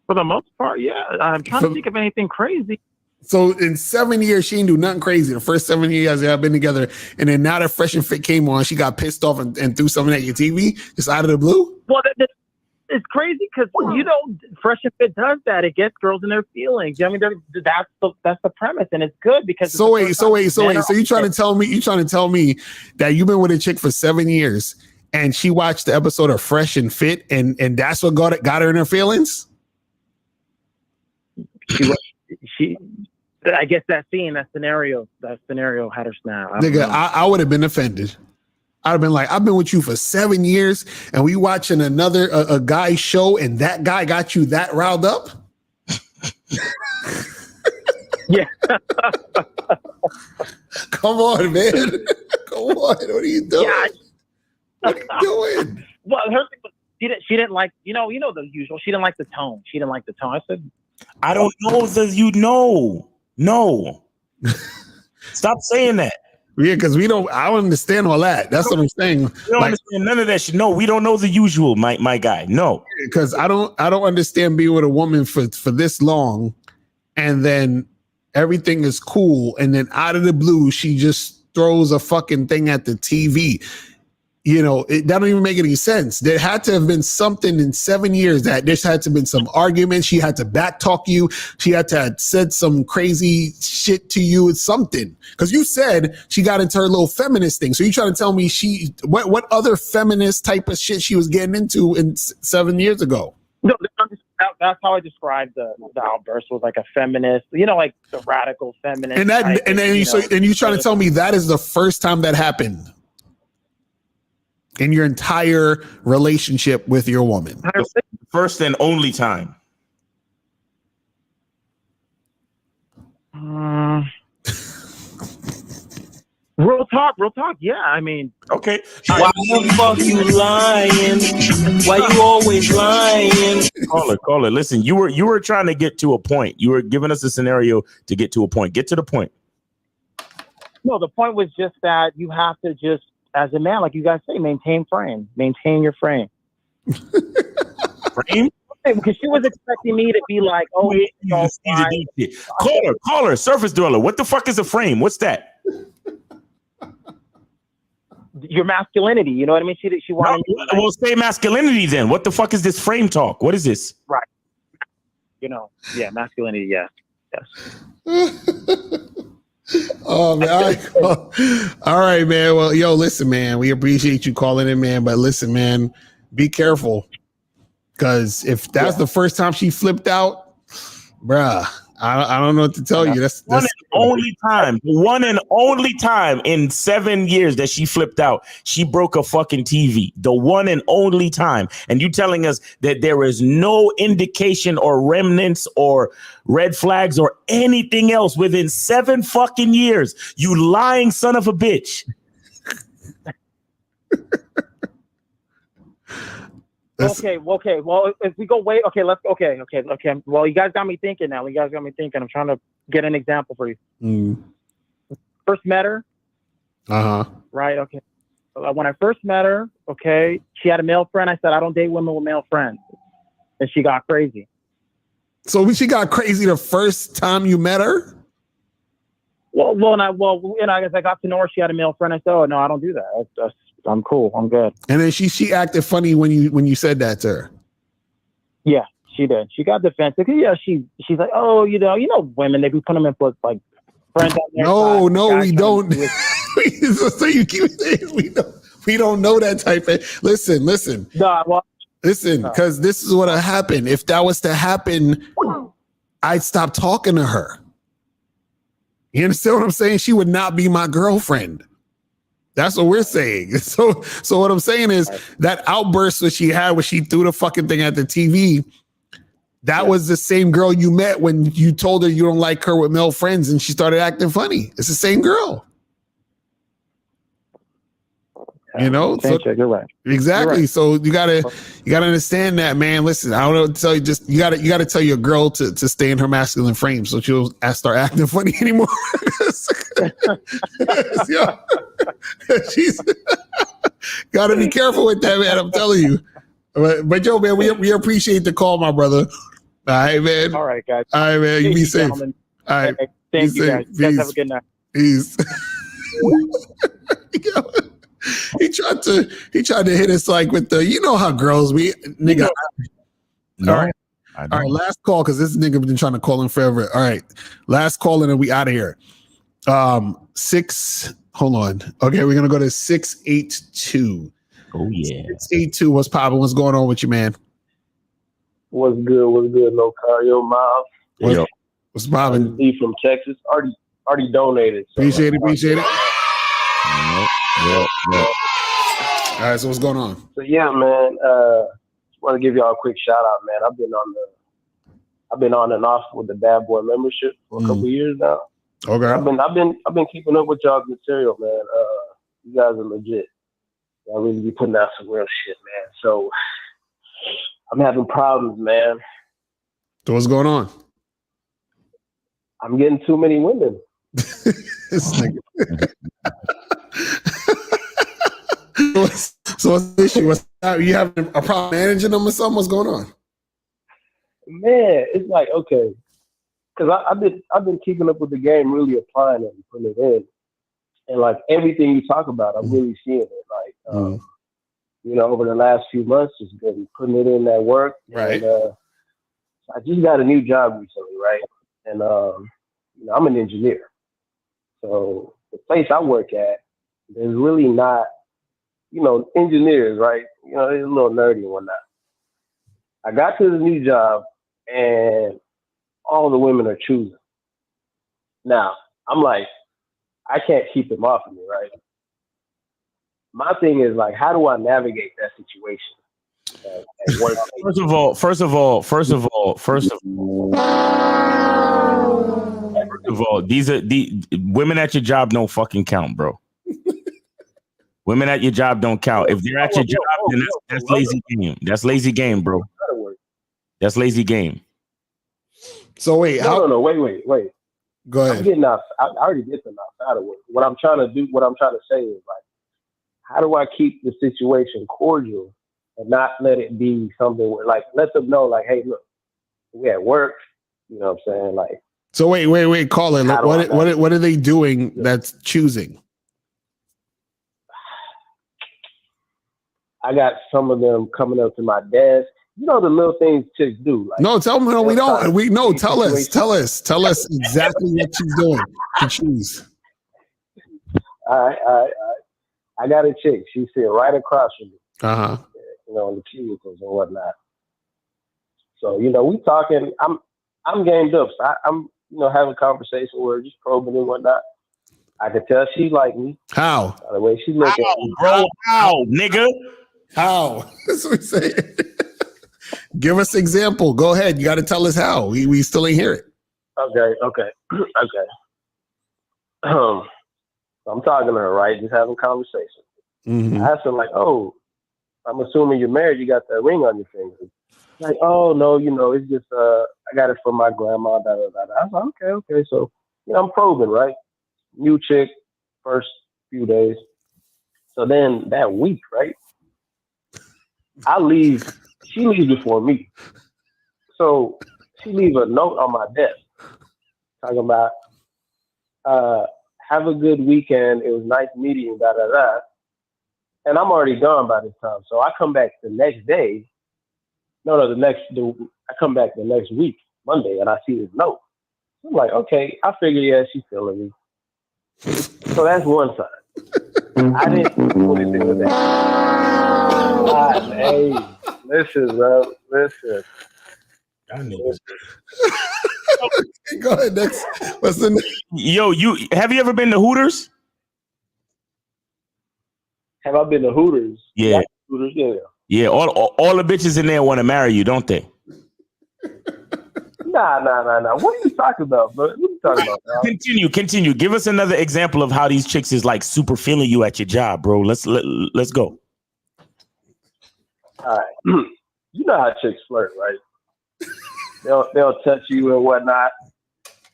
For the most part, yeah. I'm trying to think of anything crazy. So in 7 years, she didn't do nothing crazy. The first 7 years y'all been together, and then now that Fresh and Fit came on, she got pissed off and threw something at your TV just out of the blue. Well, it's crazy because Fresh and Fit does that. It gets girls in their feelings. I mean, that's the premise, and it's good because. So wait. So you trying to tell me that you've been with a chick for 7 years, and she watched the episode of Fresh and Fit, and that's what got her in her feelings? I guess that scenario had her snap. Nigga, I would have been offended. I'd have been like, I've been with you for 7 years, and we watching a guy's show, and that guy got you that riled up. Yeah. Come on, man. Come on. What are you doing? Yeah. What are you doing? Well, She didn't like, the usual. She didn't like the tone. She didn't like the tone. I said, I don't know No. Stop saying that. Yeah, because I don't understand all that. That's what I'm saying. We don't understand none of that shit. No, we don't know the usual, my guy. No. Because I don't understand being with a woman for this long, and then everything is cool, and then out of the blue, she just throws a fucking thing at the TV. That don't even make any sense. There had to have been something in 7 years that there had to have been some argument. She had to backtalk you. She had to have said some crazy shit to you. It's something. Because you said she got into her little feminist thing. So you trying to tell me what other feminist type of shit she was getting into in 7 years ago? No, that's how I described the outburst, was like a feminist, like the radical feminist. And you trying to tell me that is the first time that happened in your entire relationship with your woman? First and only time. Real talk. Yeah, I mean, okay. Why the fuck you lying? Why you always lying? Caller. Listen, you were trying to get to a point. You were giving us a scenario to get to a point. Get to the point. No, the point was just that you have to just, as a man, like you guys say, maintain your frame. Frame? Because she was expecting me to be like, caller, surface dweller. What the fuck is a frame? What's that? Your masculinity, you know what I mean? She wanted. Well, say masculinity then. What the fuck is this frame talk? What is this? Right. Yeah, masculinity. Yeah. Yes. Oh man! All right, man. Well, listen, man. We appreciate you calling in, man. But listen, man, be careful, because if that's the first time she flipped out, bruh, I don't know what to tell you. That's one and only time in 7 years that she flipped out. She broke a fucking TV. The one and only time. And you telling us that there is no indication or remnants or red flags or anything else within 7 fucking years. You lying son of a bitch. Okay. Well, if we go wait, okay. Well, you guys got me thinking now. I'm trying to get an example for you. First met her. Right. Okay. When I first met her, okay, she had a male friend. I said, I don't date women with male friends. And she got crazy. So she got crazy the first time you met her? As I got to know her, she had a male friend. I said, oh, no, I don't do that. I'm cool. I'm good. And then she acted funny when you said that to her. Yeah, she did. She got defensive. Yeah, she's like, oh, women, they be putting them in for like friends. No, we don't. So you keep saying we don't know that type of. Listen. Listen, because this is what happened. If that was to happen, I'd stop talking to her. You understand what I'm saying? She would not be my girlfriend. That's what we're saying. So what I'm saying is that outburst that she had when she threw the fucking thing at the TV, that was the same girl you met when you told her you don't like her with male friends and she started acting funny. It's the same girl. So, you're right. Exactly. You're right. So you gotta understand that, man. Listen, I don't know what to tell you. Just you gotta tell your girl to stay in her masculine frame so she'll start acting funny anymore. She's gotta be careful with that, man. I'm telling you. But Joe, man, we appreciate the call, my brother. All right, man. All right, guys. All right, man. You be safe. Gentlemen. All right. Okay. Thank you, guys. You guys have a good night. Peace. He tried to hit us like with the, how girls we nigga. No, all right, last call because this nigga been trying to call in forever. All right, last call and then we out of here. Hold on. Okay, we're gonna go to 682. Oh yeah, 682. What's popping? What's going on with you, man? What's good? No Cario Miles. What's popping? D from Texas. Already donated. So appreciate it. Yep. All right, so what's going on? So yeah, man. Just want to give y'all a quick shout out, man. I've been on and off with the Bad Boy membership for a couple years now. Okay. I've been keeping up with y'all's material, man. You guys are legit. Y'all really be putting out some real shit, man. So I'm having problems, man. So what's going on? I'm getting too many women. This nigga. So what's the issue? You having a problem managing them or something? What's going on? Man, it's like, okay, because I've been keeping up with the game, really applying it and putting it in, and like everything you talk about, I'm really seeing it. Like, you know, over the last few months, just been putting it in that work. Right. And, I just got a new job recently, right? And you know, I'm an engineer, so the place I work at, there's really not, you know, engineers, right? You know, they're a little nerdy and whatnot. I got to the new job, and all the women are choosing. Now, I'm like, I can't keep them off of me, right? My thing is like, how do I navigate that situation at work? First of all, these are the women at your job don't fucking count, bro. Women at your job don't count. If they're at your job, then that's lazy game. That's lazy game, bro. That's lazy game. So wait, No, wait. Go ahead. I'm getting out. I already did them outside of work. What I'm trying to say is like, how do I keep the situation cordial and not let it be something where, like, let them know, like, hey, look, we at work. You know what I'm saying? Like, so wait, Colin. What are they doing that's choosing? I got some of them coming up to my desk. You know the little things chicks do. Like, No, tell me. No, we don't. Tell us exactly what she's doing to choose. All right. I got a chick. She's sitting right across from me. You know, in the cubicles and whatnot. So, you know, we talking. I'm gamed up. So I'm, you know, having a conversation with her, just probing and whatnot. I could tell she like me. How? By the way she looking. Bro, how, nigga? How? That's what we say. Give us example. Go ahead. You got to tell us how. We still ain't hear it. Okay. I'm talking to her, right? Just having a conversation. Mm-hmm. I asked her, like, oh, I'm assuming you're married. You got that ring on your finger. Like, oh, no, you know, it's just, I got it from my grandma. Da, da, da, da. I was like, okay. So, you know, I'm probing, right? New chick, first few days. So then that week, right? I leave. She leaves before me. So she leaves a note on my desk talking about, have a good weekend. It was nice meeting you, da, da, da. And I'm already gone by this time. So I come back the next day. I come back the next week, Monday, and I see this note. I'm like, okay, I figure, yeah, she's feeling me. So that's one side. I didn't do anything with that. Hey, listen, bro. Listen. Go ahead, next. What's the next? Yo, have you ever been to Hooters? Have I been to Hooters? Yeah. Hooters, yeah. Yeah, all the bitches in there want to marry you, don't they? Nah. What are you talking about, bro? What are you talking about, bro? Continue. Give us another example of how these chicks is like super feeling you at your job, bro. Let's go. All right. You know how chicks flirt, right? They'll touch you and whatnot.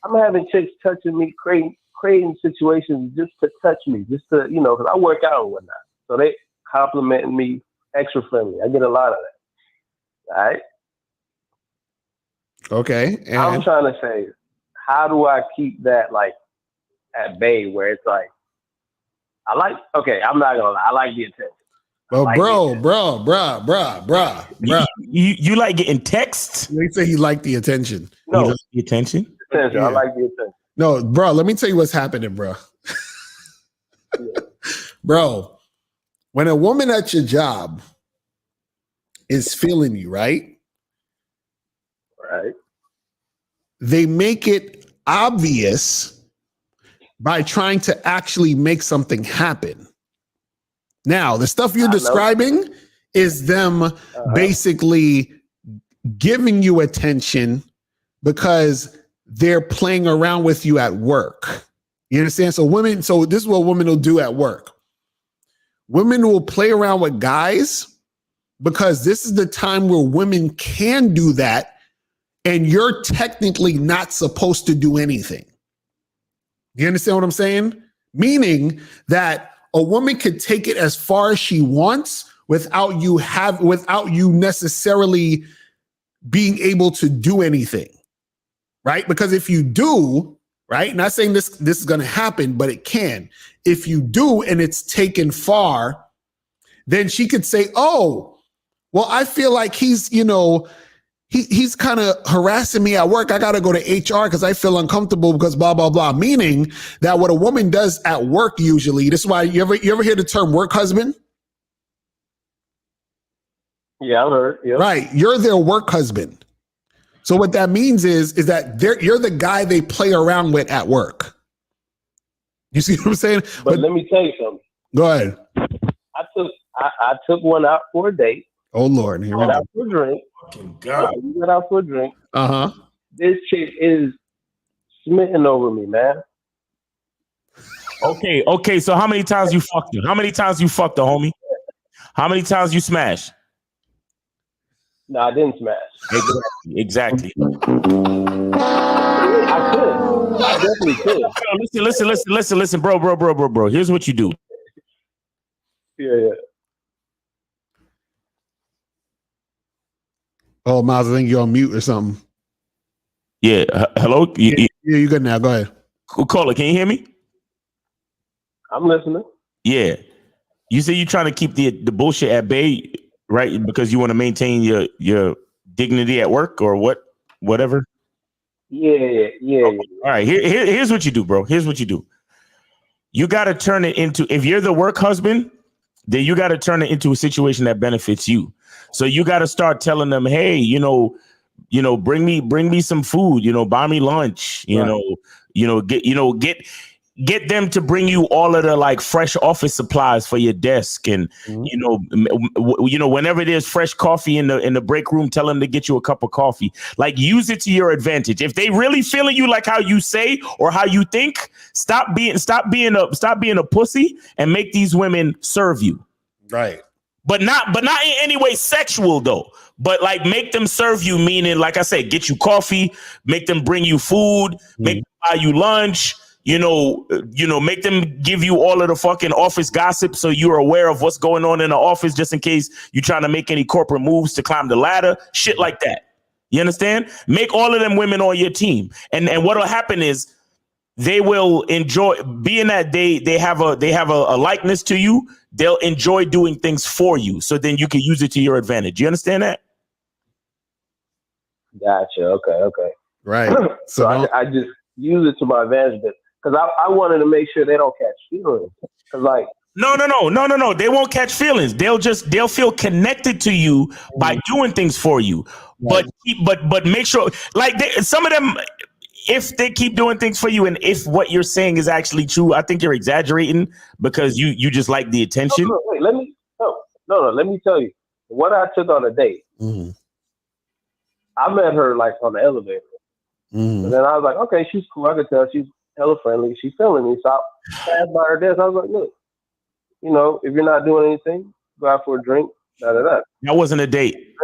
I'm having chicks touching me, creating situations just to touch me, just to, you know, because I work out and whatnot. So they complimenting me, extra friendly. I get a lot of that. All right. Okay. And I'm trying to say, how do I keep that like at bay where it's like, I'm not gonna lie, I like the attention. Well, like bruh. You like getting texts? They say he liked the attention. No. You like the attention? I like the attention. No, bro, let me tell you what's happening, bro. Bro, when a woman at your job is feeling you, right? Right. They make it obvious by trying to actually make something happen. Now, the stuff you're describing is them basically giving you attention because they're playing around with you at work. You understand? So this is what women will do at work. Women will play around with guys because this is the time where women can do that, and you're technically not supposed to do anything. You understand what I'm saying? Meaning that a woman could take it as far as she wants without you necessarily being able to do anything, right? Because if you do, right? Not saying this is going to happen, but it can. If you do and it's taken far, then she could say, "Oh, well, I feel like he's kind of harassing me at work. I got to go to HR because I feel uncomfortable because blah, blah, blah." Meaning that what a woman does at work usually, this is why you ever hear the term work husband? Yeah, I heard. Yep. Right. You're their work husband. So what that means is that you're the guy they play around with at work. You see what I'm saying? But let me tell you something. Go ahead. I took one out for a date. Oh Lord, here we Went go. out for a drink. God. We went out for a drink. Uh-huh. This chick is smitten over me, man. Okay. So how many times you fucked her? How many times you fucked her, homie? How many times you smashed? No, I didn't smash. Exactly. I could. I definitely could. Listen, bro. Here's what you do. Yeah. Oh, Miles, I think you're on mute or something. Yeah. Hello? Yeah, you're good now. Go ahead. Caller, can you hear me? I'm listening. Yeah. You say you're trying to keep the bullshit at bay, right? Because you want to maintain your dignity at work or whatever. Yeah. All right. Here's what you do, bro. Here's what you do. You got to turn it into, if you're the work husband, then you got to turn it into a situation that benefits you. So you got to start telling them, hey, bring me some food, buy me lunch, get them to bring you all of the like fresh office supplies for your desk. And, whenever there's fresh coffee in the break room, tell them to get you a cup of coffee. Like, use it to your advantage. If they really feeling you like how you say or how you think, stop being a pussy and make these women serve you. Right. But not in any way sexual though. But like, make them serve you, meaning, like I said, get you coffee, make them bring you food, make them buy you lunch, make them give you all of the fucking office gossip so you're aware of what's going on in the office just in case you're trying to make any corporate moves to climb the ladder, shit like that. You understand? Make all of them women on your team. And what'll happen is they will enjoy being that they have a likeness to you. They'll enjoy doing things for you. So then you can use it to your advantage. You understand that? Gotcha. Okay. Right. So I just use it to my advantage because I wanted to make sure they don't catch feelings. Cause like, no. They won't catch feelings. They'll feel connected to you by doing things for you. Right. But make sure, like, some of them, if they keep doing things for you and if what you're saying is actually true, I think you're exaggerating because you just like the attention. No, wait, let me tell you what I took on a date. Mm-hmm. I met her like on the elevator. Mm-hmm. And then I was like, okay, she's cool. I could tell she's hella friendly. She's feeling me. So I passed by her desk. I was like, look, if you're not doing anything, go out for a drink. That wasn't a date.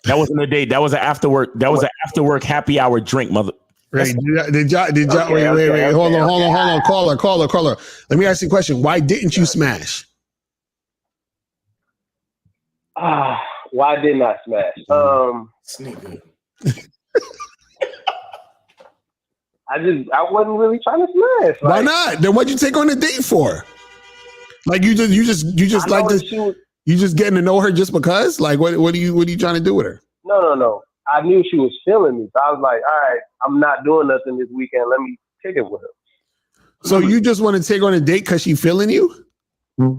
That wasn't a date. That was an after work. That was an after work happy hour drink, mother. Right. Did y'all wait. Hold on. Caller. Let me ask you a question. Why didn't you smash? Why didn't I smash? I wasn't really trying to smash. Why not? Then what'd you take on a date for? Like you just like this. You just getting to know her just because? Like what are you trying to do with her? No. I knew she was feeling me. So I was like, all right, I'm not doing nothing this weekend. Let me kick it with her. So you just want to take her on a date because she feeling you? Why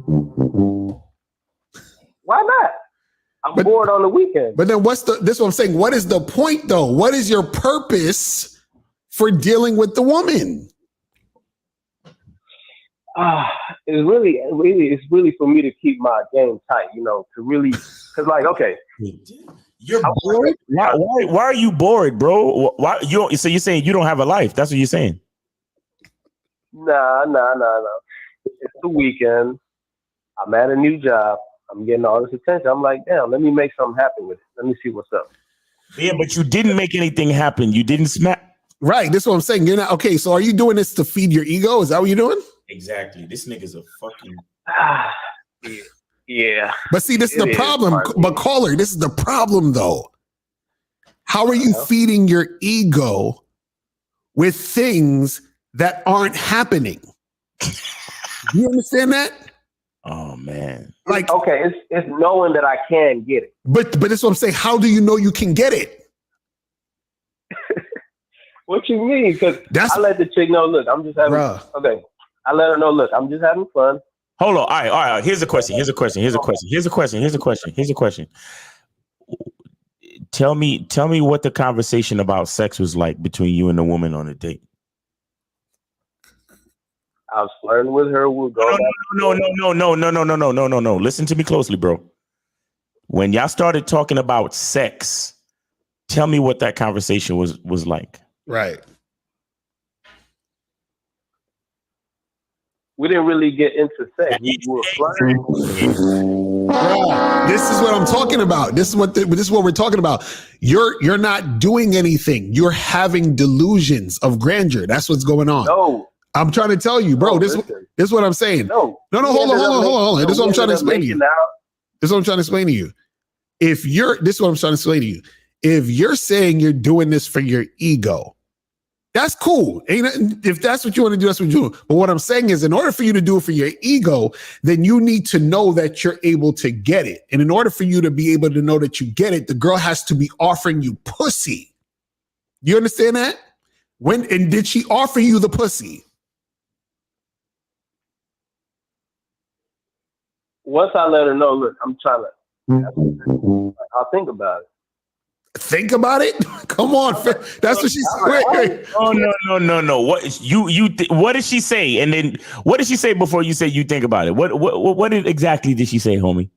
not? I'm bored on the weekend. But then this is what I'm saying. What is the point though? What is your purpose for dealing with the woman? It's really for me to keep my game tight, to really, because like, okay. You're bored? Why are you bored, bro? So you're saying you don't have a life? That's what you're saying? Nah. It's the weekend. I'm at a new job. I'm getting all this attention. I'm like, damn, let me make something happen with it. Let me see what's up. Yeah, but you didn't make anything happen. You didn't smack. Right. This is what I'm saying. You're not okay. So are you doing this to feed your ego? Is that what you're doing? Exactly. This nigga's a fucking. Yeah. But see, this is the problem. But caller, this is the problem, though. How are you feeding your ego with things that aren't happening? Do you understand that? Oh man. Like, okay, it's knowing that I can get it. But that's what I'm saying. How do you know you can get it? What you mean? Because I let the chick know, look, I'm just having okay. I let her know, look, I'm just having fun. Hold on. All right. Here's a question. Tell me what the conversation about sex was like between you and the woman on a date. I was flirting with her. We'll go. No. Listen to me closely, bro. When y'all started talking about sex, tell me what that conversation was like. Right. We didn't really get into sex. We were flirting. This is what I'm talking about. This is what we're talking about. You're not doing anything. You're having delusions of grandeur. That's what's going on. No. I'm trying to tell you, bro. This is what I'm saying. No. Hold on. This is what I'm trying to explain to you. This is what I'm trying to explain to you. This is what I'm trying to explain to you. If you're saying you're doing this for your ego, that's cool. If that's what you want to do, that's what you do. But what I'm saying is, in order for you to do it for your ego, then you need to know that you're able to get it. And in order for you to be able to know that you get it, the girl has to be offering you pussy. You understand that? And did she offer you the pussy? Once I let her know, look, I'm trying to, I'll think about it. Think about it? Come on. That's what she said. Wait. Oh, no. What did she say? And then what did she say before you said you think about it? What exactly did she say, homie?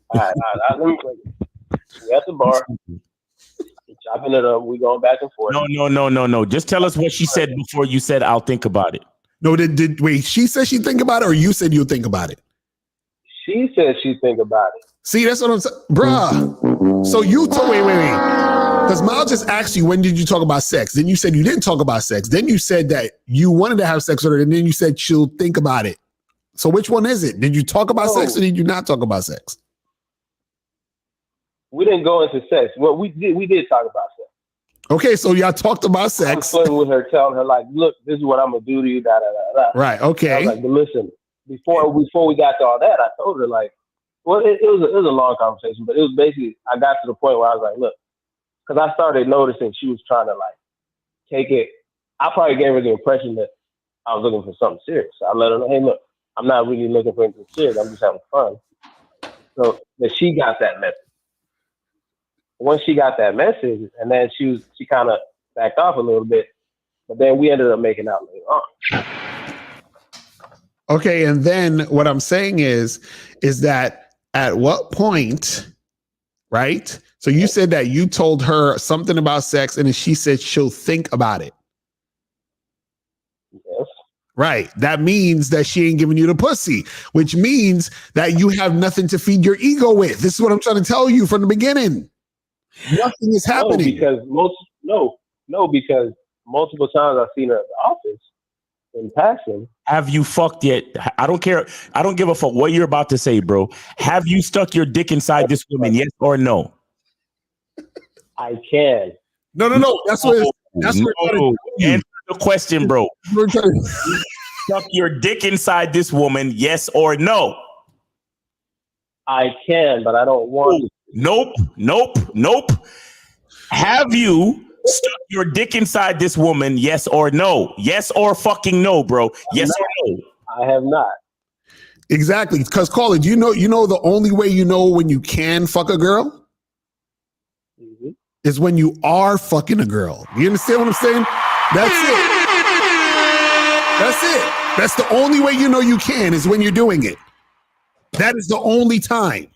All right. We at the bar. Chopping it up. We going back and forth. No. Just tell us what she said before you said, I'll think about it. No, wait, she said she'd think about it, or you said you'll think about it? She said she'd think about it. See, that's what I'm saying. Bruh. So you told, wait. Because Miles just asked you, when did you talk about sex? Then you said you didn't talk about sex. Then you said that you wanted to have sex with her, and then you said she'll think about it. So which one is it? Did you talk about sex, or did you not talk about sex? We didn't go into sex. Well, we did talk about sex. Okay, so y'all talked about sex. I was flirting with her, telling her, like, look, this is what I'm going to do to you, da, da, da, da. Right, okay. I was like, but listen, before we got to all that, I told her, like, well, it was a long conversation, but it was basically, I got to the point where I was like, look, because I started noticing she was trying to, like, take it. I probably gave her the impression that I was looking for something serious. So I let her know, hey, look, I'm not really looking for anything serious. I'm just having fun. So that she got that message. Once she got that message, and then she kind of backed off a little bit, but then we ended up making out later on. Okay, and then what I'm saying is that at what point, right? So you said that you told her something about sex, and then she said she'll think about it. Yes. Right. That means that she ain't giving you the pussy, which means that you have nothing to feed your ego with. This is what I'm trying to tell you from the beginning. Nothing is happening. Because multiple times I've seen her at the office in passing. Have you fucked yet? I don't care. I don't give a fuck what you're about to say, bro. Have you stuck your dick inside this woman? Yes or no? I can. No. That's what answer the question, bro. Stuck your dick inside this woman? Yes or no? I can, but I don't want to. Nope. Have you stuck your dick inside this woman? Yes or no? Yes or fucking no, bro? Yes or no? I have not. Exactly. Because Carly, you know the only way you know when you can fuck a girl is when you are fucking a girl. You understand what I'm saying? That's it. That's the only way you know you can is when you're doing it. That is the only time.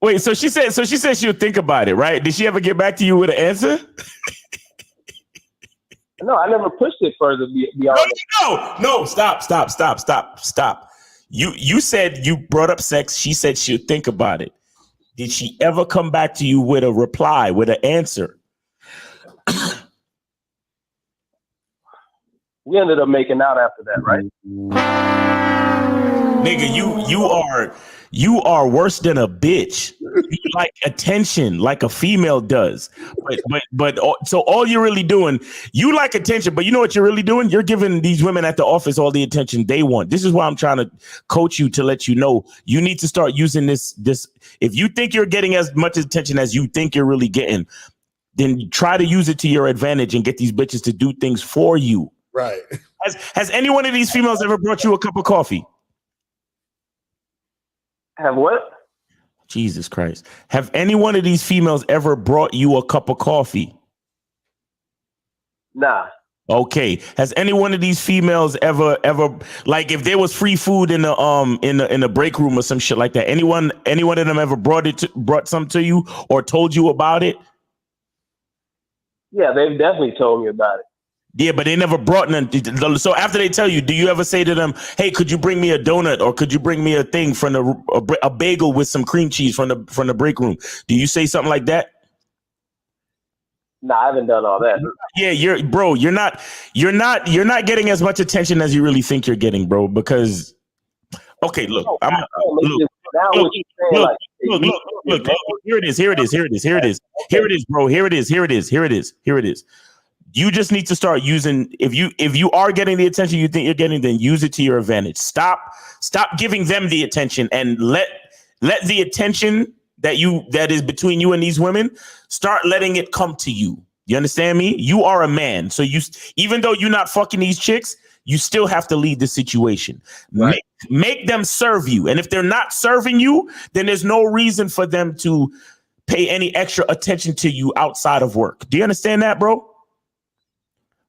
Wait, so she said she'll think about it, right? Did she ever get back to you with an answer? No, I never pushed it further beyond. No, stop. You said you brought up sex. She said she'll think about it. Did she ever come back to you with a reply, with an answer? We ended up making out after that, right? Nigga, you are worse than a bitch. You like attention, like a female does. But so all you're really doing, you like attention, but you know what you're really doing? You're giving these women at the office all the attention they want. This is why I'm trying to coach you to let you know you need to start using this. If you think you're getting as much attention as you think you're really getting, then try to use it to your advantage and get these bitches to do things for you. Right. Has any one of these females ever brought you a cup of coffee? Have what? Jesus Christ. Have any one of these females ever brought you a cup of coffee? Nah. Okay. Has any one of these females ever like if there was free food in the break room or some shit like that? Any one of them ever brought some to you or told you about it? Yeah, they've definitely told me about it. Yeah, but they never brought none. So after they tell you, do you ever say to them, "Hey, could you bring me a donut or could you bring me a thing from a bagel with some cream cheese from the break room?" Do you say something like that? Nah, I haven't done all that. Yeah, you're not getting as much attention as you really think you're getting, bro. Because okay, look, look. Here it is, bro. Here it is. You just need to start using, if you are getting the attention you think you're getting, then use it to your advantage. Stop giving them the attention and let the attention that is between you and these women, start letting it come to you. You understand me? You are a man. So even though you're not fucking these chicks, you still have to lead the situation. Right. Make them serve you. And if they're not serving you, then there's no reason for them to pay any extra attention to you outside of work. Do you understand that, bro?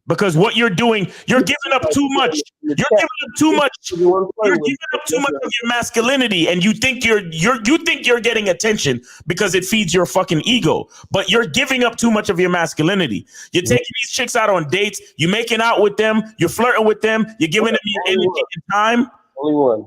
Because what you're doing, you're giving up too much. You're giving up too much. You're giving up too much of your masculinity, and you think you're getting attention because it feeds your fucking ego. But you're giving up too much of your masculinity. You're taking these chicks out on dates. You're making out with them. You're flirting with them. You're giving them your energy and time. Only one.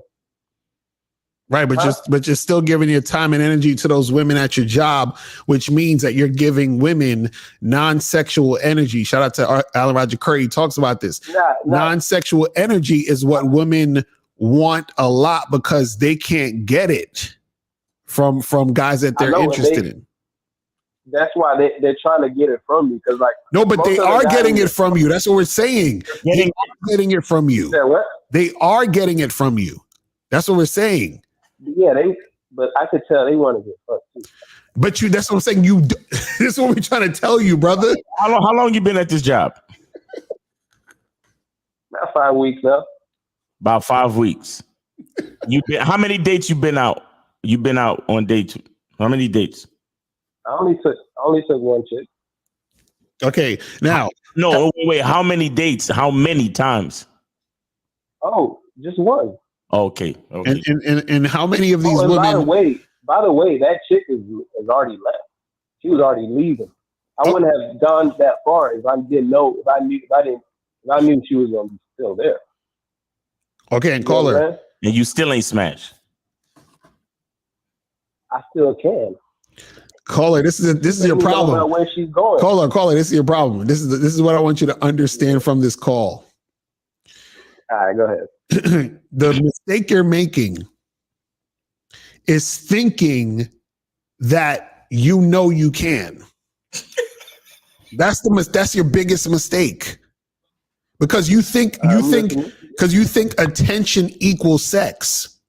Right, but you're still giving your time and energy to those women at your job, which means that you're giving women non-sexual energy. Shout out to Alan Roger Curry. He talks about this. Non-sexual energy is what women want a lot because they can't get it from guys that they're interested in. That's why they're trying to get it from me. Because no, but they are getting it from you. That's what we're saying. They are getting it from you. They are getting it from you. That's what we're saying. Yeah, but I could tell they want to get fucked too. But that's what I'm saying. This is what we're trying to tell you, brother. How long you been at this job? About 5 weeks now. About 5 weeks. How many dates you been out? You been out on dates? How many dates? I only took one chick. Okay, now wait. How many dates? How many times? Oh, just one. Okay. And how many of these women? By the way, that chick is already left. She was already leaving. I wouldn't have gone that far if I didn't know. If I knew she was gonna be still there. Okay, and call her. And you still ain't smashed. I still can. Call her. This is your problem. About where she's going. Call her. This is your problem. This is what I want you to understand from this call. All right, go ahead. The mistake you're making is thinking that you know you can. That's your biggest mistake. Because you think attention equals sex.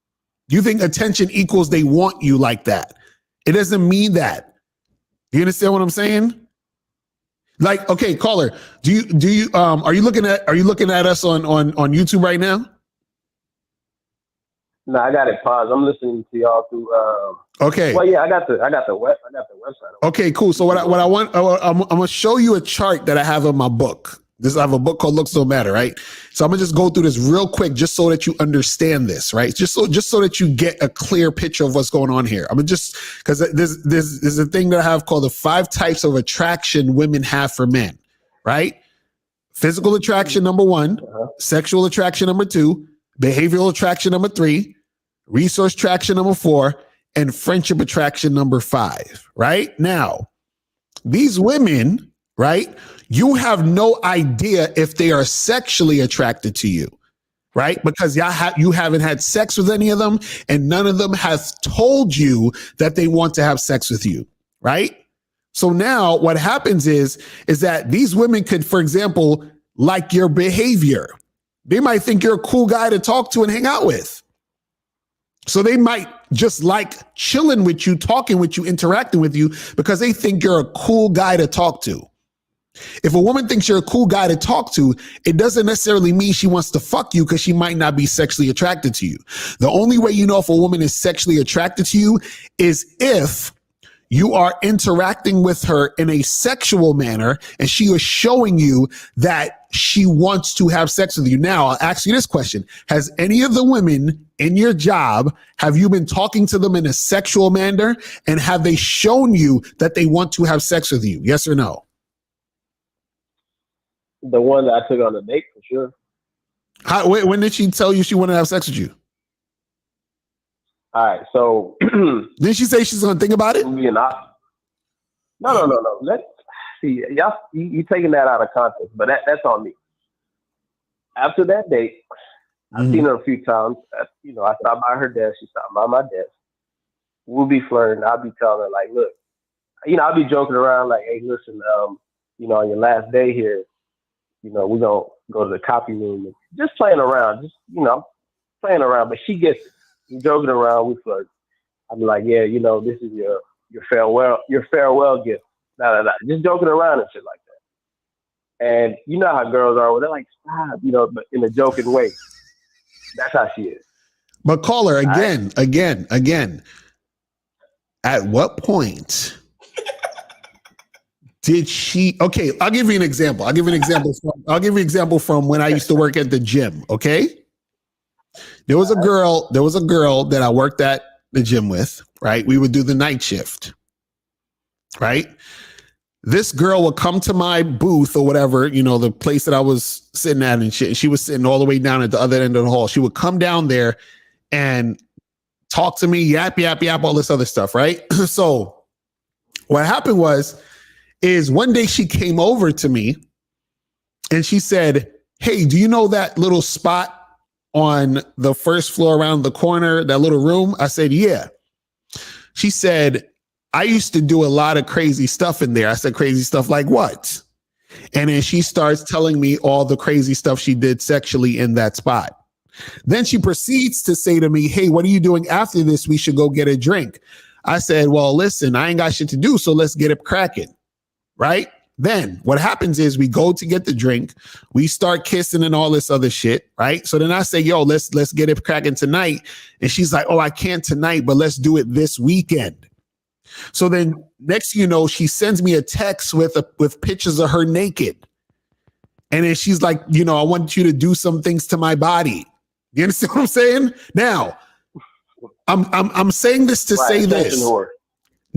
You think attention equals they want you like that. It doesn't mean that. You understand what I'm saying? Like, okay, caller, do you are you looking at us on YouTube right now? No, I got it paused. I'm listening to y'all through. Okay. Well, yeah, I got the website. Okay, cool. So what I want, I'm gonna show you a chart that I have in my book. I have a book called Looks Don't Matter, right? So I'm gonna just go through this real quick, just so that you understand this, right? Just so that you get a clear picture of what's going on here. I'm gonna just because there's a thing that I have called the 5 types of attraction women have for men, right? Physical attraction, number 1. Sexual attraction, number 2. Behavioral attraction, number 3. Resource attraction, number 4. And friendship attraction, number 5. Right? Now, these women, right? You have no idea if they are sexually attracted to you, right? Because you haven't had sex with any of them, and none of them has told you that they want to have sex with you, right? So now what happens is that these women could, for example, like your behavior. They might think you're a cool guy to talk to and hang out with. So they might just like chilling with you, talking with you, interacting with you because they think you're a cool guy to talk to. If a woman thinks you're a cool guy to talk to, it doesn't necessarily mean she wants to fuck you because she might not be sexually attracted to you. The only way you know if a woman is sexually attracted to you is if you are interacting with her in a sexual manner and she is showing you that she wants to have sex with you. Now, I'll ask you this question. Has any of the women in your job, have you been talking to them in a sexual manner, and have they shown you that they want to have sex with you? Yes or no? The one that I took on a date, for sure. When did she tell you she wanted to have sex with you? All right, so did she say she's gonna think about it? No. Let's see. Y'all, you taking that out of context, but that's on me. After that date, I've seen her a few times. I stopped by her desk. She stopped by my desk. We'll be flirting. I'll be telling her, like, look, I'll be joking around, like, hey, listen, on your last day here, we're gonna go to the copy room and just playing around, playing around. But she gets it. We're joking around, we flirt. I'm like, yeah, this is your farewell gift. Nah. Just joking around and shit like that. And you know how girls are, they're like, stop, but in a joking way. That's how she is. But caller, again. At what point did she? Okay, I'll give you an example. I'll give you an example from when I used to work at the gym. Okay. There was a girl that I worked at the gym with, right? We would do the night shift, right? This girl would come to my booth or whatever, the place that I was sitting at and shit. She was sitting all the way down at the other end of the hall. She would come down there and talk to me, yap, all this other stuff, right? So what happened is one day she came over to me and she said, hey, do you know that little spot on the first floor around the corner, that little room? I said, yeah. She said, I used to do a lot of crazy stuff in there. I said, crazy stuff like what? And then she starts telling me all the crazy stuff she did sexually in that spot. Then she proceeds to say to me, hey, what are you doing after this? We should go get a drink. I said, well, listen, I ain't got shit to do, so let's get it cracking, right? Then what happens is we go to get the drink, we start kissing and all this other shit, right? So then I say, yo, let's get it cracking tonight. And she's like, oh, I can't tonight, but let's do it this weekend. So then next thing you know, she sends me a text with pictures of her naked. And then she's like, I want you to do some things to my body. You understand what I'm saying? Now, I'm saying this to say this.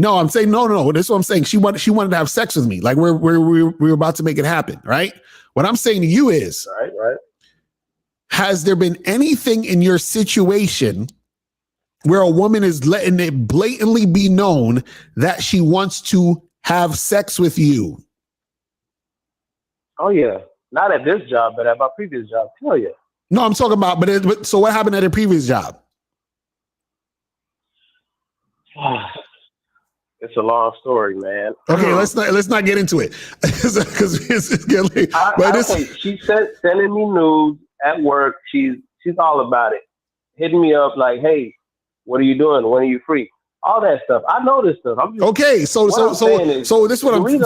No, I'm saying no. That's what I'm saying. She wanted to have sex with me. Like we're about to make it happen, right? What I'm saying to you is, right. Has there been anything in your situation where a woman is letting it blatantly be known that she wants to have sex with you? Oh yeah, not at this job, but at my previous job. Hell yeah. No, I'm talking about. But so what happened at her previous job? It's a long story, man. Okay, let's not get into it because it's getting late. She's sending me nudes at work. She's all about it, hitting me up like, "Hey, what are you doing? When are you free?" All that stuff. I know this stuff. Okay, so this is what I'm.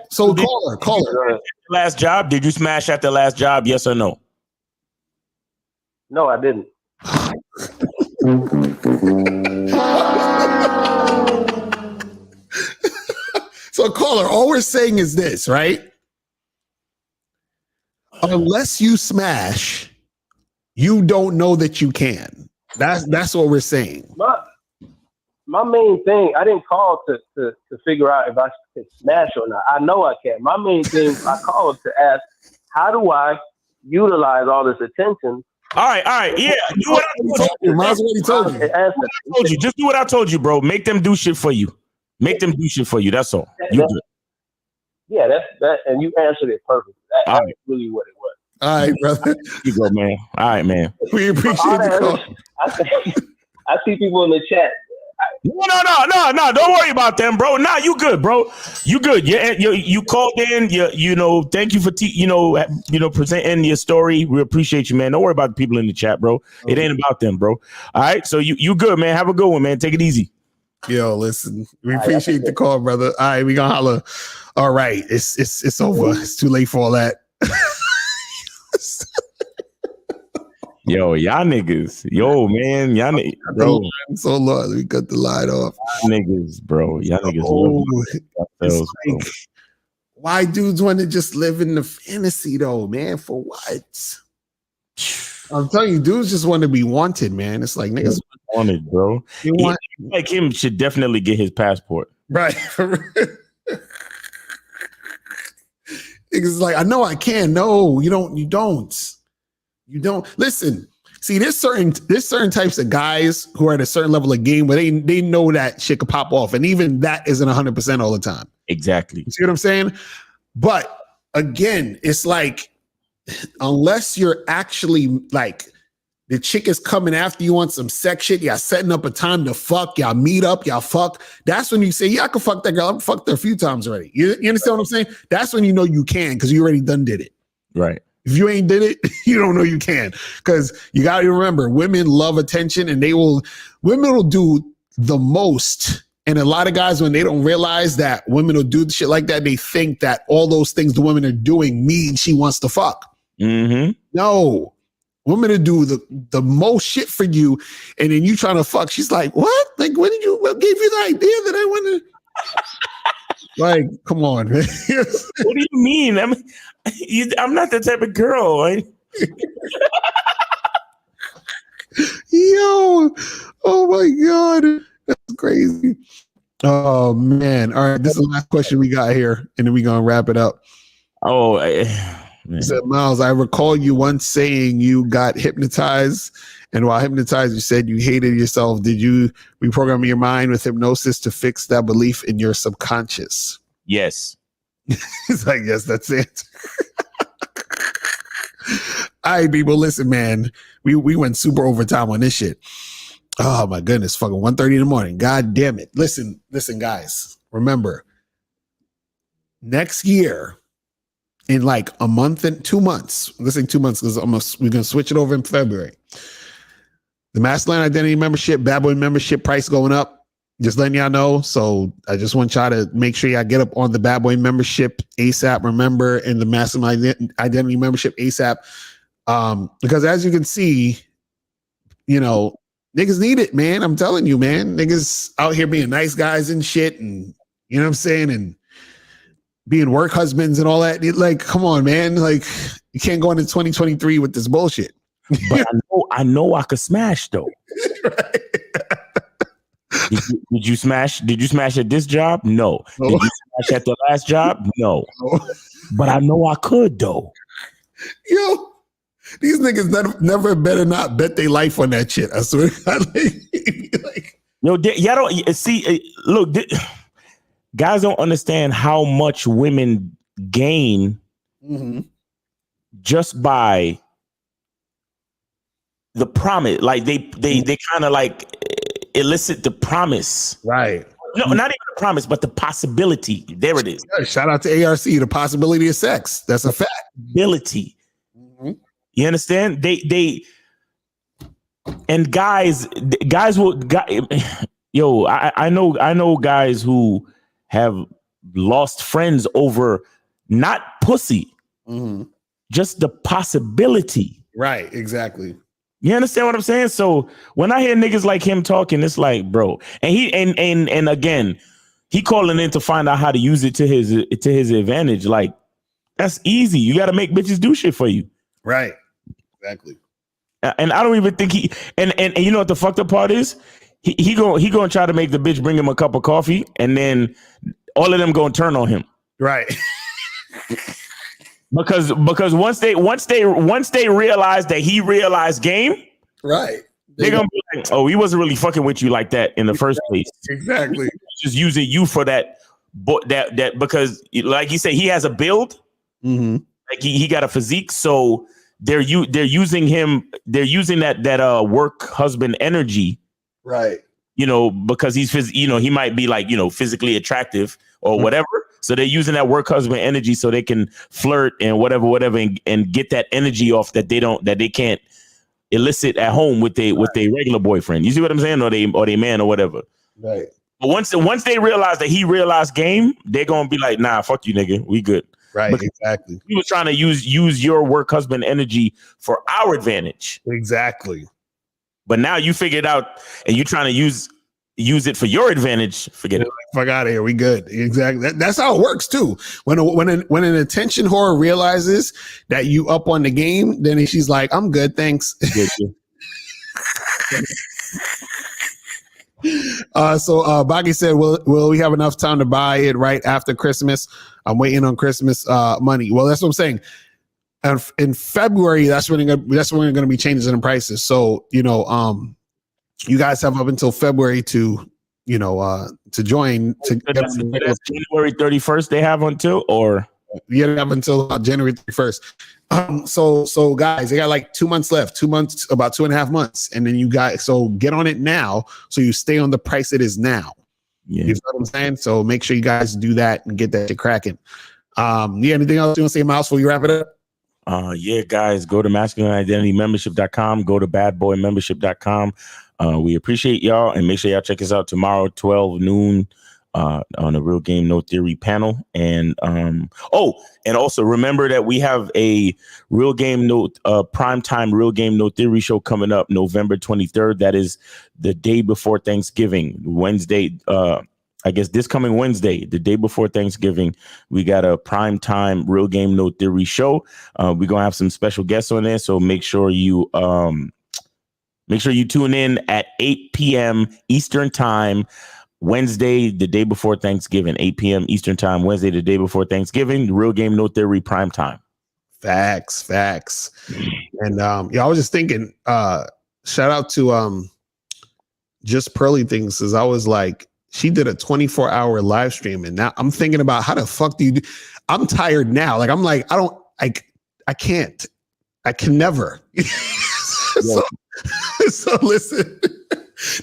So caller. Last job? Did you smash at the last job? Yes or no? No, I didn't. So, caller, all we're saying is this, right? Unless you smash, you don't know that you can. That's what we're saying. My main thing, I didn't call to figure out if I could smash or not. I know I can. My main thing, I called to ask how do I utilize all this attention? All right. Yeah. Do what I told you. Miles already told you. Just do what I told you, bro. Make them do shit for you. Make them do shit for you. That's all. You good. Yeah, that's and you answered it perfectly. That's really what it was. All right, brother. You go, man. All right, man. We appreciate the call. I see people in the chat. No. Don't worry about them, bro. Nah, you good, bro. You good. You called in. Thank you for presenting your story. We appreciate you, man. Don't worry about the people in the chat, bro. It ain't about them, bro. All right. So you good, man. Have a good one, man. Take it easy. Yo, listen. We appreciate the call, brother. All right, we gonna holler. All right, it's over. It's too late for all that. Yo, y'all niggas. Yo, man. Y'all niggas, bro. So long. We cut the light off. Niggas, bro. Y'all niggas. It's like, why dudes want to just live in the fantasy though, man? For what? I'm telling you, dudes just want to be wanted, man. It's like niggas wanted, bro. Like him should definitely get his passport. Right. It's like, I know I can. No, you don't. You don't listen. See, there's certain types of guys who are at a certain level of game where they know that shit could pop off, and even that isn't 100% all the time. Exactly. You see what I'm saying? But again, it's like unless you're actually like the chick is coming after you on some sex shit, y'all setting up a time to fuck, y'all meet up, y'all fuck. That's when you say, yeah, I can fuck that girl. I've fucked her a few times already. You understand what I'm saying? That's when you know you can because you already done did it. Right. If you ain't did it, you don't know you can. Because you got to remember, women love attention and women will do the most. And a lot of guys, when they don't realize that women will do shit like that, they think that all those things the women are doing mean she wants to fuck. Mm-hmm. No. Women will do the most shit for you. And then you trying to fuck. She's like, what? Like, what gave you the idea that I want to? Like, come on, man. What do you mean? I'm not that type of girl. Yo, oh my God. That's crazy. Oh, man. All right, this is the last question we got here, and then we're going to wrap it up. Oh, He said, Miles, I recall you once saying you got hypnotized, and while hypnotized, you said you hated yourself. Did you reprogram your mind with hypnosis to fix that belief in your subconscious? Yes. He's like, yes, that's it. All right, people, listen, man. We went super overtime on this shit. Oh, my goodness. Fucking 1:30 in the morning. God damn it. Listen, guys. Remember, next year, in like a month and 2 months, let's say 2 months, because we're going to switch it over in February. The Masculine Identity membership, Bad Boy membership price going up. Just letting y'all know. So I just want y'all to make sure y'all get up on the Bad Boy membership ASAP, remember, and the Masculine Identity membership ASAP. Because as you can see, niggas need it, man. I'm telling you, man. Niggas out here being nice guys and shit, and you know what I'm saying, and being work husbands and all that. Like, come on, man. Like, you can't go into 2023 with this bullshit. But I know I could smash though. Right. Did you smash? Did you smash at this job? No. Did you smash at the last job? No. But I know I could though. Yo, these niggas never better not bet their life on that shit. I swear to God. Yo, y'all don't see. Look, guys don't understand how much women gain just by the promise. Like they kind of like elicit the promise. Right. No, not even the promise, but the possibility. There it is. Yeah, shout out to ARC, the possibility of sex. That's a fact. Possibility. You understand? They and guys will. Yo, I know guys who have lost friends over not pussy, just the possibility. Right. Exactly. You understand what I'm saying? So when I hear niggas like him talking, it's like, bro, and he and again, he calling in to find out how to use it to his advantage. Like, that's easy. You got to make bitches do shit for you. Right. Exactly. And I don't even think and you know what the fucked up part is? He gonna try to make the bitch bring him a cup of coffee, and then all of them gonna turn on him. Right. Because once they realize that he realized game, right? They're gonna be like, oh, he wasn't really fucking with you like that in the first place. Exactly. Just using you for that, that because, like you say, he has a build. Mm-hmm. Like he got a physique, so they're using him. They're using that work husband energy, right? You know, because he's he might be like, physically attractive or whatever. So they're using that work husband energy so they can flirt and whatever, and get that energy off that they can't elicit at home with their regular boyfriend. You see what I'm saying? Or they man or whatever. Right. But once they realize that he realized game, they're gonna be like, nah, fuck you, nigga. We good. Right, because exactly. He was trying to use your work husband energy for our advantage. Exactly. But now you figured out and you're trying to use it for your advantage. Forget it. Fuck out of here. We good. Exactly. That's how it works too. When an attention whore realizes that you up on the game, then she's like, I'm good, thanks. So Baggy said, will we have enough time to buy it right after Christmas? I'm waiting on Christmas money. Well, that's what I'm saying. In February, that's when we're going to be changing the prices. So, you guys have up until February to join. That's January 31st they have until, or? You have until January 31st. So guys, they got like 2 months left, about 2.5 months. And then so get on it now. So you stay on the price it is now. Yeah. You know what I'm saying? So make sure you guys do that and get that shit cracking. Anything else you want to say, Miles, before you wrap it up? Yeah, guys, go to masculineidentitymembership.com, go to badboymembership.com. We appreciate y'all, and make sure y'all check us out tomorrow, 12 noon, on a Real Game No Theory panel. And also remember that we have a Real Game No primetime Real Game No Theory show coming up November 23rd. That is the day before Thanksgiving, Wednesday. I guess this coming Wednesday, the day before Thanksgiving, we got a primetime Real Game No Theory show. We're gonna have some special guests on there, so make sure you tune in at 8 p.m. Eastern time, Wednesday, the day before Thanksgiving. 8 p.m. Eastern time, Wednesday, the day before Thanksgiving. Real Game No Theory prime time. Facts. And I was just thinking, shout out to Just Pearly Things, because I was like, she did a 24-hour live stream, and now I'm thinking about how the fuck do you do? I'm tired now. Like, I'm like, I can't. I can never. So listen,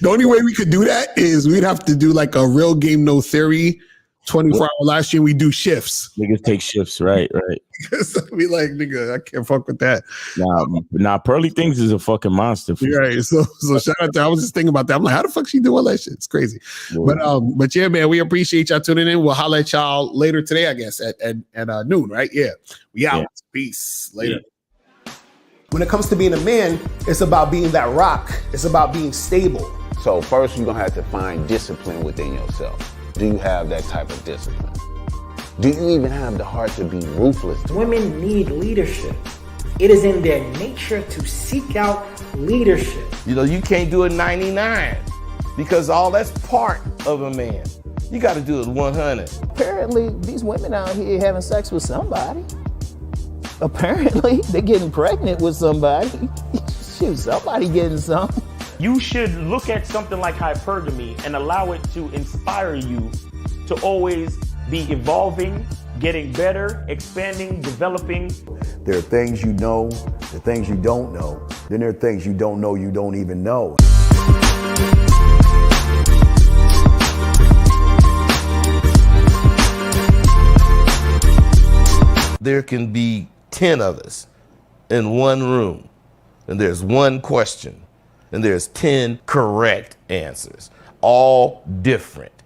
the only way we could do that is we'd have to do like a Real Game No Theory 24-hour live stream. We do shifts. Niggas take shifts, right. So be like, nigga, I can't fuck with that. Nah, Pearly Things is a fucking monster. Right. So shout out to, I was just thinking about that. I'm like, how the fuck she do all that shit? It's crazy. Yeah. But yeah, man, we appreciate y'all tuning in. We'll holler at y'all later today, I guess, at noon, right? Yeah. We out. Yeah. Peace. Later. Yeah. When it comes to being a man, it's about being that rock. It's about being stable. So first, you're going to have to find discipline within yourself. Do you have that type of discipline? Do you even have the heart to be ruthless? Women need leadership. It is in their nature to seek out leadership. You can't do it 99 because all that's part of a man. You got to do it 100. Apparently, these women out here having sex with somebody. Apparently, they're getting pregnant with somebody. Shoot, somebody getting some. You should look at something like hypergamy and allow it to inspire you to always be evolving, getting better, expanding, developing. There are things you know, there are things you don't know. Then there are things you don't know you don't even know. There can be 10 of us in one room, and there's one question, and there's 10 correct answers, all different.